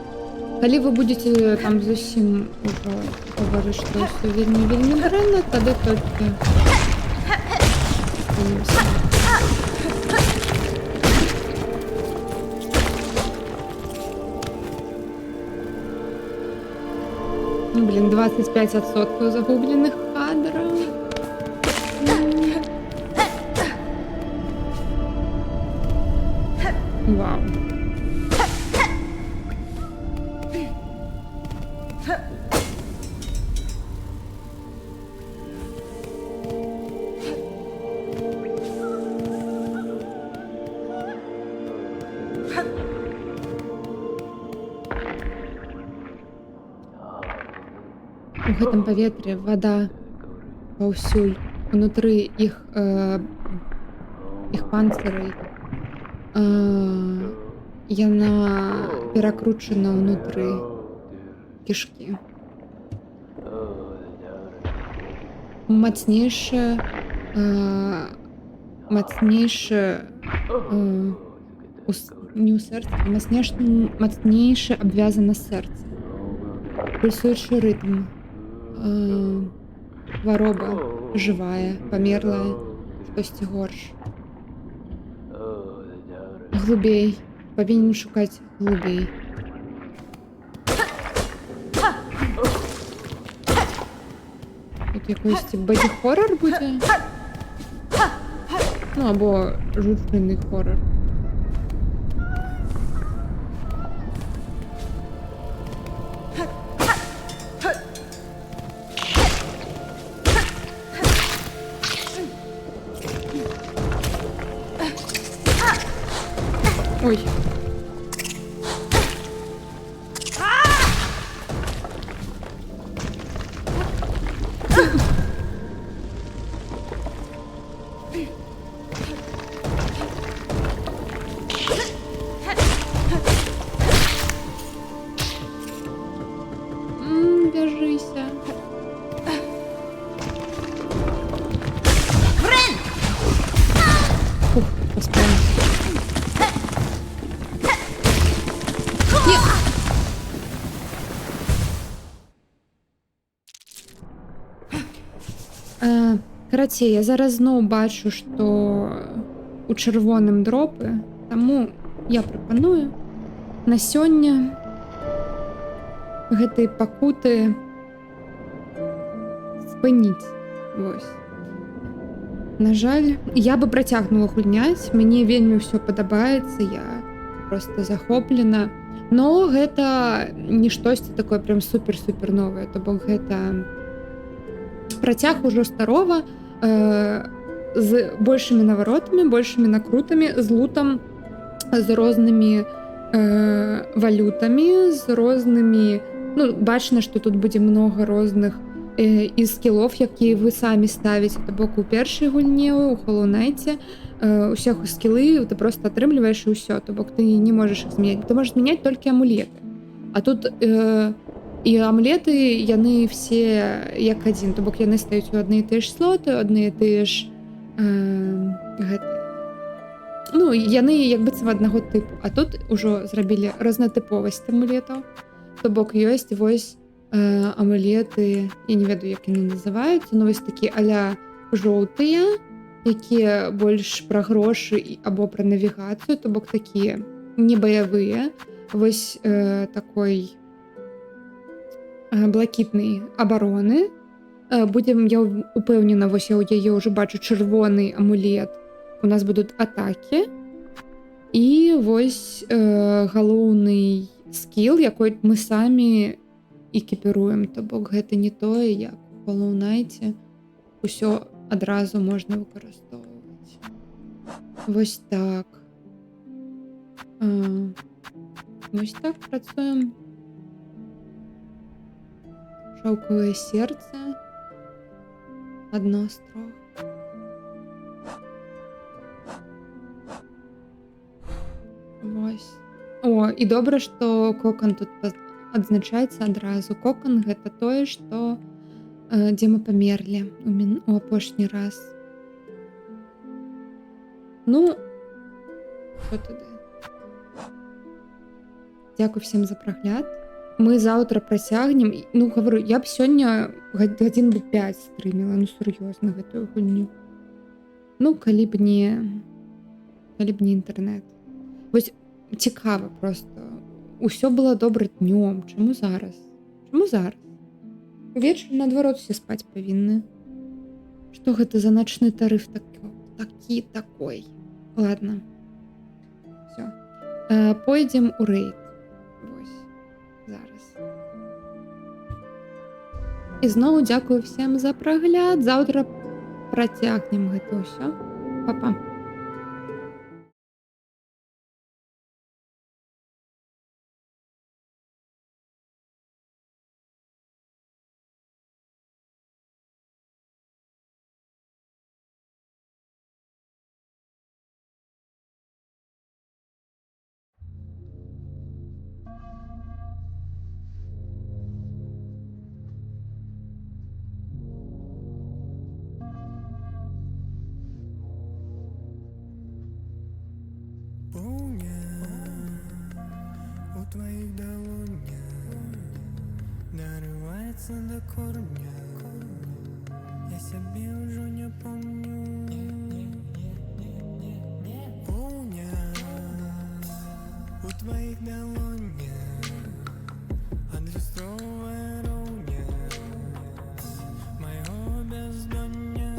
Калі ви будете там зусім уже говорити, що все вельми дрэнна, тады толькі... Блин, 25% загубленных кадров. Вау. У гэтым паветры вода паўсюль унутры іх панцырай. Яна перакручана ўнутры кішкі. Мацнейшая не ў сэрца, мацнейша абвязана сэрца. Пульсуючы рытм. Хвароба жывая, памерлая, штосьці горш. Глубей. Павінен шукаць глубей. Тут якийсь боді-хоррор будзе? Ну, або жуткий хоррор. Ой. Вяжися. Фух, поспала. Карацей, я зараз зноў бачу, што у чырвоным дропы, таму я прапаную на сёння гэтай пакуты спыніць. Вось. На жаль, я бы працягнула гульняць, мне вельмі ўсё падабаецца, я просто захоплена, но гэта не штосьці такое прям супер-супер новае, то бок гэта працяг ужо старога, з большымі наваротамі, большымі накрутамі, з лутам, з рознымі валютамі, з рознымі, ну, бачна, што тут будзе много розных і скілов, якія вы самі ставіце, то бок у першай гульні, у Hollow Knight, усе скілы ты просто атрымліваеш і ўсё, то бок ты не можаш іх змяняць, ты можаш змяняць толькі амулеты, а тут і амулеты, яны все як адзін, то бок яны стаюць у адны і тыя ж слоты, адны і тыя ж ну, яны як быццам аднаго тыпу, а тут ужо зрабілі рознатыповасць амулетаў, то бок ёсць вось амулеты, я не ведаю, як яны называюцца, но вось такі а-ля жоўтыя, якія больш пра грошы або пра навігацыю, то бок такія не баявыя, вось такой блакітнай абароны. Будзем, я упэўнена, вось я ў яе ўжо бачу чырвоны амулет, у нас будуць атакі, і вось галоўны скіл, якой мы самі экіпіруем, то бок гэта не тое, як у Hollow Knight усё адразу можна выкарыстоўваць. Вось так. Вось так працуем. Шаўкавае сердце. Адно з трох. Вось. О, і добра, што кокан тут адзначаецца адразу. Кокан гэта тое, што дзе мы памерлі у апошні раз. Ну, што тады? Дзякуй всем за прагляд. Мы заўтра працягнем. Ну, гавару, я б сёння гадзін бы 5 стрыміла, ну сур'ёзна гэтую гульню. Ну, калі б не інтэрнэт. Вось цікава просто. Усё было добра днём. Чаму зараз? Чаму зараз? Увечары, наадварот, усе спаць павінны. Што гэта за начны тарыф такі такой? Ладно. Всё. Пойдзем у рэйд. Вось. Зараз. І зноў дзякую всем за прагляд. Заўтра працягнем гэта ўсё. Па-па. У твоих долонях дорывается до корня. Я себе уже не помню. Полня у твоих долонях отлистовая ровня моего бездонья.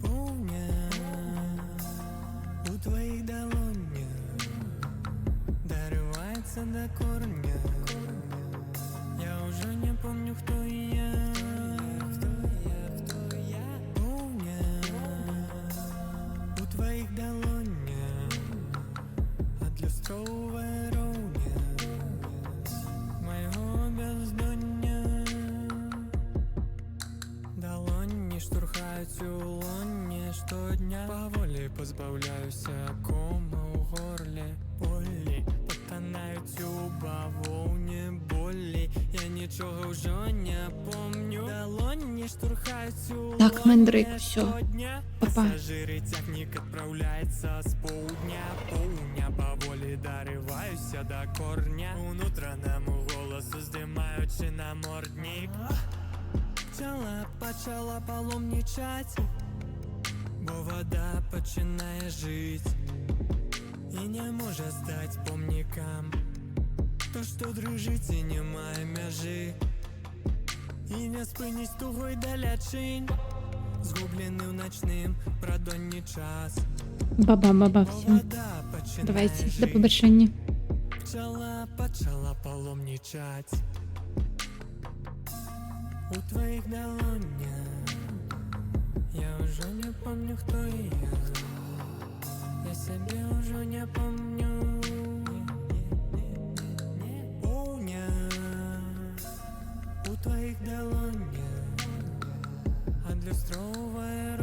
Полня у твоих долонях дорывается до корня. Я уже не штурхають у лоні щодня. Поволі позбавляюся кома у горлі. Болі потанають у бавовні болі. Я нічого вже не помню. Долоні штурхають у Так, мандрик, лоні всьо. щодня. Па-па. Пасажири тягнік відправляється з полдня. Повня поволі дориваюся до корня. У внутренньому голосу здимаючи намордник. Почала паломничать, бо вода починає жить і не може стать помникам. То, що дрижить і немає межі, і не спинись тугой далячинь, згублений в ночним прадонні час. Баба, Бо все. вода починає Давайте, до жить. побачення. Почала паломничать у твоїх долонях. Я уже не помню, кто я. Я себе уже не помню. Помня у твоих долонях. Отлюстровывая